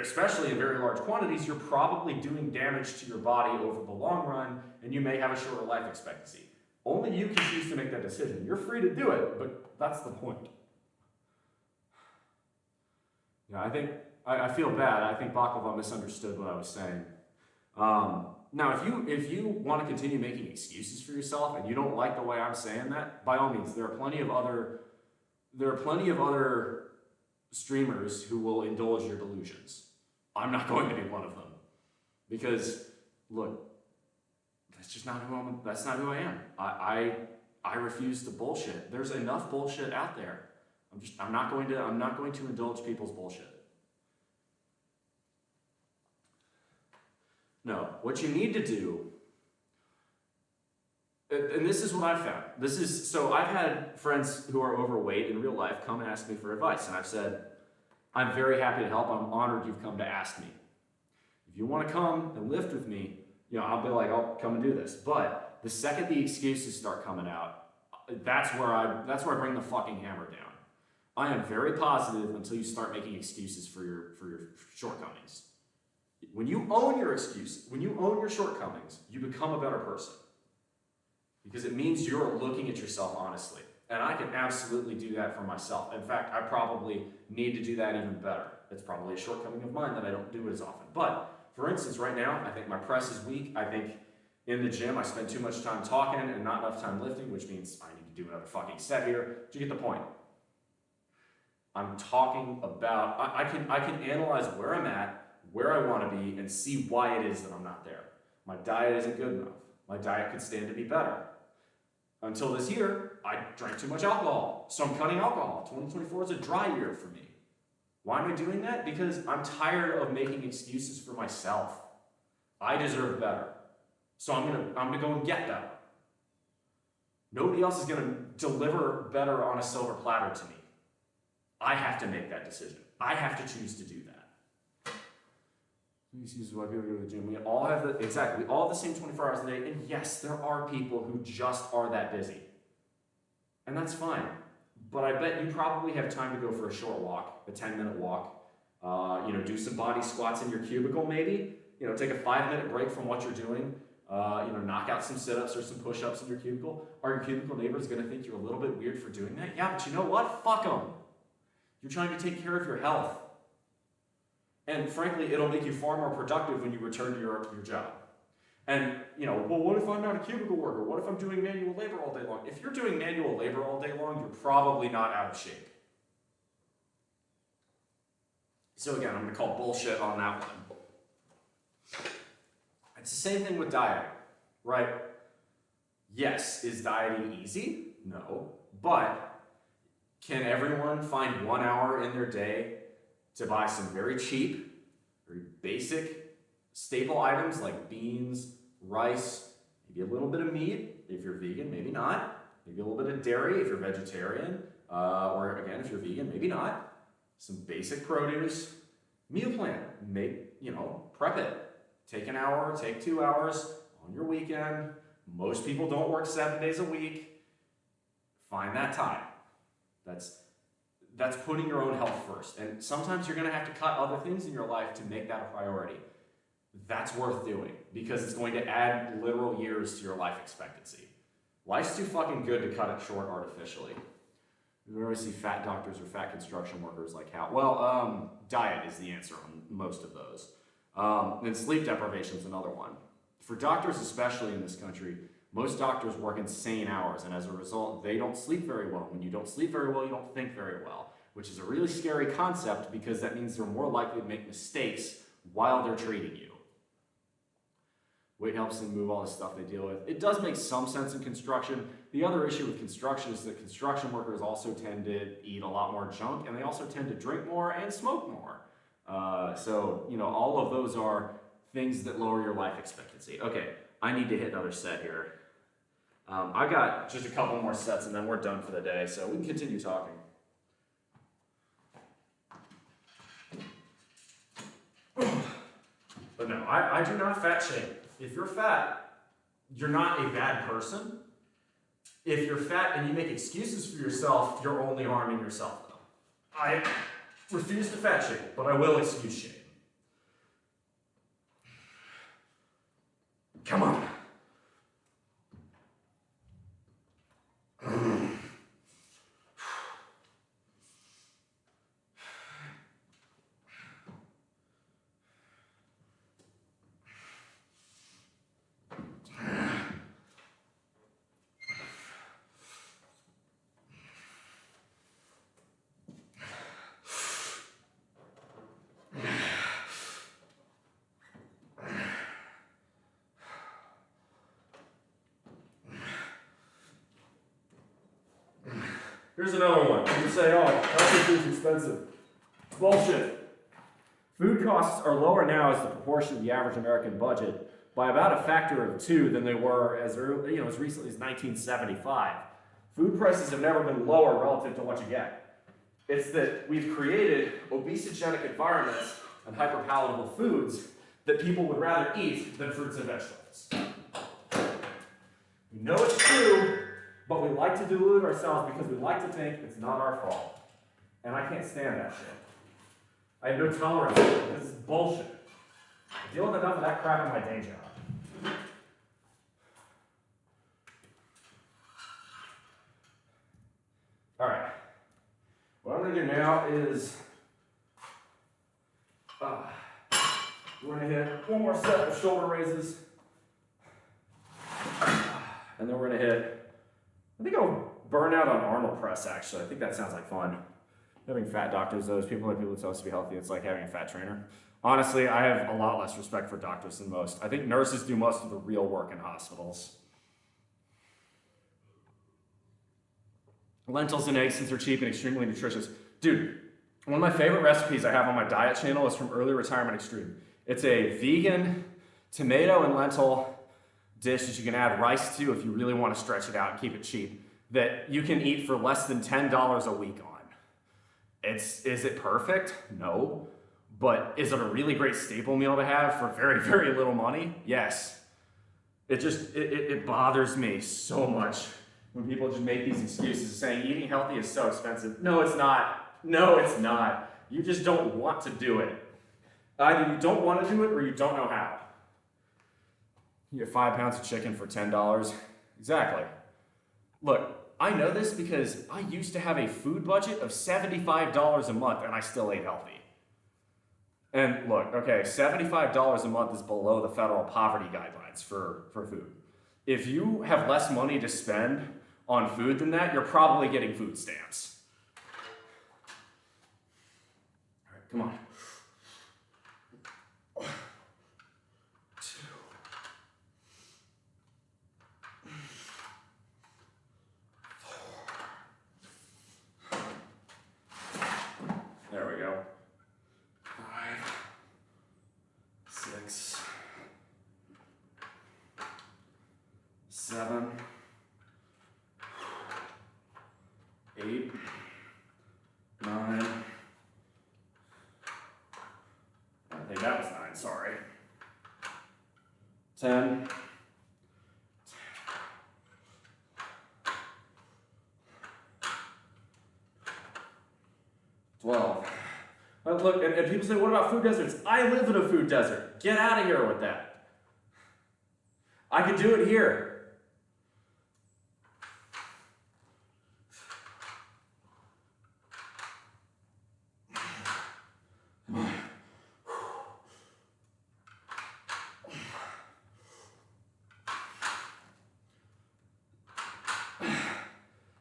especially in very large quantities, you're probably doing damage to your body over the long run, and you may have a shorter life expectancy. Only you can choose to make that decision. You're free to do it, but that's the point. Yeah, I feel bad. I think baklava misunderstood what I was saying. Now, if you want to continue making excuses for yourself and you don't like the way I'm saying that, by all means, there are plenty of other streamers who will indulge your delusions. I'm not going to be one of them. Because, look, that's just not that's not who I am. I refuse to bullshit. There's enough bullshit out there. I'm not going to indulge people's bullshit. No, what you need to do, and this is what I've found. So I've had friends who are overweight in real life come and ask me for advice, and I've said, I'm very happy to help. I'm honored you've come to ask me. If you want to come and lift with me, I'll be like, I'll come and do this. But the second the excuses start coming out, that's where I bring the fucking hammer down. I am very positive until you start making excuses for your shortcomings. When you own your excuses, when you own your shortcomings, you become a better person. Because it means you're looking at yourself honestly. And I can absolutely do that for myself. In fact, I probably need to do that even better. It's probably a shortcoming of mine that I don't do it as often. But, for instance, right now, I think my press is weak. I think in the gym, I spend too much time talking and not enough time lifting, which means I need to do another fucking set here. Do you get the point? I'm talking about, I can analyze where I'm at, where I want to be, and see why it is that I'm not there. My diet isn't good enough. My diet could stand to be better. Until this year, I drank too much alcohol, so I'm cutting alcohol. 2024 is a dry year for me. Why am I doing that? Because I'm tired of making excuses for myself. I deserve better. So I'm gonna go and get better. Nobody else is gonna deliver better on a silver platter to me. I have to make that decision. I have to choose to do that. Excuses why people go to the gym. We all have we all have the same 24 hours a day, and yes, there are people who just are that busy. And that's fine. But I bet you probably have time to go for a short walk, a 10-minute walk, do some body squats in your cubicle maybe, take a 5-minute break from what you're doing, knock out some sit-ups or some push-ups in your cubicle. Are your cubicle neighbors going to think you're a little bit weird for doing that? Yeah, but you know what? Fuck them. You're trying to take care of your health. And frankly, it'll make you far more productive when you return to your job. And, well, what if I'm not a cubicle worker? What if I'm doing manual labor all day long? If you're doing manual labor all day long, you're probably not out of shape. So again, I'm going to call bullshit on that one. It's the same thing with dieting, right? Yes, is dieting easy? No. But can everyone find 1 hour in their day to buy some very cheap, very basic, staple items like beans, rice, maybe a little bit of meat if you're vegan, maybe not. Maybe a little bit of dairy if you're vegetarian, or again, if you're vegan, maybe not. Some basic produce, meal plan, prep it. Take an hour, take 2 hours on your weekend. Most people don't work 7 days a week. Find that time. That's putting your own health first. And sometimes you're gonna have to cut other things in your life to make that a priority. That's worth doing because it's going to add literal years to your life expectancy. Life's too fucking good to cut it short artificially. You ever see fat doctors or fat construction workers like how? Well, diet is the answer on most of those. And sleep deprivation is another one. For doctors, especially in this country, most doctors work insane hours, and as a result, they don't sleep very well. When you don't sleep very well, you don't think very well, which is a really scary concept because that means they're more likely to make mistakes while they're treating you. Weight helps them move all the stuff they deal with. It does make some sense in construction. The other issue with construction is that construction workers also tend to eat a lot more junk, and they also tend to drink more and smoke more. So, all of those are things that lower your life expectancy. Okay, I need to hit another set here. I got just a couple more sets and then we're done for the day, so we can continue talking. But no, I do not fat shame. If you're fat, you're not a bad person. If you're fat and you make excuses for yourself, you're only harming yourself, though. I refuse to fat shame, but I will excuse shame. Come on. Here's another one. People say, oh, healthy food's expensive. Bullshit. Food costs are lower now as the proportion of the average American budget by about a factor of 2 than they were as early, as recently as 1975. Food prices have never been lower relative to what you get. It's that we've created obesogenic environments and hyperpalatable foods that people would rather eat than fruits and vegetables. We know it's true, but we like to delude ourselves because we like to think it's not our fault. And I can't stand that shit. I have no tolerance for it because it's bullshit. I deal with enough of that crap in my day job. All right. What I'm going to do now is we're going to hit one more set of shoulder raises. And then we're going to hit, I think I'll burn out on Arnold press actually. I think that sounds like fun. Having fat doctors, those people who tell us to be healthy, it's like having a fat trainer. Honestly, I have a lot less respect for doctors than most. I think nurses do most of the real work in hospitals. Lentils and eggs, since they're cheap and extremely nutritious. Dude, one of my favorite recipes I have on my diet channel is from Early Retirement Extreme. It's a vegan tomato and lentil dish that you can add rice to if you really want to stretch it out and keep it cheap, that you can eat for less than $10 a week on. Is it perfect? No. But is it a really great staple meal to have for very, very little money? Yes. It bothers me so much when people just make these excuses saying eating healthy is so expensive. No, it's not. No, it's not. You just don't want to do it. Either you don't want to do it or you don't know how. You get 5 pounds of chicken for $10. Exactly. Look, I know this because I used to have a food budget of $75 a month and I still ate healthy. And look, okay, $75 a month is below the federal poverty guidelines for food. If you have less money to spend on food than that, you're probably getting food stamps. All right, come on. 2. There we go. 5, 6, 7, 8, 9. I think that was 9, sorry. 10. 12. Look, and people say, what about food deserts? I live in a food desert. Get out of here with that. I could do it here.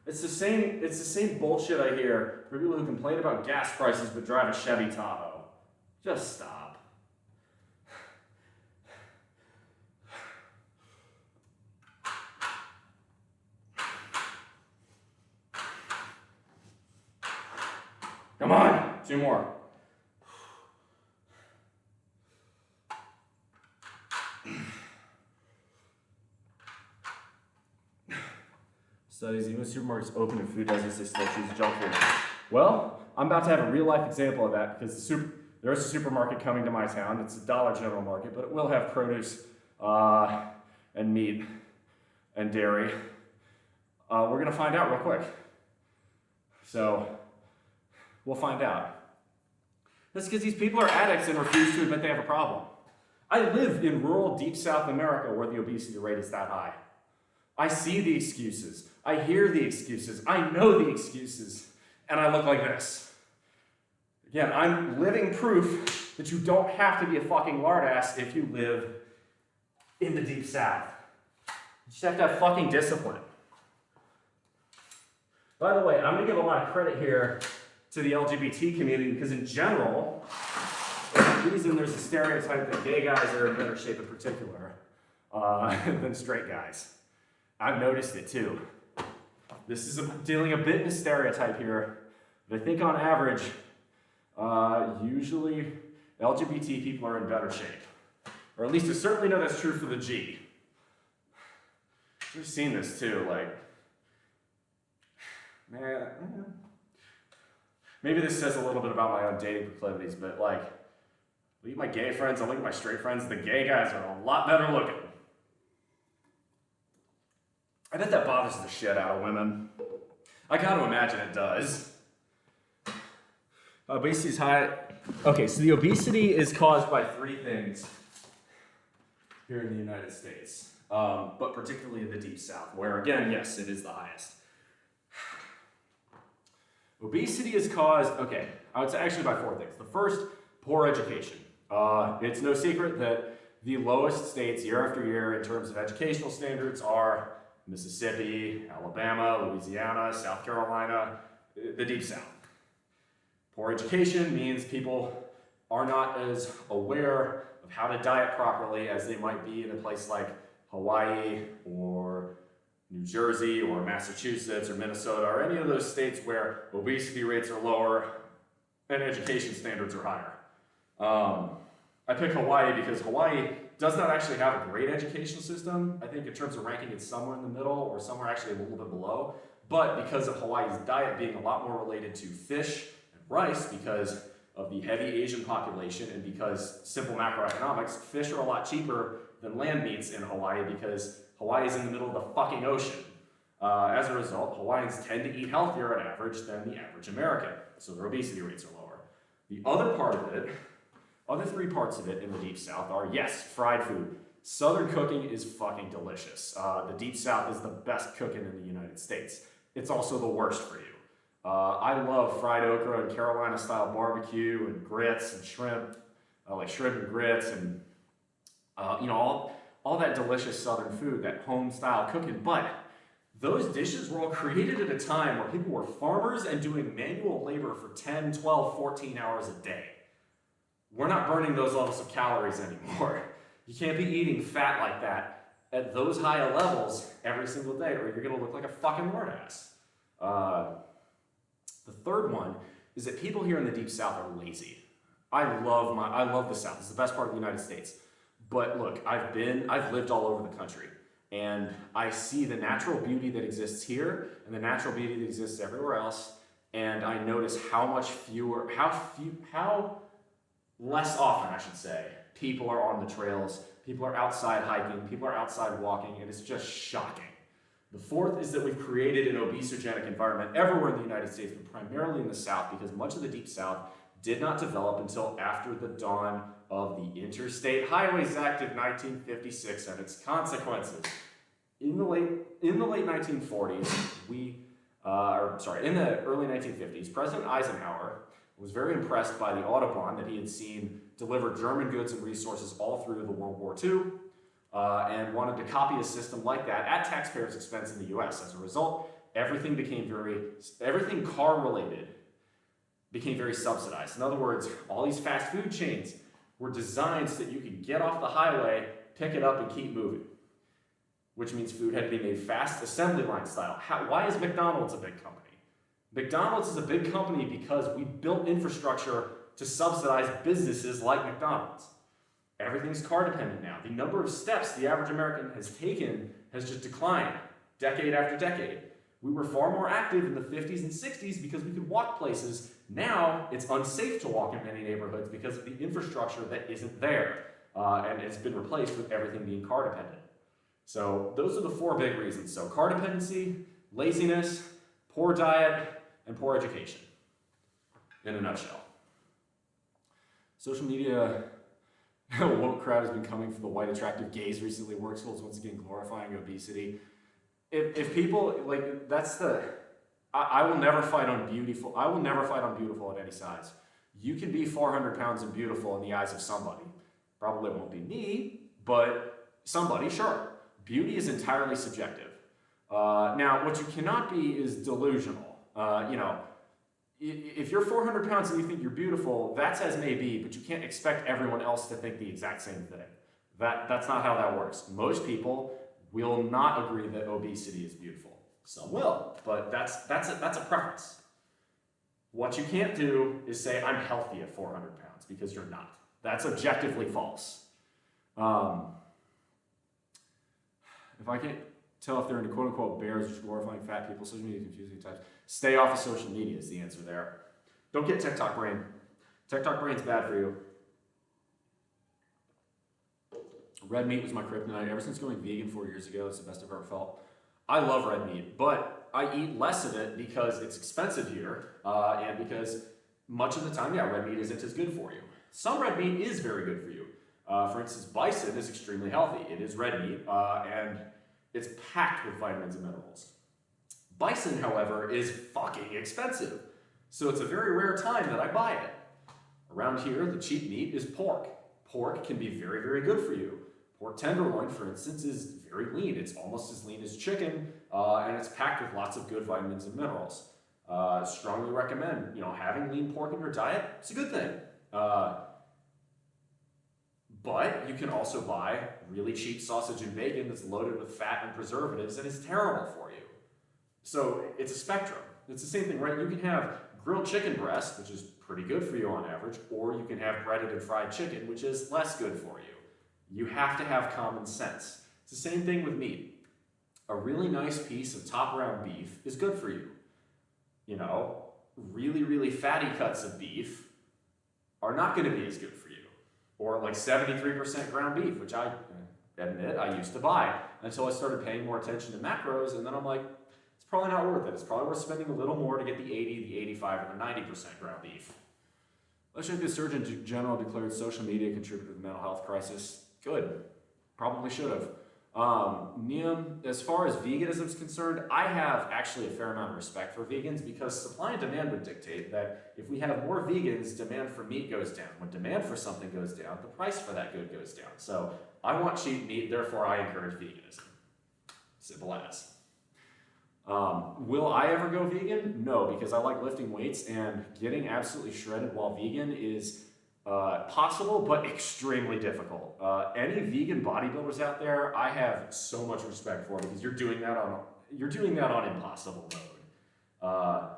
It's the same bullshit I hear for people who complain about gas prices but drive a Chevy Tahoe. Just stop. Come on, 2 more. Studies, even supermarkets open in food deserts, they still choose junk food. Well, I'm about to have a real life example of that because there is a supermarket coming to my town. It's a Dollar General market, but it will have produce and meat and dairy. We're going to find out real quick. So, we'll find out. That's because these people are addicts and refuse to admit they have a problem. I live in rural, deep South America where the obesity rate is that high. I see the excuses. I hear the excuses. I know the excuses. And I look like this. Again, I'm living proof that you don't have to be a fucking lardass if you live in the deep South. You just have to have fucking discipline. By the way, I'm going to give a lot of credit here to the LGBT community because in general, the reason there's a stereotype that gay guys are in better shape in particular than straight guys. I've noticed it too. this is dealing a bit in a stereotype here, but I think on average, usually LGBT people are in better shape. Or at least I certainly know that's true for the G. We've seen this too, like, man, maybe this says a little bit about my own dating proclivities, but like, look at my gay friends, I look at my straight friends, the gay guys are a lot better looking. I bet that bothers the shit out of women. I gotta imagine it does. Obesity is high. Okay, so the obesity is caused by three things here in the United States, but particularly in the Deep South, where again, yes, it is the highest. Obesity is caused, okay, I would say actually by four things. The first, poor education. It's no secret that the lowest states year after year in terms of educational standards are Mississippi, Alabama, Louisiana, South Carolina, the Deep South. Poor education means people are not as aware of how to diet properly as they might be in a place like Hawaii or New Jersey or Massachusetts or Minnesota or any of those states where obesity rates are lower and education standards are higher. I pick Hawaii because Hawaii does not actually have a great education system. I think in terms of ranking, it's somewhere in the middle or somewhere actually a little bit below. But because of Hawaii's diet being a lot more related to fish and rice because of the heavy Asian population and because simple macroeconomics, fish are a lot cheaper than land meats in Hawaii because Hawaii is in the middle of the fucking ocean. As a result, Hawaiians tend to eat healthier on average than the average American, so their obesity rates are lower. The other part of it, other three parts of it in the Deep South are, yes, fried food. Southern cooking is fucking delicious. The Deep South is the best cooking in the United States. It's also the worst for you. I love fried okra and Carolina-style barbecue and grits and shrimp, like shrimp and grits and, you know, all that delicious Southern food, that home-style cooking. But those dishes were all created at a time where people were farmers and doing manual labor for 10, 12, 14 hours a day. We're not burning those levels of calories anymore. You can't be eating fat like that at those high levels every single day or you're gonna look like a fucking lord-ass. The third one is that people here in the Deep South are lazy. I love the South. It's the best part of the United States. But look, I've lived all over the country and I see the natural beauty that exists here and the natural beauty that exists everywhere else. And I notice how less often, I should say, people are on the trails, people are outside hiking, people are outside walking, and it's just shocking. The fourth is that we've created an obesogenic environment everywhere in the United States, but primarily in the South, because much of the Deep South did not develop until after the dawn of the Interstate Highways Act of 1956 and its consequences. In the late 1940s, in the early 1950s, President Eisenhower was very impressed by the Autobahn that he had seen deliver German goods and resources all through the World War II and wanted to copy a system like that at taxpayers' expense in the US. As a result, everything car-related became very subsidized. In other words, all these fast food chains were designed so that you could get off the highway, pick it up, and keep moving, which means food had to be made fast, assembly line style. Why is McDonald's a big company? McDonald's is a big company because we built infrastructure to subsidize businesses like McDonald's. Everything's car dependent now. The number of steps the average American has taken has just declined decade after decade. We were far more active in the 50s and 60s because we could walk places. Now it's unsafe to walk in many neighborhoods because of the infrastructure that isn't there. And it's been replaced with everything being car dependent. So those are the four big reasons. So car dependency, laziness, poor diet, and poor education, in a nutshell. Social media, woke crowd has been coming for the white attractive gays recently. Work schools once again glorifying obesity. If people, like, I will never fight on beautiful. I will never fight on beautiful at any size. You can be 400 pounds and beautiful in the eyes of somebody. Probably won't be me, but somebody, sure. Beauty is entirely subjective. Now, what you cannot be is delusional. If you're 400 pounds and you think you're beautiful, that's as may be, but you can't expect everyone else to think the exact same thing. That's not how that works. Most people will not agree that obesity is beautiful. Some will, but that's a preference. What you can't do is say, I'm healthy at 400 pounds, because you're not. That's objectively false. If I can't tell if they're into quote-unquote bears, which are glorifying fat people, social media confusing types, stay off of social media is the answer there. Don't get TikTok brain. TikTok brain's bad for you. Red meat was my kryptonite. Ever since going vegan 4 years ago, it's the best I've ever felt. I love red meat, but I eat less of it because it's expensive here, and because much of the time, yeah, red meat isn't as good for you. Some red meat is very good for you. For instance, bison is extremely healthy. It is red meat, and it's packed with vitamins and minerals. Bison, however, is fucking expensive, so it's a very rare time that I buy it. Around here, the cheap meat is pork. Pork can be very, very good for you. Pork tenderloin, for instance, is very lean. It's almost as lean as chicken, and it's packed with lots of good vitamins and minerals. Strongly recommend, having lean pork in your diet. It's a good thing. But you can also buy really cheap sausage and bacon that's loaded with fat and preservatives and is terrible for you. So it's a spectrum. It's the same thing, right? You can have grilled chicken breast, which is pretty good for you on average, or you can have breaded and fried chicken, which is less good for you. You have to have common sense. It's the same thing with meat. A really nice piece of top round beef is good for you. Really, really fatty cuts of beef are not going to be as good for you. Or like 73% ground beef, which I admit I used to buy until I started paying more attention to macros, and then I'm like, it's probably not worth it. It's probably worth spending a little more to get the 80, the 85, or the 90% ground beef. Let's check the Surgeon General declared social media contributed to the mental health crisis. Good. Probably should have. Neum, as far as veganism is concerned, I have actually a fair amount of respect for vegans because supply and demand would dictate that if we have more vegans, demand for meat goes down. When demand for something goes down, the price for that good goes down. So I want cheap meat, therefore I encourage veganism. Simple as. Will I ever go vegan? No, because I like lifting weights, and getting absolutely shredded while vegan is possible, but extremely difficult. Any vegan bodybuilders out there, I have so much respect for, because you're doing that on impossible mode.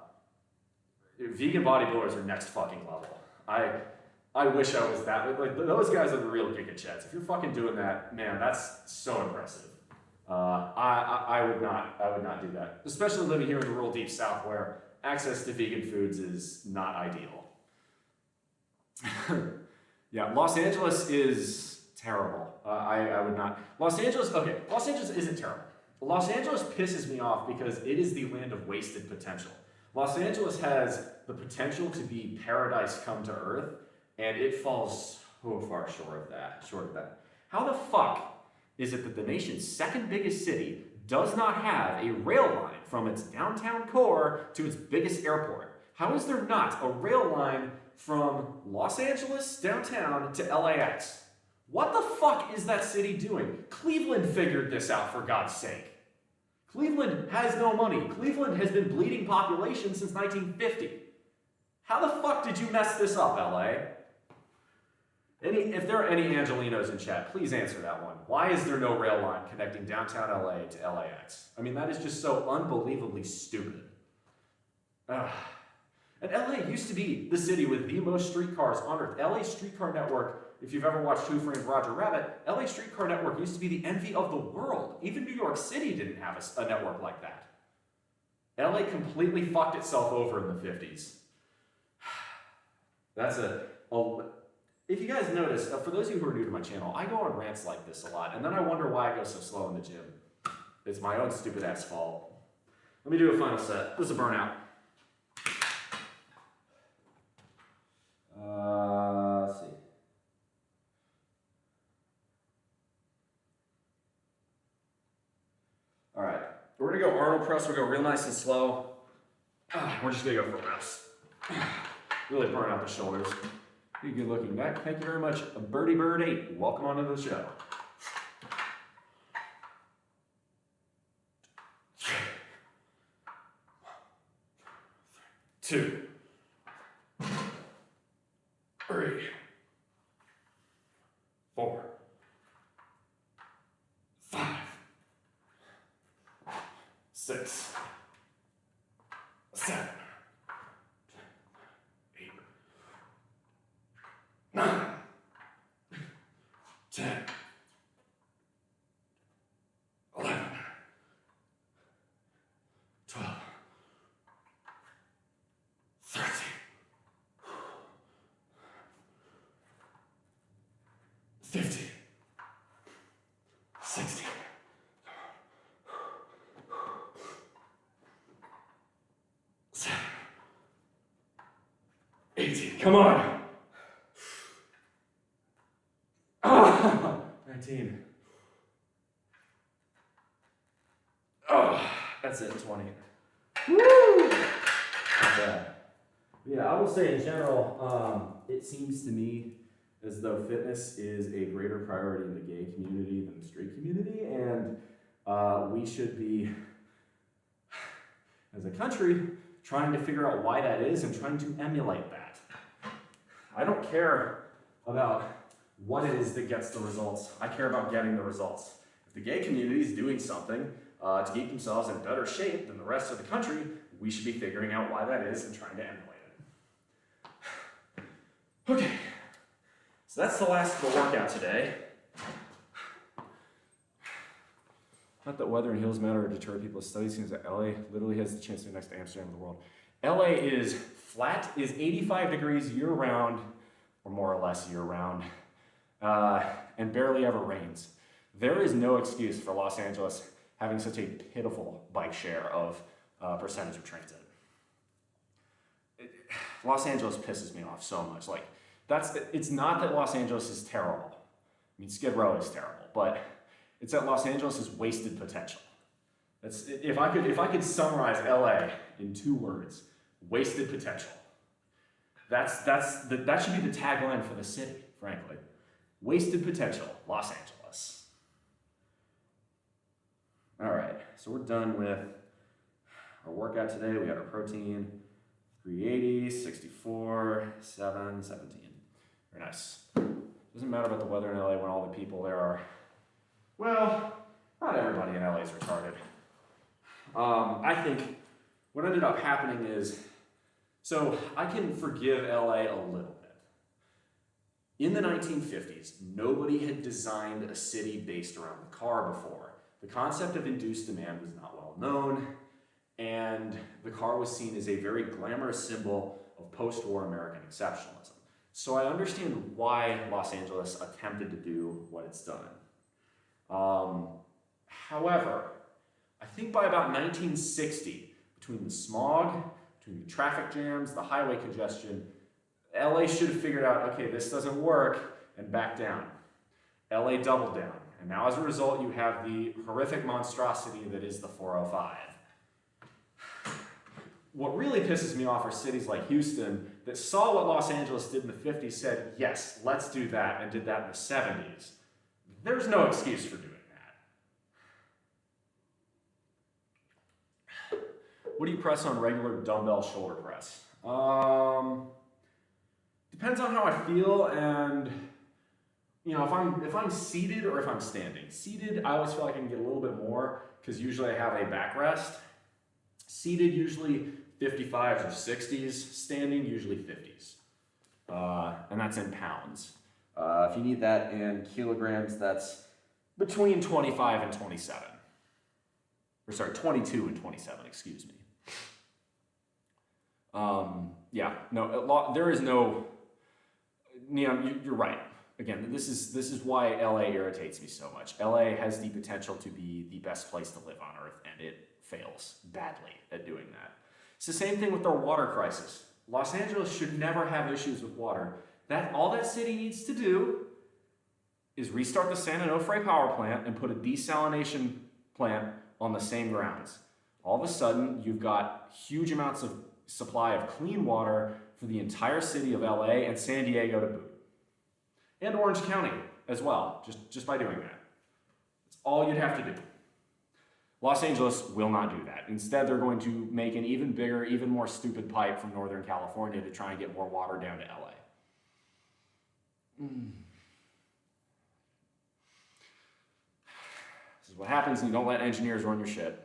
Vegan bodybuilders are next fucking level. I wish I was that. Like those guys are the real giga chats. If you're fucking doing that, man, that's so impressive. I would not do that, especially living here in the rural deep south where access to vegan foods is not ideal. Yeah, Los Angeles is terrible. I would not. Los Angeles isn't terrible. Los Angeles pisses me off because it is the land of wasted potential. Los Angeles has the potential to be paradise come to earth, and it falls so far short of that. How the fuck is it that the nation's second biggest city does not have a rail line from its downtown core to its biggest airport? How is there not a rail line from Los Angeles downtown to LAX? What the fuck is that city doing? Cleveland figured this out, for God's sake. Cleveland has no money. Cleveland has been bleeding population since 1950. How the fuck did you mess this up, LA? If there are any Angelinos in chat, please answer that one. Why is there no rail line connecting downtown LA to LAX? I mean, that is just so unbelievably stupid. And LA used to be the city with the most streetcars on earth. LA streetcar network, if you've ever watched Who Framed Roger Rabbit, LA streetcar network used to be the envy of the world. Even New York City didn't have a network like that. LA completely fucked itself over in the 50s. If you guys notice, for those of you who are new to my channel, I go on rants like this a lot, and then I wonder why I go so slow in the gym. It's my own stupid ass fault. Let me do a final set. This is a burnout. Let's see. All right, we're gonna go Arnold press. We'll go real nice and slow. We're just gonna go for reps. Really burn out the shoulders. Be good looking back. Thank you very much, Birdie Bird 8. Welcome on to the show. 2, 3, 4, 5, 6. 10, 11, 12, 13, 15, 16, 17, 18. Come on. 19. That's it, 20. Woo! Not bad. Yeah, I will say in general, It seems to me as though fitness is a greater priority in the gay community than the straight community, and we should be, as a country, trying to figure out why that is and trying to emulate that. I don't care about what it is that gets the results. I care about getting the results. If the gay community is doing something to keep themselves in better shape than the rest of the country, we should be figuring out why that is and trying to emulate it. Okay, so that's the last of the workout today. Not that weather and hills matter or deter people. Study seems that LA literally has the chance to be next to Amsterdam of the world. LA is flat, is 85 degrees year round, or more or less year round, and barely ever rains. There is no excuse for Los Angeles having such a pitiful bike share of percentage of transit. Los Angeles pisses me off so much. Like, it's not that Los Angeles is terrible. I mean, Skid Row is terrible, but it's that Los Angeles is wasted potential. If I could summarize LA in 2 words, wasted potential. That should be the tagline for the city, frankly. Wasted potential, Los Angeles. All right, so we're done with our workout today. We got our protein, 380, 64, 7, 17. Very nice. Doesn't matter about the weather in LA when all the people there are, well, not everybody in LA is retarded. I think what ended up happening is, so I can forgive LA a little bit. In the 1950s, nobody had designed a city based around the car before. The concept of induced demand was not well known, and the car was seen as a very glamorous symbol of post-war American exceptionalism. So I understand why Los Angeles attempted to do what it's done. However, I think by about 1960, between the smog, between the traffic jams, the highway congestion, LA should have figured out, okay, this doesn't work, and backed down. LA doubled down, and now as a result, you have the horrific monstrosity that is the 405. What really pisses me off are cities like Houston that saw what Los Angeles did in the 50s, said, yes, let's do that, and did that in the 70s. There's no excuse for doing that. What do you press on regular dumbbell shoulder press? Depends on how I feel, and you know, if I'm seated or if I'm standing. Seated, I always feel like I can get a little bit more because usually I have a backrest. Seated, usually 55s or 60s. Standing, usually 50s. And that's in pounds. If you need that in kilograms, that's between 25 and 27. Or sorry, 22 and 27, excuse me. Yeah, no, there is no, you're right. Again, this is why LA irritates me so much. LA has the potential to be the best place to live on Earth, and it fails badly at doing that. It's the same thing with our water crisis. Los Angeles should never have issues with water. All that city needs to do is restart the San Onofre power plant and put a desalination plant on the same grounds. All of a sudden, you've got huge amounts of supply of clean water for the entire city of LA and San Diego to boot. And Orange County as well, just by doing that. That's all you'd have to do. Los Angeles will not do that. Instead, they're going to make an even bigger, even more stupid pipe from Northern California to try and get more water down to LA. This is what happens when you don't let engineers run your shit.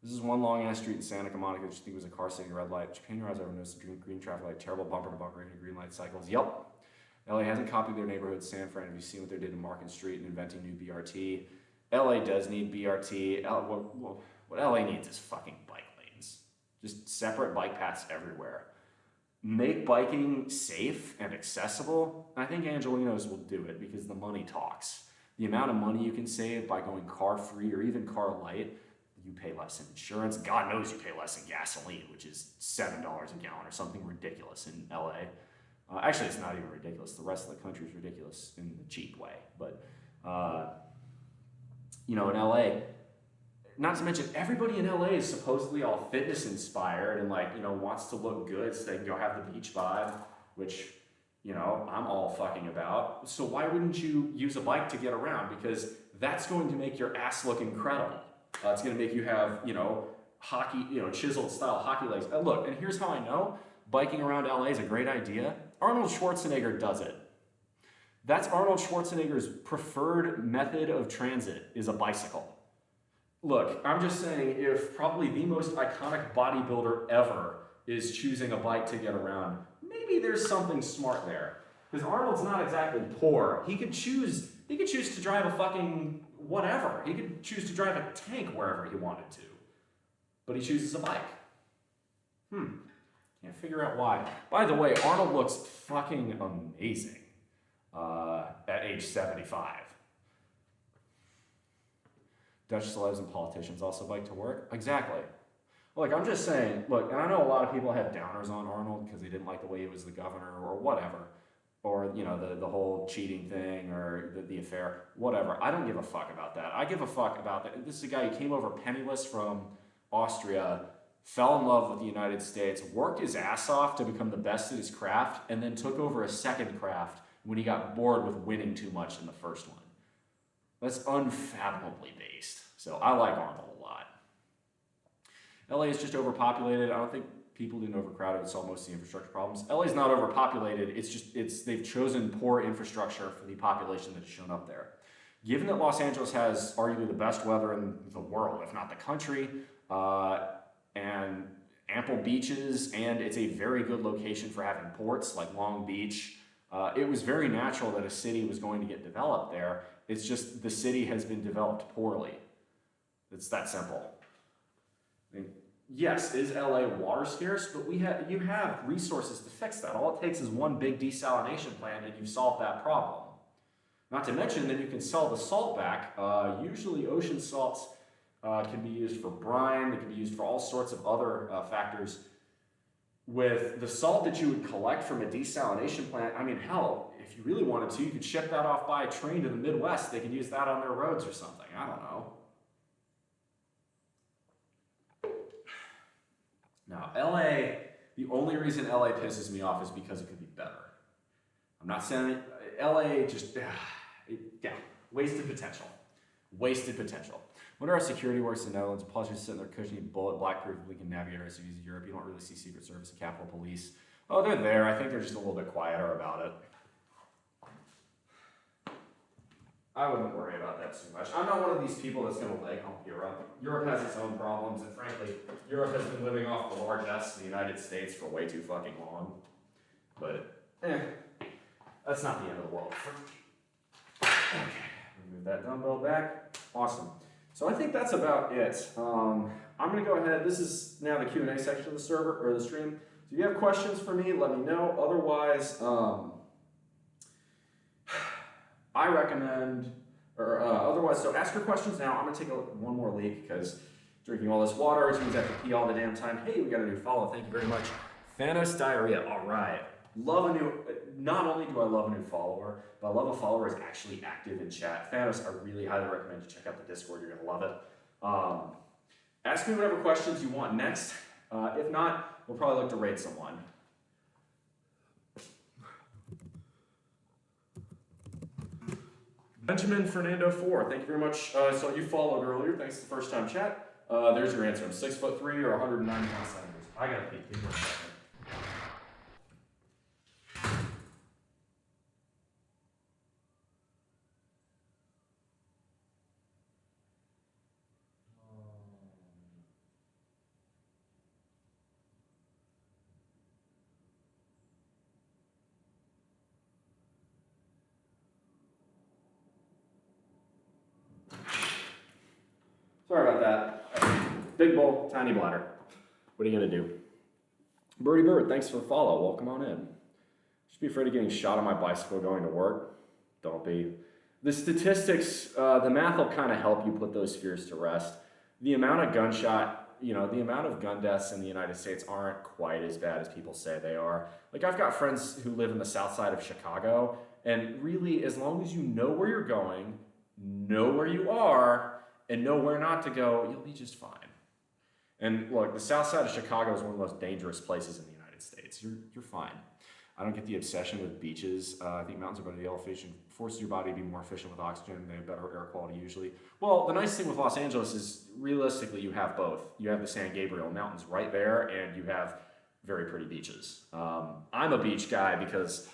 This is one long-ass street in Santa Monica that you think was a car sitting at a red light. Japan, your eyes ever noticed a green traffic light, terrible bumper to bumper, green light cycles. Yep. LA hasn't copied their neighborhood. San Fran, have you seen what they did in Market Street and inventing new BRT? LA does need BRT. What LA needs is fucking bike lanes. Just separate bike paths everywhere. Make biking safe and accessible. I think Angelenos will do it because the money talks. The amount of money you can save by going car free or even car light, you pay less in insurance. God knows you pay less in gasoline, which is $7 a gallon or something ridiculous in LA. Actually, it's not even ridiculous. The rest of the country is ridiculous in the cheap way. But, in LA, not to mention everybody in LA is supposedly all fitness inspired and wants to look good so they can go have the beach vibe, which, I'm all fucking about. So why wouldn't you use a bike to get around? Because that's going to make your ass look incredible. It's going to make you have, hockey, chiseled style hockey legs. Look, and here's how I know biking around LA is a great idea. Arnold Schwarzenegger does it. That's Arnold Schwarzenegger's preferred method of transit is a bicycle. Look, I'm just saying, if probably the most iconic bodybuilder ever is choosing a bike to get around, maybe there's something smart there. Because Arnold's not exactly poor. He could choose to drive a fucking whatever. He could choose to drive a tank wherever he wanted to. But he chooses a bike. Can't figure out why. By the way, Arnold looks fucking amazing at age 75. Dutch celebs and politicians also bike to work? Exactly. Look, I'm just saying, and I know a lot of people have downers on Arnold because they didn't like the way he was the governor or whatever. Or, the whole cheating thing or the affair, whatever. I don't give a fuck about that. I give a fuck about that. This is a guy who came over penniless from Austria, fell in love with the United States, worked his ass off to become the best at his craft, and then took over a second craft when he got bored with winning too much in the first one. That's unfathomably based. So I like Arnold a lot. LA is just overpopulated. I don't think people didn't overcrowded would solve most of the infrastructure problems. LA is not overpopulated. They've chosen poor infrastructure for the population that has shown up there. Given that Los Angeles has arguably the best weather in the world, if not the country, and ample beaches, and it's a very good location for having ports like Long Beach, it was very natural that a city was going to get developed there. It's just the city has been developed poorly. It's that simple. I mean, yes, is LA water scarce? But you have resources to fix that. All it takes is one big desalination plant and you've solved that problem. Not to mention that you can sell the salt back. Usually ocean salts can be used for brine. They can be used for all sorts of other factors. With the salt that you would collect from a desalination plant, I mean, hell, if you really wanted to, you could ship that off by a train to the Midwest. They could use that on their roads or something. I don't know. Now, LA, the only reason LA pisses me off is because it could be better. I'm not saying LA just, wasted potential. Wasted potential. Wonder how security works in the Netherlands. Plus, you're sitting there cushioning bullet, black-proof, we can navigate our cities in Europe. You don't really see Secret Service and Capitol Police. Oh, they're there. I think they're just a little bit quieter about it. I wouldn't worry about that too much. I'm not one of these people that's going to leg hump Europe. Europe has its own problems, and frankly, Europe has been living off the largesse of the United States for way too fucking long. But, that's not the end of the world for me. Okay, move that dumbbell back. Awesome. So I think that's about it. I'm going to go ahead. This is now the Q&A section of the server or the stream. So if you have questions for me, let me know. Otherwise, I recommend, so ask your questions now. I'm going to take one more leak because drinking all this water, which means I have to pee all the damn time. Hey, we got a new follow. Thank you very much. Thanos Diarrhea. All right. Not only do I love a new follower, but I love a follower who's actually active in chat. Thanos, I really highly recommend you check out the Discord. You're going to love it. Ask me whatever questions you want next. If not, we'll probably look to raid someone. Benjamin Fernando 4, thank you very much. I saw you followed earlier. Thanks for the first time chat. There's your answer. I'm 6'3" or 191 centimeters. I gotta pee. Give me a second. Big bowl, tiny bladder. What are you gonna do? Birdie Bird, thanks for the follow. Welcome on in. Just be afraid of getting shot on my bicycle going to work. Don't be. The statistics, the math will kind of help you put those fears to rest. The amount of the amount of gun deaths in the United States aren't quite as bad as people say they are. Like, I've got friends who live in the south side of Chicago, and really, as long as you know where you're going, know where you are, and know where not to go, you'll be just fine. And look, the south side of Chicago is one of the most dangerous places in the United States. You're fine. I don't get the obsession with beaches. I think mountains are better. The elevation forces your body to be more efficient with oxygen. They have better air quality usually. Well, the nice thing with Los Angeles is realistically you have both. You have the San Gabriel Mountains right there, and you have very pretty beaches. I'm a beach guy because,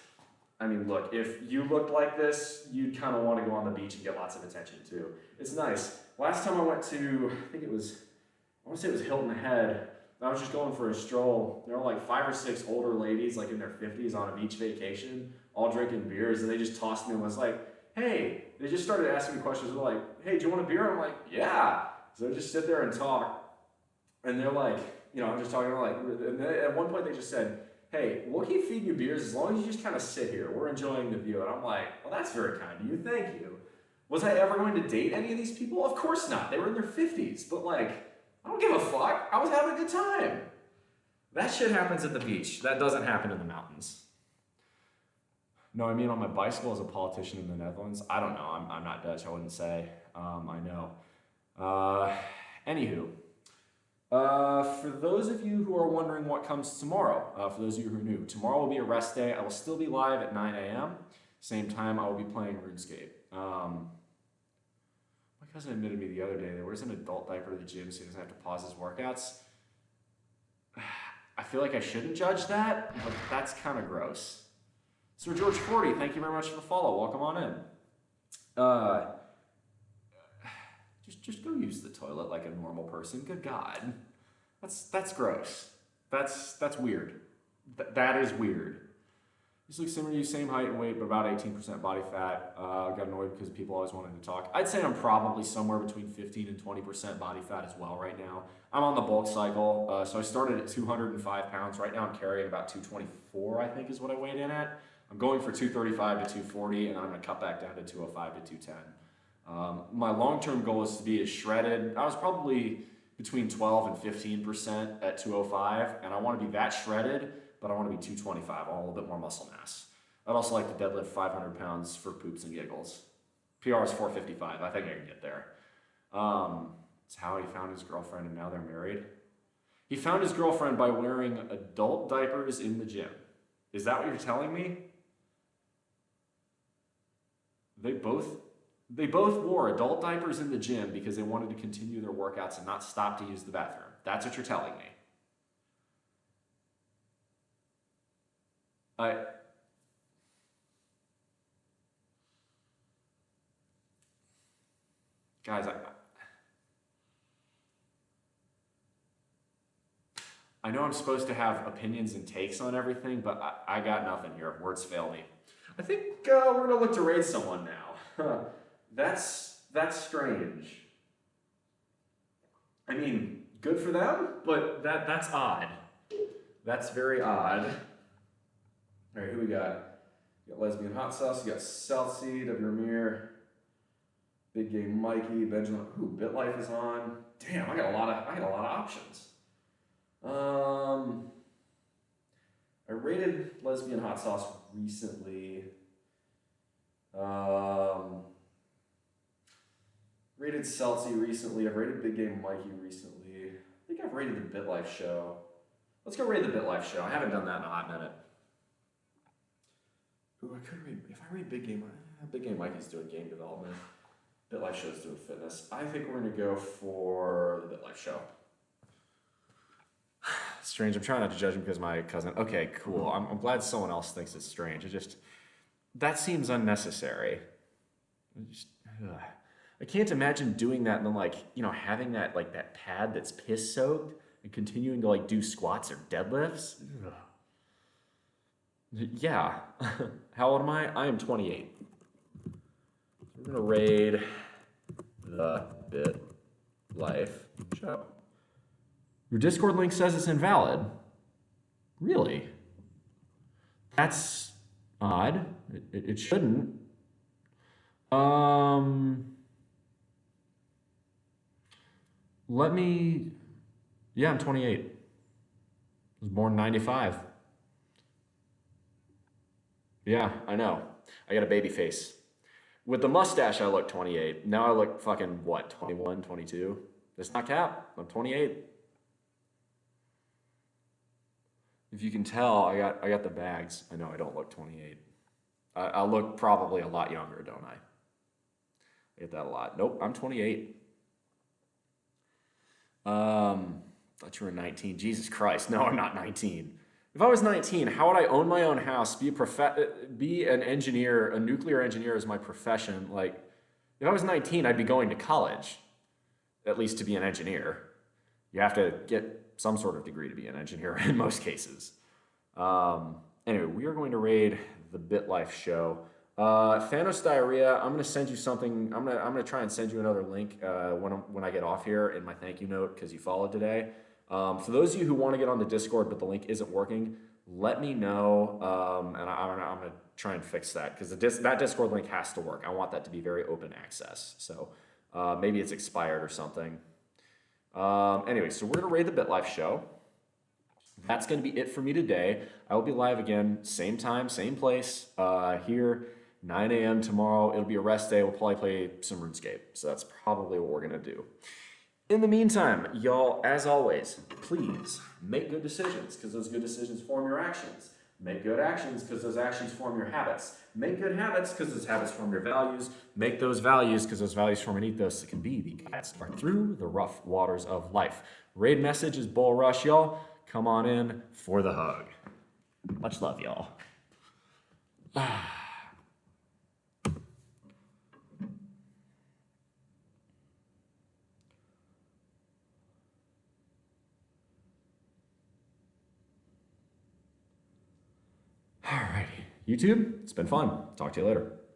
I mean, look, if you looked like this, you'd kind of want to go on the beach and get lots of attention too. It's nice. Last time I went to, I want to say it was Hilton Head. I was just going for a stroll. There were like 5 or 6 older ladies, like in their 50s, on a beach vacation, all drinking beers, and they just tossed me and was like, hey, they just started asking me questions. They're like, hey, do you want a beer? I'm like, yeah. So I just sit there and talk, and they're like, I'm just talking like, and at one point they just said, hey, we'll keep feeding you beers as long as you just kind of sit here. We're enjoying the view. And I'm like, well, that's very kind of you. Thank you. Was I ever going to date any of these people? Of course not. They were in their 50s, but like, I don't give a fuck. I was having a good time. That shit happens at the beach. That doesn't happen in the mountains. No, I mean on my bicycle as a politician in the Netherlands. I don't know. I'm not Dutch. I wouldn't say. I know. Anywho, for those of you who are wondering what comes tomorrow, for those of you who are new, tomorrow will be a rest day. I will still be live at 9 a.m. Same time I will be playing RuneScape. My cousin admitted to me the other day that he wears an adult diaper to the gym so he doesn't have to pause his workouts. I feel like I shouldn't judge that, but that's kind of gross. Sir George 40, thank you very much for the follow. Welcome on in. Just go use the toilet like a normal person. Good God, that's gross. That's weird. That is weird. This looks similar to you, same height and weight, but about 18% body fat. Got annoyed because people always wanted to talk. I'd say I'm probably somewhere between 15 and 20% body fat as well right now. I'm on the bulk cycle, so I started at 205 pounds. Right now I'm carrying about 224, I think is what I weighed in at. I'm going for 235 to 240, and I'm going to cut back down to 205 to 210. My long-term goal is to be as shredded. I was probably between 12 and 15% at 205, and I want to be that shredded, but I want to be 225. I want a little bit more muscle mass. I'd also like to deadlift 500 pounds for poops and giggles. PR is 455. I think I can get there. It's how he found his girlfriend, and now they're married. He found his girlfriend by wearing adult diapers in the gym. Is that what you're telling me? They both wore adult diapers in the gym because they wanted to continue their workouts and not stop to use the bathroom. That's what you're telling me. Guys, I know I'm supposed to have opinions and takes on everything, but I got nothing here. Words fail me. I think we're gonna look to raid someone now. That's strange. I mean, good for them, but that's odd. That's very odd. All right, who we got? You got Lesbian Hot Sauce, you got Celsi, W. Ramir, Big Game Mikey, Benjamin. Ooh, BitLife is on. Damn, I got a lot of options. I rated Lesbian Hot Sauce recently. Rated Celsi recently. I've rated Big Game Mikey recently. I think I've rated the BitLife show. Let's go rate the BitLife show. I haven't done that in a hot minute. Ooh, I could rate, if I rate Big Game Mikey's doing game development. BitLife show's doing fitness. I think we're gonna go for the BitLife show. Strange. I'm trying not to judge him because my cousin. Okay, cool. I'm glad someone else thinks it's strange. That seems unnecessary. I can't imagine doing that and then having that that pad that's piss soaked and continuing to do squats or deadlifts. Ugh. Yeah. How old am I? I am 28. We're gonna raid the BitLife show. Your Discord link says it's invalid. Really? That's odd. It shouldn't. Let me. Yeah, I'm 28. I was born in 95. Yeah, I know. I got a baby face. With the mustache, I look 28. Now I look fucking, what, 21, 22? That's not cap. I'm 28. If you can tell, I got the bags. I know I don't look 28. I look probably a lot younger, don't I? I get that a lot. Nope, I'm 28. Thought you were 19. Jesus Christ. No, I'm not 19. If I was 19, how would I own my own house, be an engineer, a nuclear engineer as my profession? Like, if I was 19, I'd be going to college, at least to be an engineer. You have to get some sort of degree to be an engineer in most cases. Anyway, we are going to raid the BitLife show. Thanos Diarrhea, I'm gonna send you something. I'm gonna try and send you another link when I get off here in my thank you note because you followed today. For those of you who want to get on the Discord but the link isn't working, let me know, and I'm gonna try and fix that because that Discord link has to work. I want that to be very open access. So maybe it's expired or something. Anyway, so we're gonna raid the BitLife show. That's gonna be it for me today. I will be live again, same time, same place, here, 9 a.m. tomorrow. It'll be a rest day. We'll probably play some RuneScape. So that's probably what we're gonna do. In the meantime, y'all, as always, please make good decisions because those good decisions form your actions. Make good actions because those actions form your habits. Make good habits because those habits form your values. Make those values because those values form an ethos that can be the guide star through the rough waters of life. Raid message is Bull Rush, y'all. Come on in for the hug. Much love, y'all. Alrighty. YouTube, it's been fun. Talk to you later.